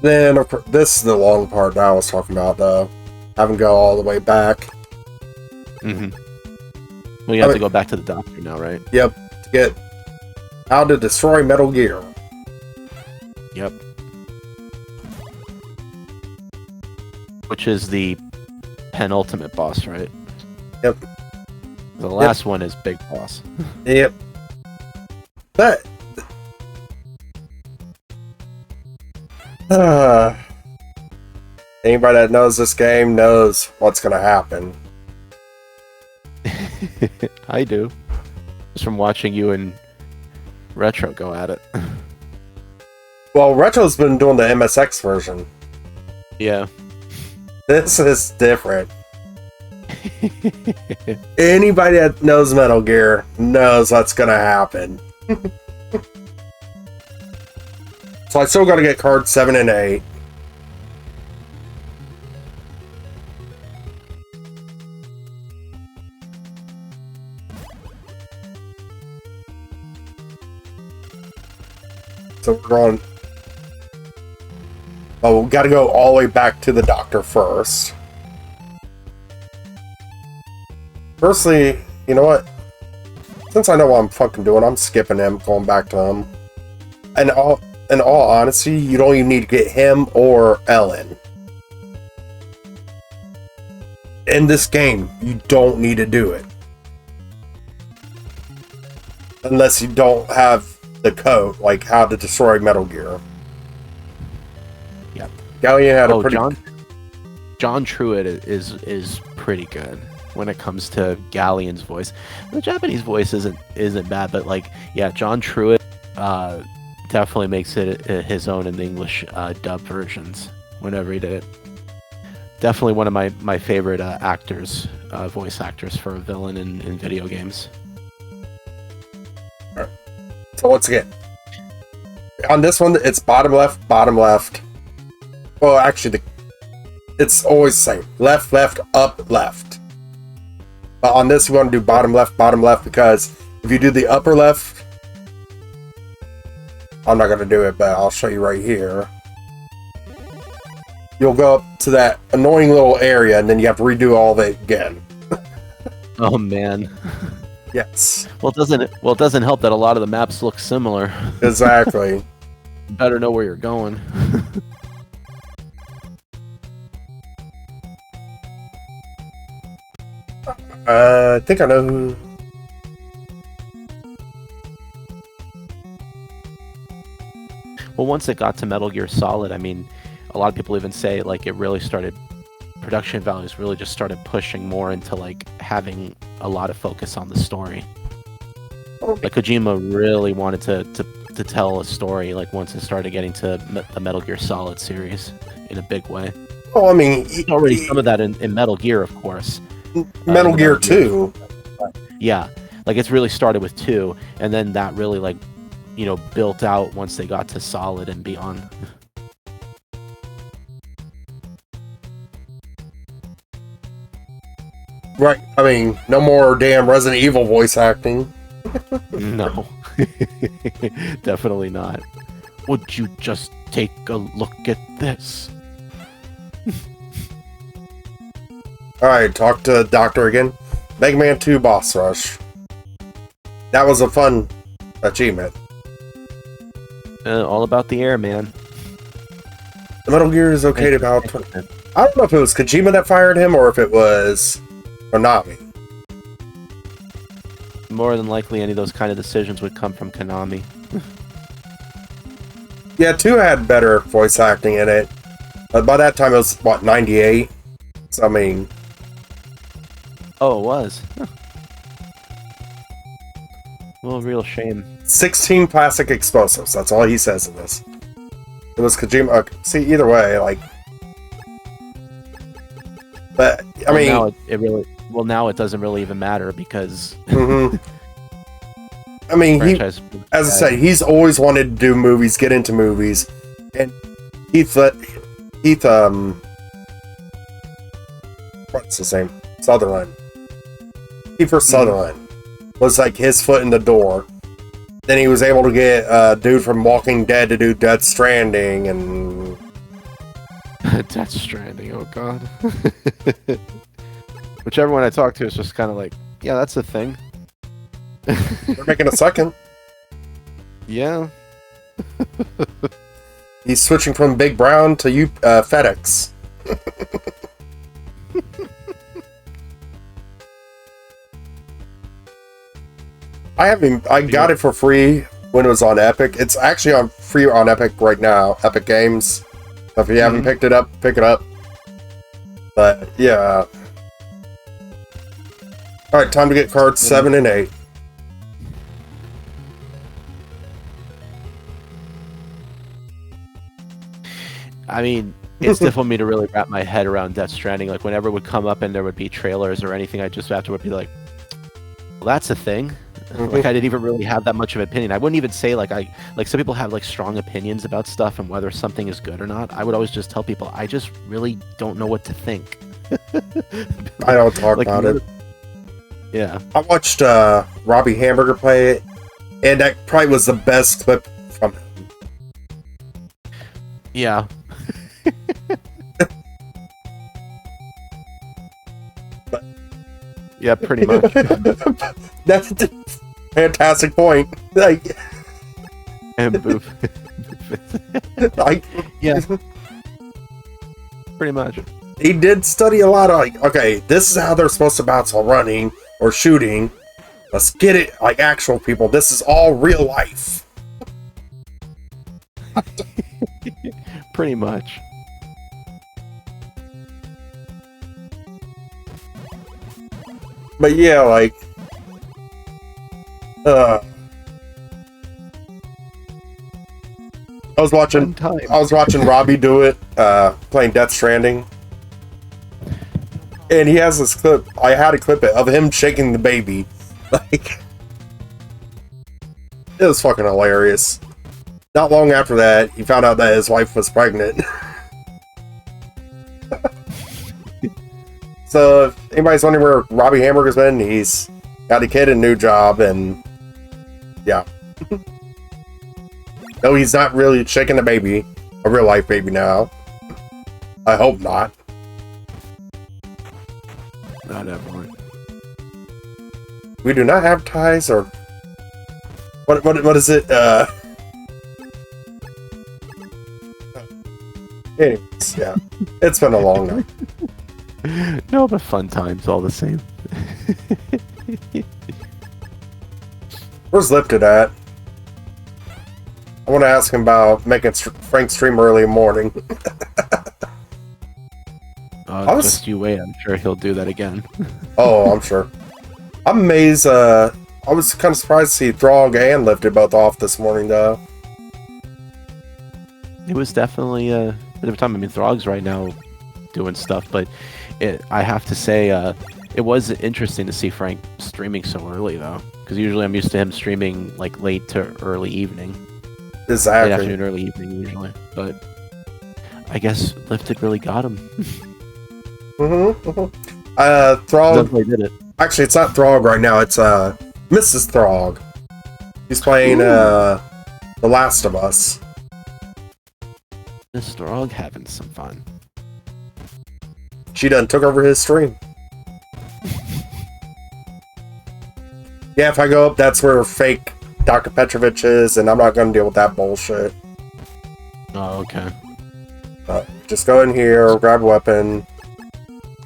Then, of course, this is the long part that I was talking about, though. Having to go all the way back. Mm-hmm. Well, you have to go back to the doctor now, right? Yep. To get how to destroy Metal Gear. Yep. Which is the penultimate boss, right? Yep. The last one is Big Boss. Yep. But anybody that knows this game knows what's going to happen. I do. Just from watching you and Retro go at it. Well, Retro's been doing the MSX version. Yeah. This is different. Anybody that knows Metal Gear knows what's going to happen. So I still got to get cards 7 and 8. So we're going... Oh, we got to go all the way back to the doctor first. Firstly, you know what? Since I know what I'm fucking doing, I'm skipping him, going back to him. And in all honesty, you don't even need to get him or Ellen. In this game, you don't need to do it. Unless you don't have the code, like how to destroy Metal Gear. Yep. Gallion had a pretty... John Truitt is pretty good when it comes to Galleon's voice. The Japanese voice isn't bad, but like, yeah, John Truitt definitely makes it his own in the English dub versions whenever he did it. Definitely one of my favorite actors, voice actors for a villain in video games. All right. So once again, on this one, it's bottom left, bottom left. Well, actually, it's always the same. Left, left, up, left. But on this, you want to do bottom left, because if you do the upper left, I'm not going to do it, but I'll show you right here. You'll go up to that annoying little area, and then you have to redo all of it again. Oh, man. Yes. Well, it doesn't help that a lot of the maps look similar. Exactly. You better know where you're going. I think I know who... Well, once it got to Metal Gear Solid, I mean, a lot of people even say like it really started, production values really just started pushing more into like having a lot of focus on the story. Like Kojima really wanted to tell a story like once it started getting to the Metal Gear Solid series in a big way. Oh, I mean... already some of that in Metal Gear, of course. Metal Gear 2. Yeah, like it's really started with 2, and then that really like, built out once they got to Solid and beyond. Right, I mean, no more damn Resident Evil voice acting. No. Definitely not. Would you just take a look at this? Alright, talk to the doctor again. Mega Man 2 Boss Rush. That was a fun achievement. All about the air, man. The Metal Gear is okay to about... I don't know if it was Kojima that fired him or if it was Konami. More than likely, any of those kind of decisions would come from Konami. Yeah, 2 had better voice acting in it. By that time, it was, what, 98? So, I mean... Oh, it was. Huh. Well, real shame. 16 plastic explosives. That's all he says in this. It was Kojima. See, either way, like... But, I mean... Now it really... Well, now it doesn't really even matter because... I mean, as I say, he's always wanted to do movies, get into movies, and what's his name? Sutherland. Kiefer Sutherland was like his foot in the door. Then he was able to get a dude from Walking Dead to do Death Stranding, and Death Stranding. Oh god. Which everyone I talk to is just kind of like, yeah, that's a thing. They're making a second. Yeah. He's switching from Big Brown to FedEx. I got it for free when it was on Epic. It's actually on free on Epic right now. Epic Games. So if you haven't picked it up, pick it up. But yeah. Alright, time to get cards 7 and 8. I mean, it's difficult for me to really wrap my head around Death Stranding. Like, whenever it would come up and there would be trailers or anything, I just afterward be like, well, that's a thing. Like, I didn't even really have that much of an opinion. I wouldn't even say, like some people have, like, strong opinions about stuff and whether something is good or not. I would always just tell people, I just really don't know what to think. I don't talk about it. Yeah. I watched Robbie Hamburger play it, and that probably was the best clip from him. Yeah. Yeah, pretty much. That's a fantastic point. Like, and boof. Like, yeah. Pretty much. He did study a lot of, like, okay, this is how they're supposed to bounce while running or shooting. Let's get it like actual people. This is all real life. Pretty much. But yeah, like, I was watching Robbie do it, playing Death Stranding, and he has this clip. I had to clip it of him shaking the baby, like, it was fucking hilarious. Not long after that, he found out that his wife was pregnant. So, if anybody's wondering where Robbie Hamburger's been, he's got a kid and new job, and yeah. No, he's not really shaking the baby, a real life baby now. I hope not. Not everyone. We do not have ties, or what is it? Anyways, yeah, it's been a long night. No, but fun times all the same. Where's Lifted at? I want to ask him about making Frank stream early in the morning. Just you wait. I'm sure he'll do that again. Oh, I'm sure. I'm amazed. I was kind of surprised to see Throg and Lifted both off this morning, though. It was definitely a bit of a time. I mean, Throg's right now doing stuff, but I have to say, it was interesting to see Frank streaming so early, though, because usually I'm used to him streaming like late to early evening. Exactly. Late afternoon, early evening usually, but I guess Lifted really got him. Throg did it. Actually, it's not Throg right now. It's Mrs. Throg. He's playing The Last of Us. Miss Throg having some fun. She done took over his stream. Yeah, if I go up, that's where fake Dr. Petrovich is, and I'm not going to deal with that bullshit. Oh, okay. Just go in here, grab a weapon.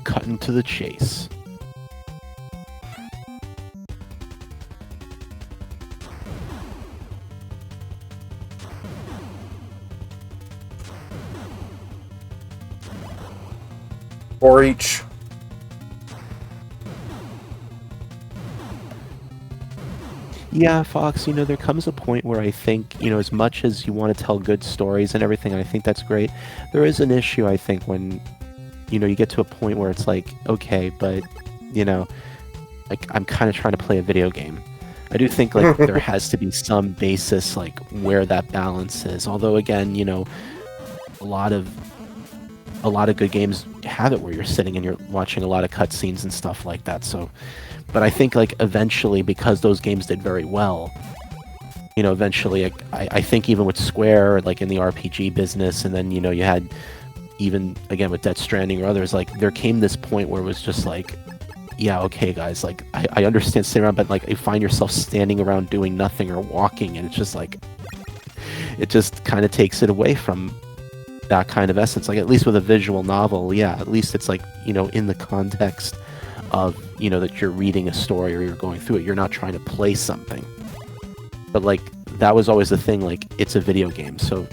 Cutting to the chase. 4 each. Yeah, Fox, there comes a point where I think, as much as you want to tell good stories and everything, I think that's great. There is an issue, I think, when, you get to a point where it's like, okay, but, like, I'm kind of trying to play a video game. I do think, like, there has to be some basis, like, where that balance is. Although, again, a lot of good games have it where you're sitting and you're watching a lot of cutscenes and stuff like that, so... But I think, like, eventually, because those games did very well, eventually, I think even with Square, like, in the RPG business, and then, you had, even, again, with Death Stranding or others, like, there came this point where it was just like, yeah, okay, guys, like, I understand sitting around, but, like, you find yourself standing around doing nothing or walking, and it's just, like, it just kind of takes it away from that kind of essence. Like, at least with a visual novel, yeah, at least it's, like, in the context of, that you're reading a story or you're going through it. You're not trying to play something. But, like, that was always the thing, like, it's a video game. So,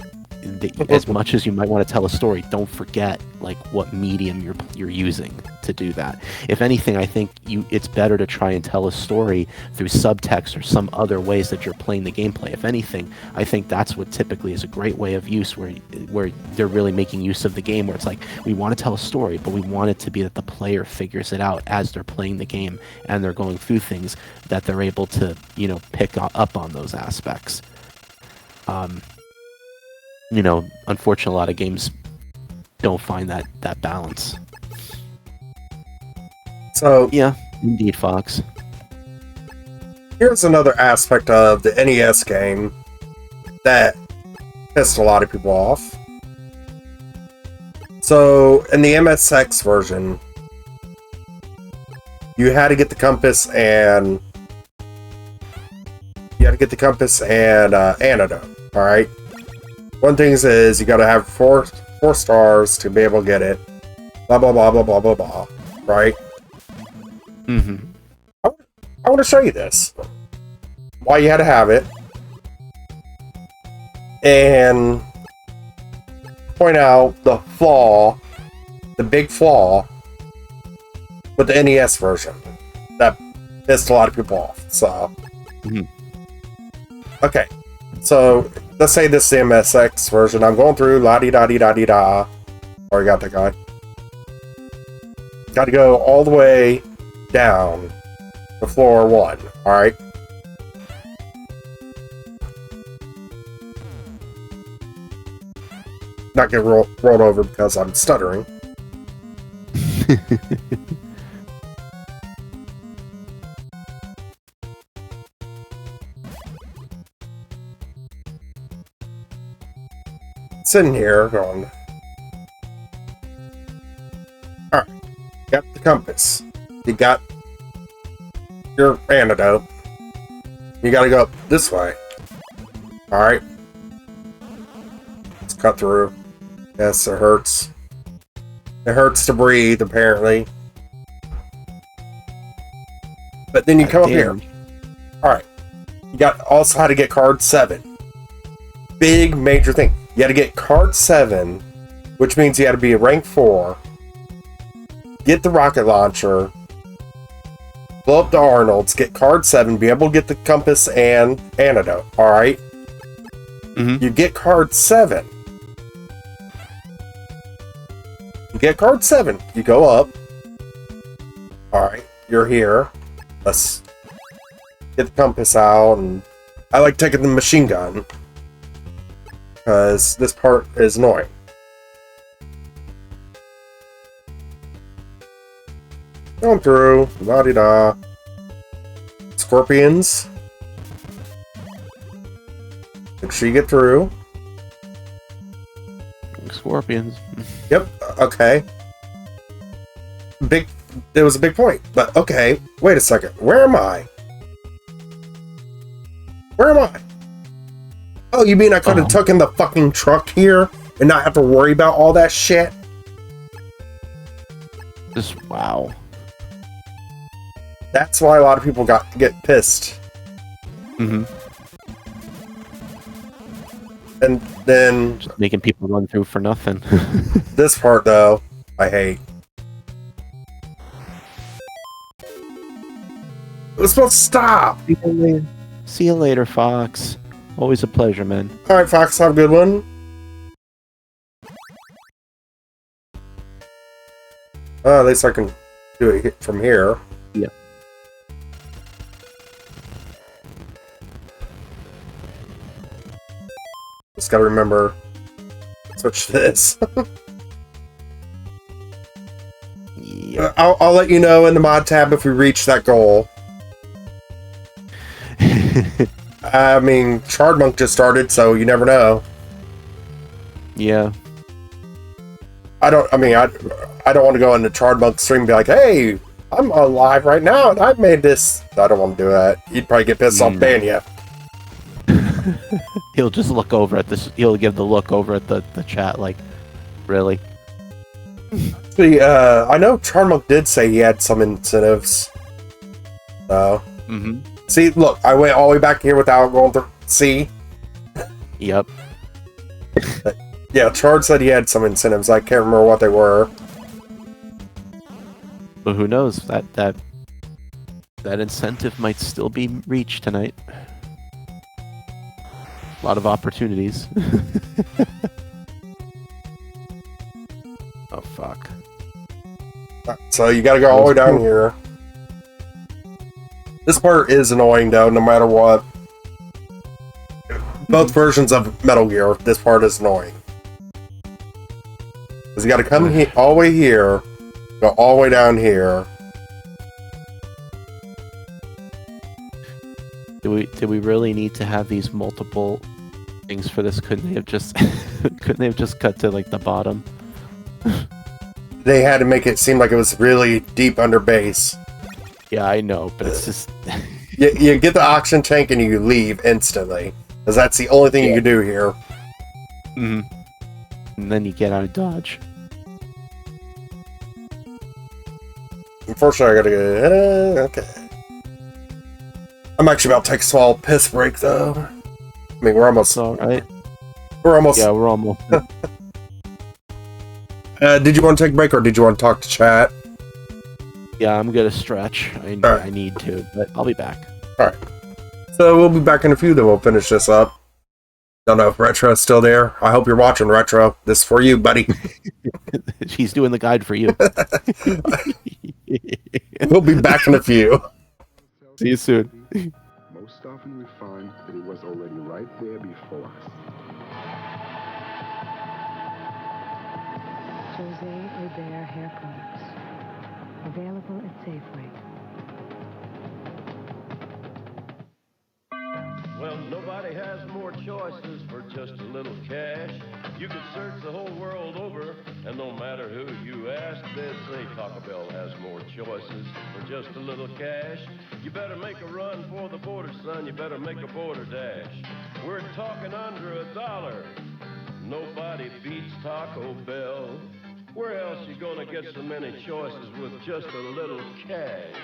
as much as you might want to tell a story, don't forget, like, what medium you're using to do that. If anything, I think it's better to try and tell a story through subtext or some other ways that you're playing the gameplay. If anything, I think that's what typically is a great way of use, where they're really making use of the game, where it's like, we want to tell a story, but we want it to be that the player figures it out as they're playing the game and they're going through things, that they're able to, pick up on those aspects. Unfortunately, a lot of games don't find that balance. So, yeah, indeed, Fox. Here's another aspect of the NES game that pissed a lot of people off. So, in the MSX version, you had to get the compass and antidote. All right. One thing is you got to have four stars to be able to get it. Blah blah blah blah blah blah blah. Right. Mm-hmm. I want to show you this. Why you had to have it, and point out the flaw, the big flaw with the NES version that pissed a lot of people off. So, okay, so let's say this is the MSX version. I'm going through la-di-da-di-da-di-da. Already got that guy. Got to go all the way down to floor 1. All right. Not get rolled over because I'm stuttering. Sitting here going, alright, got the compass. You got your antidote. You gotta go up this way. Alright. Let's cut through. Yes, it hurts. It hurts to breathe, apparently. But then you come up here. Alright. You got also how to get card 7. Big major thing. You had to get card 7, which means you had to be a rank 4. Get the rocket launcher. Blow up the Arnold's. Get card 7. Be able to get the compass and antidote. Alright? Mm-hmm. You get card 7. You get card 7. You go up. Alright. You're here. Let's get the compass out. And I like taking the machine gun, because this part is annoying. Going through, la-di-da. Scorpions. Make sure you get through. Scorpions. Yep, okay. There was a big point, but okay, wait a second. Where am I? Where am I? Oh, you mean I could have taken the fucking truck here and not have to worry about all that shit? Just wow. That's why a lot of people get pissed. Mm-hmm. And then just making people run through for nothing. This part though, I hate. It was supposed to stop. See you later, Fox. Always a pleasure, man. All right, Fox, have a good one. At least I can do it from here. Yeah. Just gotta remember, switch this. Yep. I'll let you know in the mod tab if we reach that goal. I mean, Chardmonk just started, so you never know. Yeah. I don't want to go into Chardmonk stream and be like, hey, I'm alive right now and I've made this. I don't want to do that. You'd probably get pissed off ban you. He'll just look over at this. He'll give the look over at the chat like, really? See, I know Chardmonk did say he had some incentives. So, see, look, I went all the way back here without going through. See? Yep. Yeah, Chard said he had some incentives. I can't remember what they were. But who knows? That incentive might still be reached tonight. A lot of opportunities. Oh fuck. So you gotta go all the way down here. This part is annoying though, no matter what. Both versions of Metal Gear, this part is annoying. Because you gotta come all the way here, go all the way down here. Do we really need to have these multiple things for this? Couldn't they have just cut to like the bottom? They had to make it seem like it was really deep under base. Yeah, I know, but it's just you get the oxygen tank and you leave instantly. Because that's the only thing you can do here. And then you get out of Dodge. Unfortunately, I gotta go. Okay. I'm actually about to take a small piss break, though. I mean, we're almost. All right. We're almost. Yeah, we're almost. Did you want to take a break, or did you want to talk to chat? Yeah, I'm gonna stretch. I need to, but I'll be back. All right. So we'll be back in a few. Then we'll finish this up. Don't know if Retro's still there. I hope you're watching, Retro. This is for you, buddy. He's doing the guide for you. We'll be back in a few. See you soon. Most often we find that it was already right there before us. Jose Herbert Hair Products. Available at Safeway. Well, nobody has more choices for just a little cash. You can search the whole world over, and no matter who you ask, they'll say Taco Bell has more choices for just a little cash. You better make a run for the border, son. You better make a border dash. We're talking under $1. Nobody beats Taco Bell. Where else you gonna get so many choices with just a little cash?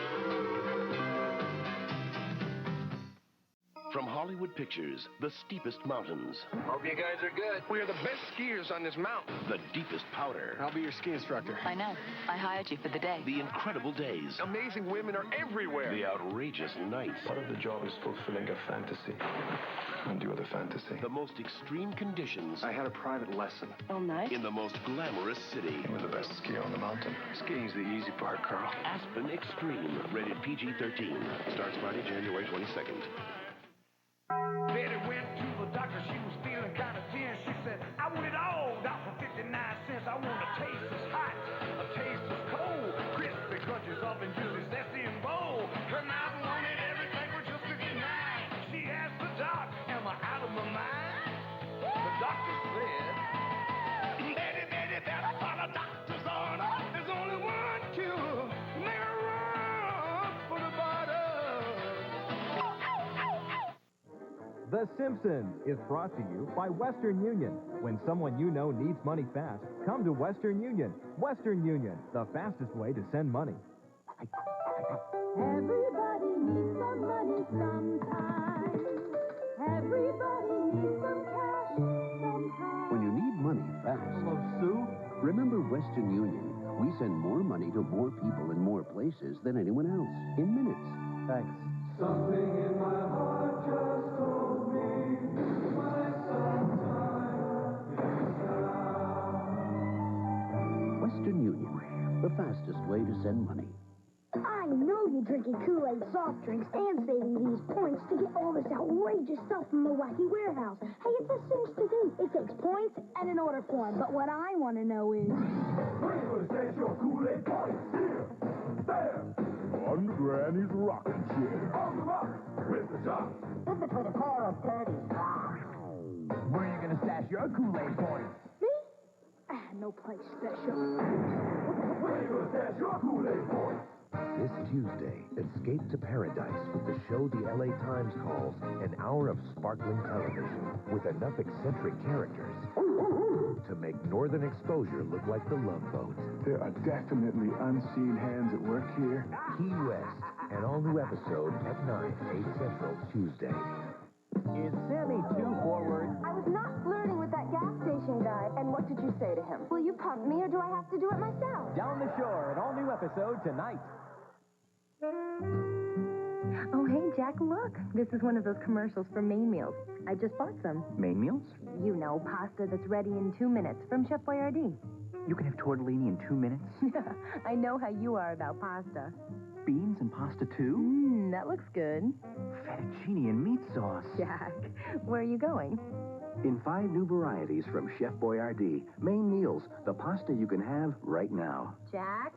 From Hollywood Pictures, the steepest mountains. Hope you guys are good. We are the best skiers on this mountain. The deepest powder. I'll be your ski instructor. I know. I hired you for the day. The incredible days. Amazing women are everywhere. The outrageous nights. Part of the job is fulfilling a fantasy. And you're the fantasy. The most extreme conditions. I had a private lesson. Oh, nice. In the most glamorous city. You're the best skier on the mountain. Skiing's the easy part, Carl. Aspen Extreme. Rated PG-13. Starts Friday, January 22nd. Betty went to the doctor, she was feeling kind of tense. She said, I want it all, doc, for 59 cents. I want a taste that's hot, a taste that's cold, crispy crunches up and juicy, zesty and bold. Her mouth wanted everything for just 59. She asked the doc, am I out of my mind? The doctor said, Betty, that's not a doctor's order. There's only one cure. Make a run for the bottom. The Simpsons is brought to you by Western Union. When someone you know needs money fast, come to Western Union. Western Union, the fastest way to send money. Everybody needs some money sometime. Everybody needs some cash sometime. When you need money fast, Hello, Sue. remember Western Union. We send more money to more people in more places than anyone else in minutes. Thanks. Western Union, the fastest way to send money. I know you're drinking Kool-Aid soft drinks and saving these points to get all this outrageous stuff from the wacky warehouse. Hey, it's a thing to do. It takes points and an order form. But what I want to know is... Where you gonna stash your Kool-Aid points? Here, there. On the Granny's rocking chair. On the rock with the top. In between a pair of panties. Where are you gonna stash your Kool-Aid points? Me? No place special. Where you gonna stash your Kool-Aid points? This Tuesday, escape to paradise with the show the LA Times calls an hour of sparkling television with enough eccentric characters to make Northern Exposure look like the Love Boat. There are definitely unseen hands at work here. Key West, an all-new episode at 9, 8 Central, Tuesday. Is Sammy too forward? I was not flirting with that gas station guy. And what did you say to him? Will you pump me or do I have to do it myself? Down the Shore, an all-new episode tonight. Oh, hey, Jack, look. This is one of those commercials for Main Meals. I just bought some. Main meals? You know, pasta that's ready in 2 minutes from Chef Boyardee. You can have tortellini in 2 minutes? I know how you are about pasta. Beans and pasta too? That looks good. Fettuccine and meat sauce. Jack, where are you going? In 5 new varieties from Chef Boyardee, Main Meals, the pasta you can have right now. Jack,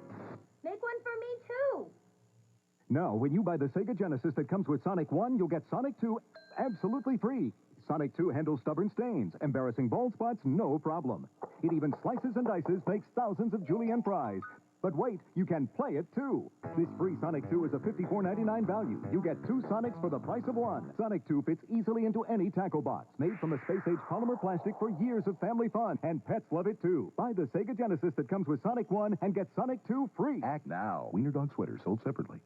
make one for me, too. Now, when you buy the Sega Genesis that comes with Sonic 1, you'll get Sonic 2 absolutely free. Sonic 2 handles stubborn stains, embarrassing bald spots, no problem. It even slices and dices, makes thousands of julienne fries. But wait, you can play it too. This free Sonic 2 is a $54.99 value. You get 2 Sonics for the price of 1. Sonic 2 fits easily into any tackle box. Made from a space-age polymer plastic for years of family fun, and pets love it too. Buy the Sega Genesis that comes with Sonic 1 and get Sonic 2 free. Act now. Wiener Dog Sweater sold separately.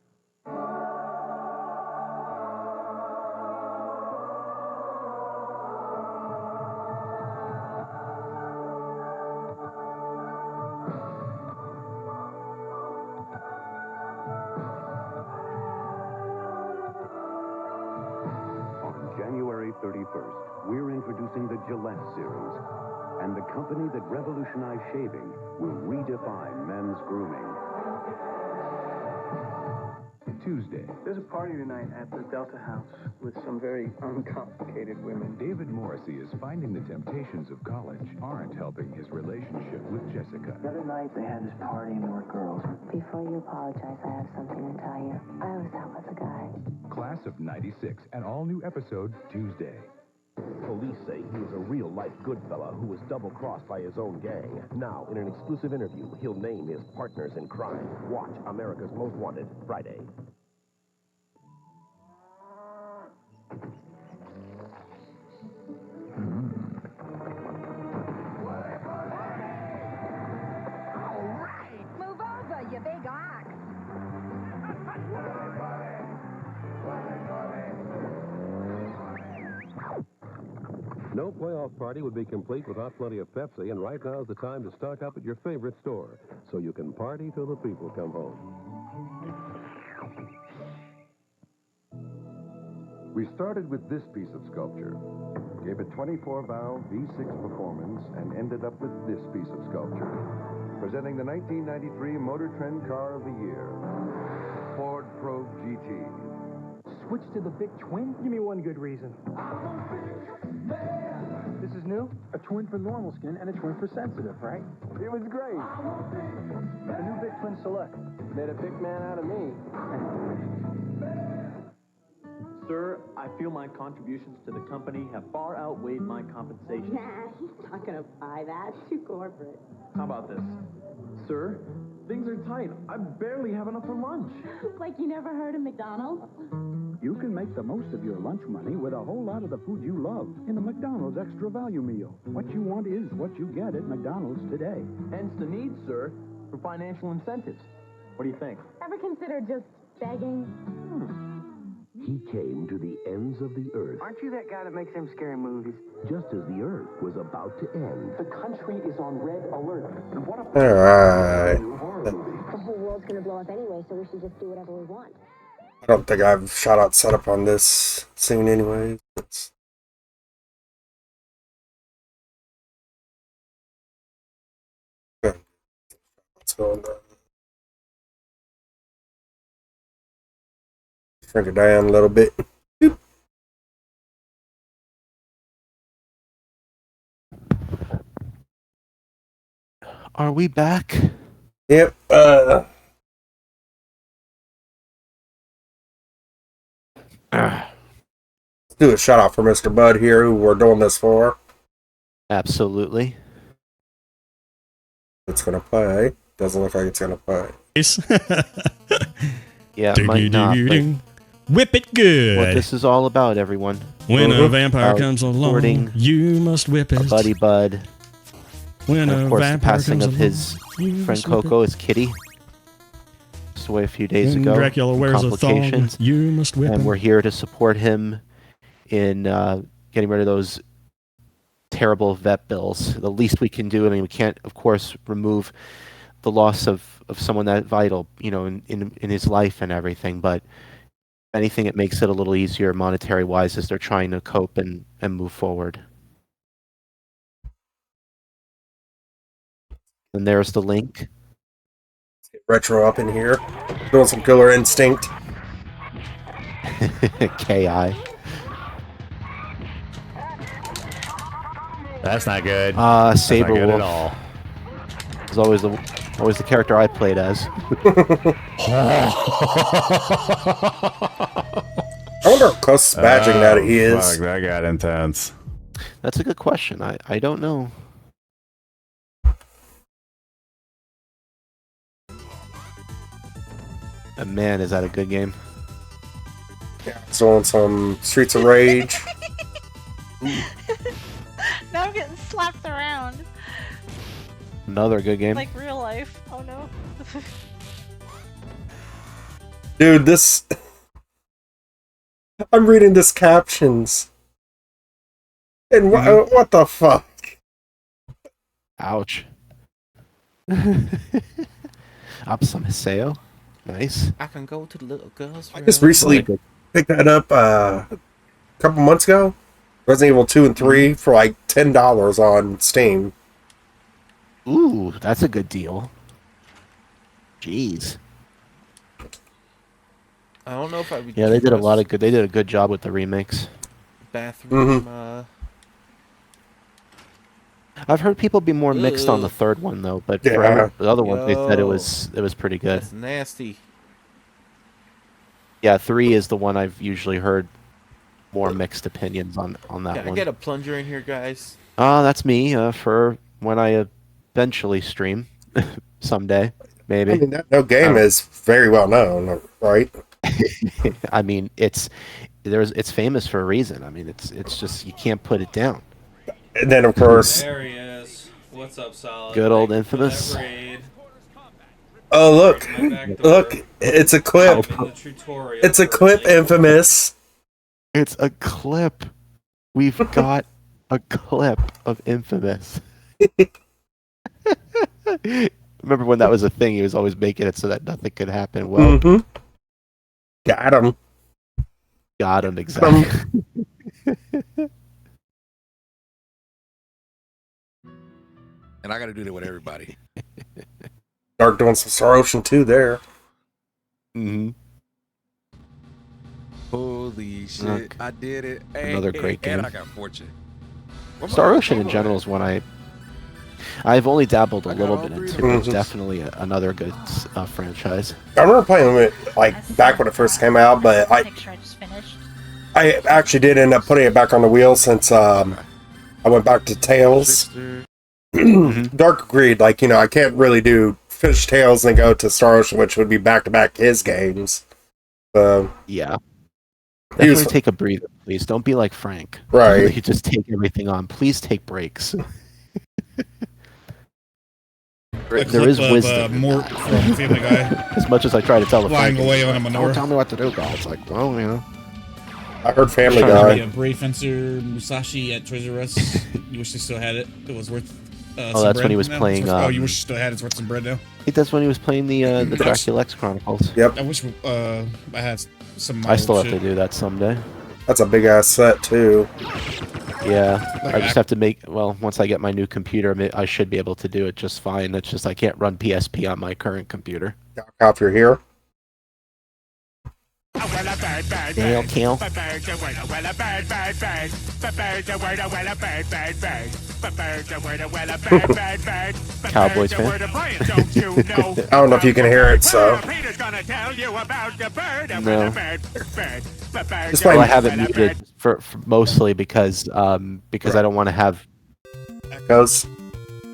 On January 31st, we're introducing the Gillette series. And the company that revolutionized shaving will redefine men's grooming. Tuesday. There's a party tonight at the Delta House with some very uncomplicated women. David Morrissey is finding the temptations of college aren't helping his relationship with Jessica. The other night they had this party and there were girls. Before you apologize, I have something to tell you. I was out with a guy. Class of 96, an all-new episode Tuesday. Police say he was a real-life good fella who was double-crossed by his own gang. Now, in an exclusive interview, he'll name his partners in crime. Watch America's Most Wanted, Friday. All right, move over, you big ox. No playoff party would be complete without plenty of Pepsi, and right now's the time to stock up at your favorite store so you can party till the people come home. We started with this piece of sculpture, gave it 24-valve V6 performance, and ended up with this piece of sculpture, presenting the 1993 Motor Trend Car of the Year, Ford Probe GT. Switch to the big twin? Give me one good reason. This is new? A twin for normal skin and a twin for sensitive, right? It was great. The new Big Twin Select. Made a big man out of me. Sir, I feel my contributions to the company have far outweighed my compensation. Nah, he's not gonna buy that. Too corporate. How about this? Sir, things are tight. I barely have enough for lunch. Like you never heard of McDonald's? You can make the most of your lunch money with a whole lot of the food you love in a McDonald's Extra Value Meal. What you want is what you get at McDonald's today. Hence the need, sir, for financial incentives. What do you think? Ever consider just begging? He came to the ends of the earth Aren't you that guy that makes them scary movies? just as the earth was about to end. The country is on red alert. And what Alright. The whole world's gonna blow up anyway, so we should just do whatever we want. I don't think I have shout out set up on this scene anyway. Let's go on that. Shrink it down a little bit. Are we back? Yep. Let's do a shout out for Mr. Bud here, who we're doing this for. Absolutely. It's gonna play. Doesn't look like it's gonna play. Yeah, it might not. Whip it good. What this is all about, everyone. When a vampire comes along, you must whip it. Buddy Bud. When and of course, the passing of his friend Coco, his kitty. Passed away a few days ago. Dracula wears a thong. You must whip and him. we're here to support him in getting rid of those terrible vet bills. The least we can do. I mean, we can't, of course, remove the loss of someone that vital, in his life and everything. But anything that makes it a little easier monetary wise as they're trying to cope and move forward. And there's the link. Retro up in here. Doing some Killer Instinct. KI. That's not good. Saber Wolf. Wolf. At all. It's always the character I played as. I wonder how close badging that he is. Fuck, that got intense. That's a good question. I don't know. And man, is that a good game. Yeah, it's on some Streets of Rage. Now I'm getting slapped around. Another good game. Like real life. Oh no. Dude, this... I'm reading this captions. And what the fuck? Ouch. Some Hiseo. Nice. I can go to the little girls' room. I just recently picked that up a couple months ago. Resident Evil 2 and 3 for like $10 on Steam. Ooh, that's a good deal. Jeez. I don't know if I would. Yeah, they did a lot of good. They did a good job with the remakes. Bathroom. I've heard people be more mixed on the third one though, but for the other one, they said it was pretty good. That's nasty. Yeah, 3 is the one I've usually heard more mixed opinions on that Can one. I get a plunger in here, guys? That's me for when I eventually stream someday, maybe. I mean, that no game is very well known, right? I mean, it's famous for a reason. I mean, it's just you can't put it down. And then of course, there he is. What's up, Solid? Good old Infamous. Oh look, it's a clip. It's a clip, Infamous. It's a clip. We've got a clip of Infamous. Remember when that was a thing? He was always making it so that nothing could happen. Well, got him. Got him, exactly. And I got to do that with everybody. Dark doing some Star Ocean 2 there. Holy shit. Look, I did it. Another great game. And I got Fortune. Star Ocean in general is one I've only dabbled a little bit into. It's definitely another good franchise. I remember playing it like back when it first came out, but I actually did end up putting it back on the wheel since I went back to Tales. Dark agreed, like, I can't really finish Tales and then go to Star Ocean, which would be back-to-back his games. Yeah. Definitely take a breather, please. Don't be like Frank. Right. You just take everything on. Please take breaks. There is wisdom. Mort from Family Guy. As much as I try to tell the Flying Frank, away on a menorah. Don't tell me what to do, guys. It's like, well, I heard Family Guy. Guy. A Brave Fencer Musashi at Toys R Us. You wish they still had it. It was worth Oh, some that's bread when he was now? playing. Oh, you wish you still had it worth some bread now? I think that's when he was playing the Dracula X Chronicles. Yep. I wish I had some. I still have shit. to do that someday. That's a big ass set too. Yeah, Like I just have to make. Well, once I get my new computer, I should be able to do it just fine. It's just I can't run PSP on my current computer. If you're here. Dale kill. Cowboys fan. I don't know if you can hear it, so. No. Just Well, I have it muted for mostly because I don't want to have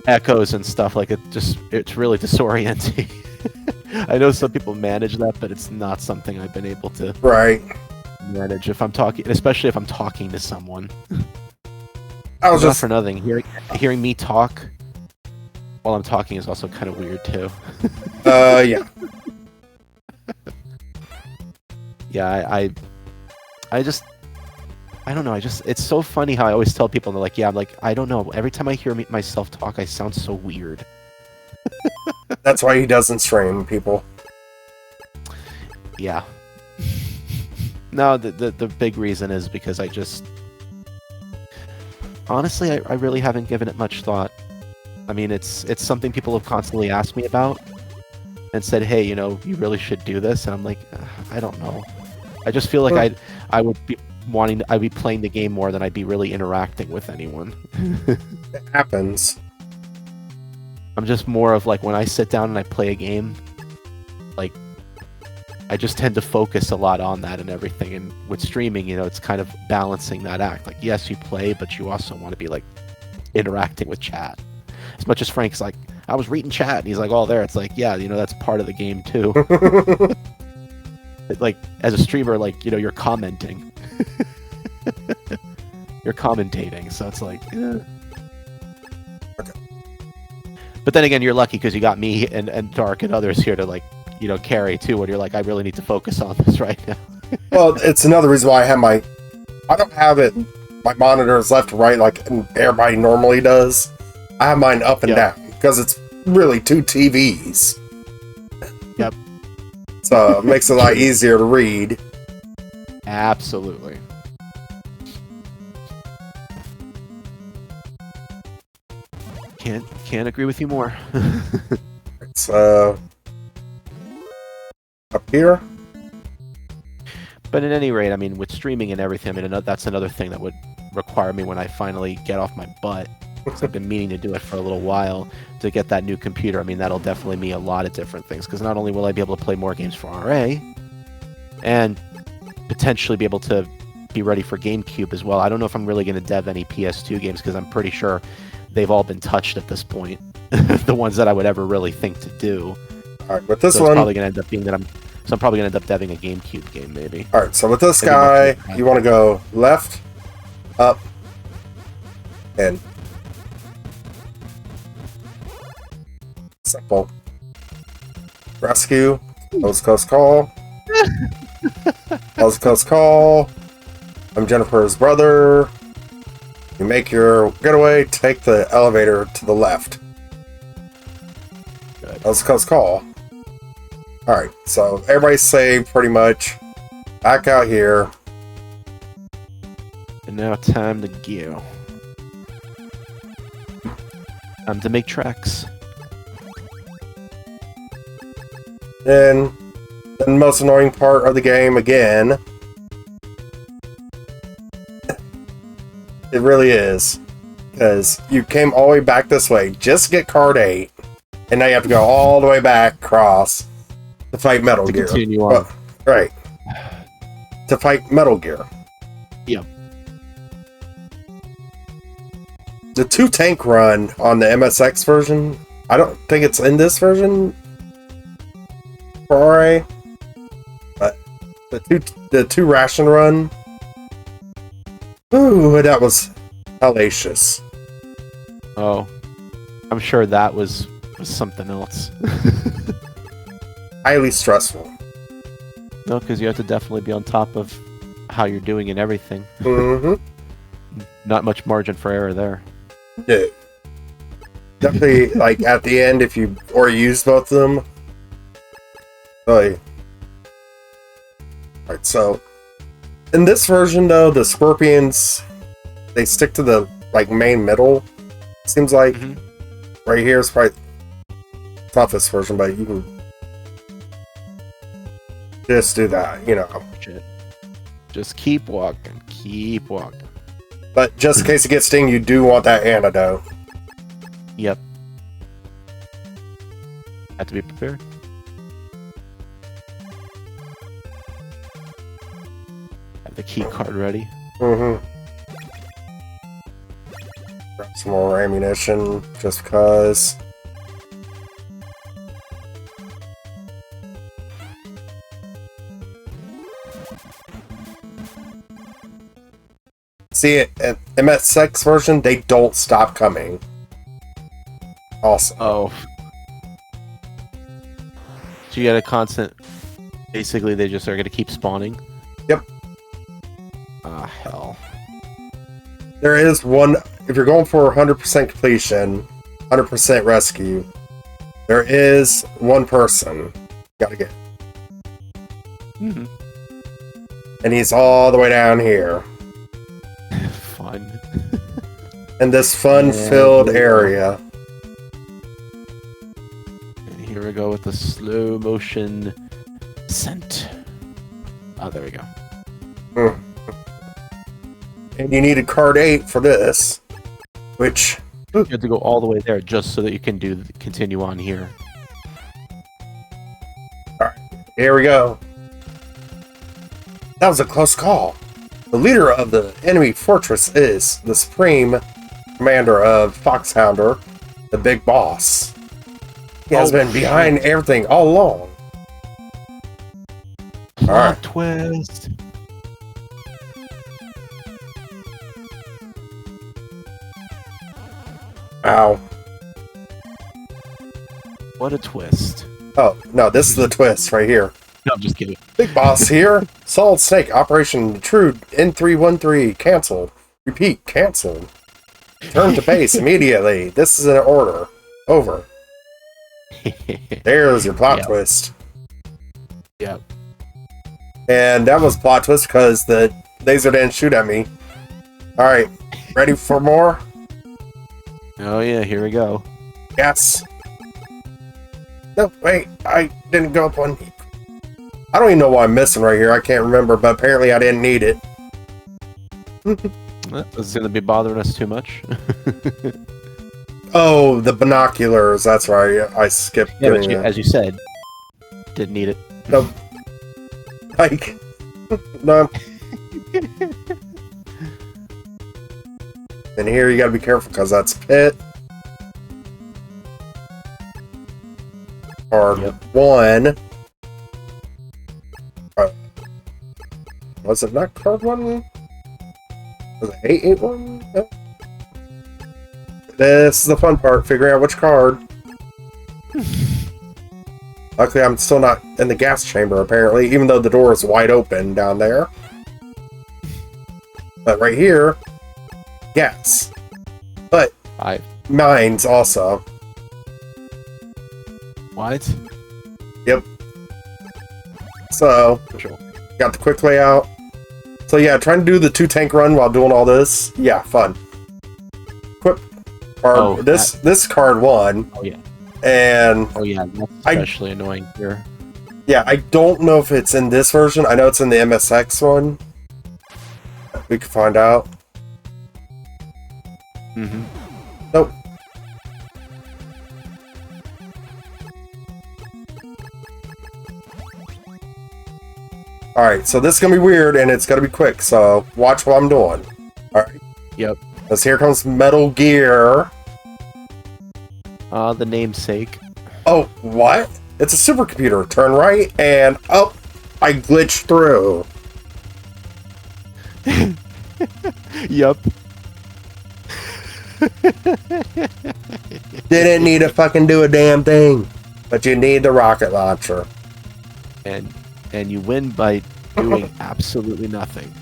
echoes and stuff like it. It's really disorienting. I know some people manage that, but it's not something I've been able to manage if I'm talking, especially if I'm talking to someone. I was Not just for nothing. Hearing me talk while I'm talking is also kind of weird too. Yeah. Yeah, I don't know. It's so funny how I always tell people, and they're like, yeah, I'm like, I don't know. Every time I hear myself talk, I sound so weird. That's why he doesn't stream, people. Yeah. No, the big reason is because I just... Honestly, I really haven't given it much thought. I mean, it's something people have constantly asked me about and said, hey, you really should do this. And I'm like, I don't know. I just feel like I would be I'd be playing the game more than I'd be really interacting with anyone. It happens. I'm just more of like when I sit down and I play a game, like I just tend to focus a lot on that and everything. And with streaming, it's kind of balancing that act. Like, yes, you play, but you also want to be like interacting with chat. As much as Frank's like, I was reading chat, and he's like, oh, there. It's like, yeah, that's part of the game too. Like as a streamer, like you're commenting, you're commentating, so it's like. But then again, you're lucky because you got me and Dark and others here to like, carry too. When you're like, I really need to focus on this right now. Well, it's another reason why I don't have it. My monitor is left to right like everybody normally does. I have mine up and down because it's really two TVs. Yep. So it makes it a lot easier to read. Absolutely. Can't agree with you more. It's up here. But at any rate, I mean, with streaming and everything, I mean, that's another thing that would require me when I finally get off my butt. 'Cause I've been meaning to do it for a little while to get that new computer. I mean, that'll definitely mean a lot of different things. Because not only will I be able to play more games for RA, and potentially be able to be ready for GameCube as well. I don't know if I'm really going to dev any PS2 games because I'm pretty sure they've all been touched at this point. The ones that I would ever really think to do. All right, with this so one, it's probably going to end up being that I'm probably going to end up deving a GameCube game, maybe. All right, so with this guy, you want to go left, up, in. Simple. Rescue. Close call. Close call. I'm Jennifer's brother. You make your getaway, take the elevator to the left. Close call. Alright, so everybody's saved pretty much. Back out here. And now time to go. Time to make tracks. Then the most annoying part of the game again. It really is. Because you came all the way back this way just to get card 8. And now you have to go all the way back across to fight Metal Gear. Continue on. Right. To fight Metal Gear. Yep. The 2-tank run on the MSX version, I don't think it's in this version for RA. But the two ration run, ooh, that was hellacious. Oh, I'm sure that was something else. Highly stressful. No, because you have to definitely be on top of how you're doing and everything. Mm-hmm. Not much margin for error there. Yeah. Definitely, like, at the end, if you use both of them. Alright, so in this version, though, the scorpions, they stick to the, like, main middle. Seems like right here is probably, it's not this version, but you can just do that, you know. Shit. Just keep walking, keep walking. But just in case you get sting, you do want that antidote. Yep. Have to be prepared. Have the key card ready. Grab some more ammunition, just because. See, at MSX version, they don't stop coming. Awesome. Oh. So you got a constant... Basically, they just are going to keep spawning? Yep. Ah, hell. There is one... If you're going for 100% completion, 100% rescue, there is one person you gotta get. And he's all the way down here. Fun. In this fun-filled area. And here we go with the slow motion scent. Oh, there we go. And you needed card 8 for this, which... You have to go all the way there just so that you can continue on here. Alright, here we go. That was a close call. The leader of the enemy fortress is the supreme commander of Foxhounder, the big boss. He has been behind everything all along. Plot twist. Ow. What a twist. Oh, no, this is the twist right here. No, I'm just kidding. Big boss here. Solid Snake, Operation Intrude N313, canceled. Repeat, canceled. Turn to base immediately. This is an order. Over. There's your plot twist. Yep. And that was plot twist because the laser didn't shoot at me. Alright, ready for more? Oh yeah, here we go. Yes. No, wait, I didn't go up one. I don't even know what I'm missing right here. I can't remember, but apparently I didn't need it. This is going to be bothering us too much. Oh, the binoculars. That's right. I skipped. Yeah, but as you said, didn't need it. Nope. Like, no. And here you gotta be careful because that's pit. Card 1. Was it not card 1? Was it 881? No. This is the fun part, figuring out which card. Luckily, I'm still not in the gas chamber, apparently, even though the door is wide open down there. But right here, gas. But mines also. What? Yep. So, got the quick layout. So yeah, trying to do the 2-tank run while doing all this. Yeah, fun. Equip card. This card 1. Oh yeah. And oh yeah, that's especially annoying here. Yeah, I don't know if it's in this version. I know it's in the MSX one. We can find out. Nope. Alright, so this is gonna be weird and it's gonna be quick, so watch what I'm doing. Alright. Yep. Because here comes Metal Gear. The namesake. Oh, what? It's a supercomputer. Turn right and up. I glitched through. Yup. Didn't need to fucking do a damn thing. But you need the rocket launcher. And you win by doing absolutely nothing.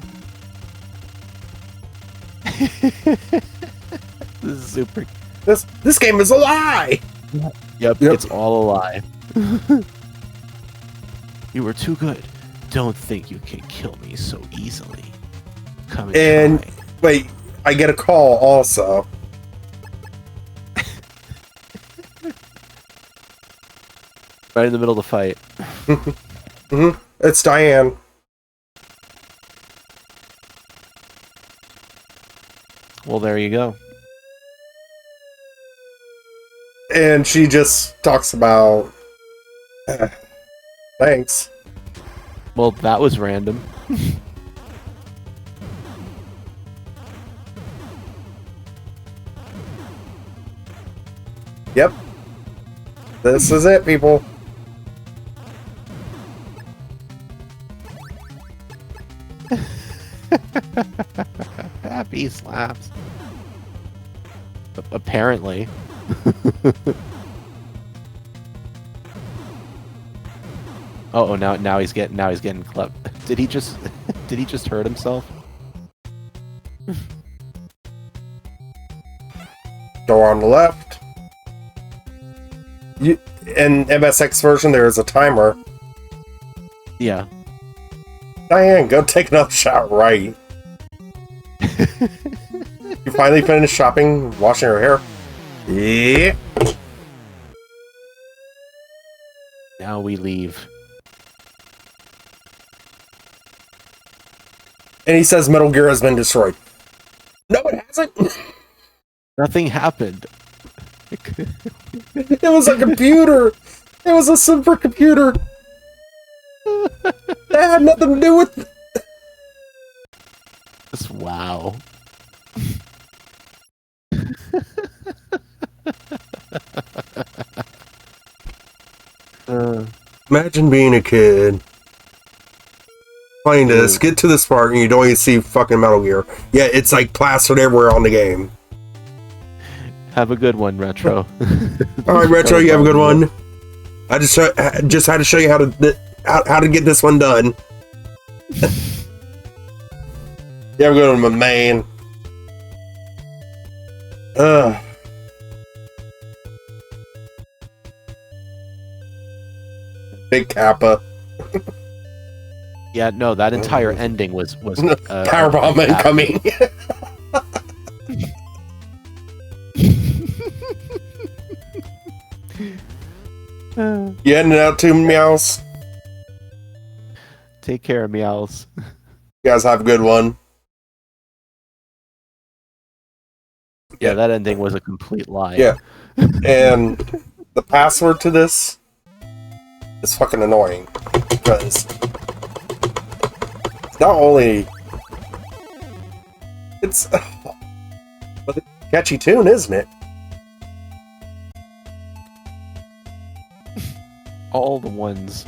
This is super. This game is a lie. Yep, it's all a lie. You were too good. Don't think you can kill me so easily. Come and try. Wait, I get a call also. Right in the middle of the fight. It's Diane. Well, there you go. And she just talks about... thanks. Well, that was random. Yep. This is it, people. Happy slaps. Apparently. Oh, now he's getting clipped. Did he just hurt himself? Door on the left. In MSX version, there is a timer. Yeah. Diane, go take another shot right. You finally finished shopping, washing her hair? Yeah. Now we leave. And he says Metal Gear has been destroyed. No, it hasn't. Nothing happened. It was a computer. It was a supercomputer. That had nothing to do with it. Wow. Imagine being a kid. Playing this, get to this part, and you don't even see fucking Metal Gear. Yeah, it's like plastered everywhere on the game. Have a good one, Retro. Alright, Retro, you have a good one. I just had to show you how to get this one done. You have a good one, my man. Big Kappa. Yeah, no, that entire ending was Powerbomb incoming. You heading out too, Meows? Take care, Meows. You guys have a good one. Yeah, that ending was a complete lie. Yeah. And the password to this is fucking annoying. Because not only... It's a catchy tune, isn't it? All the ones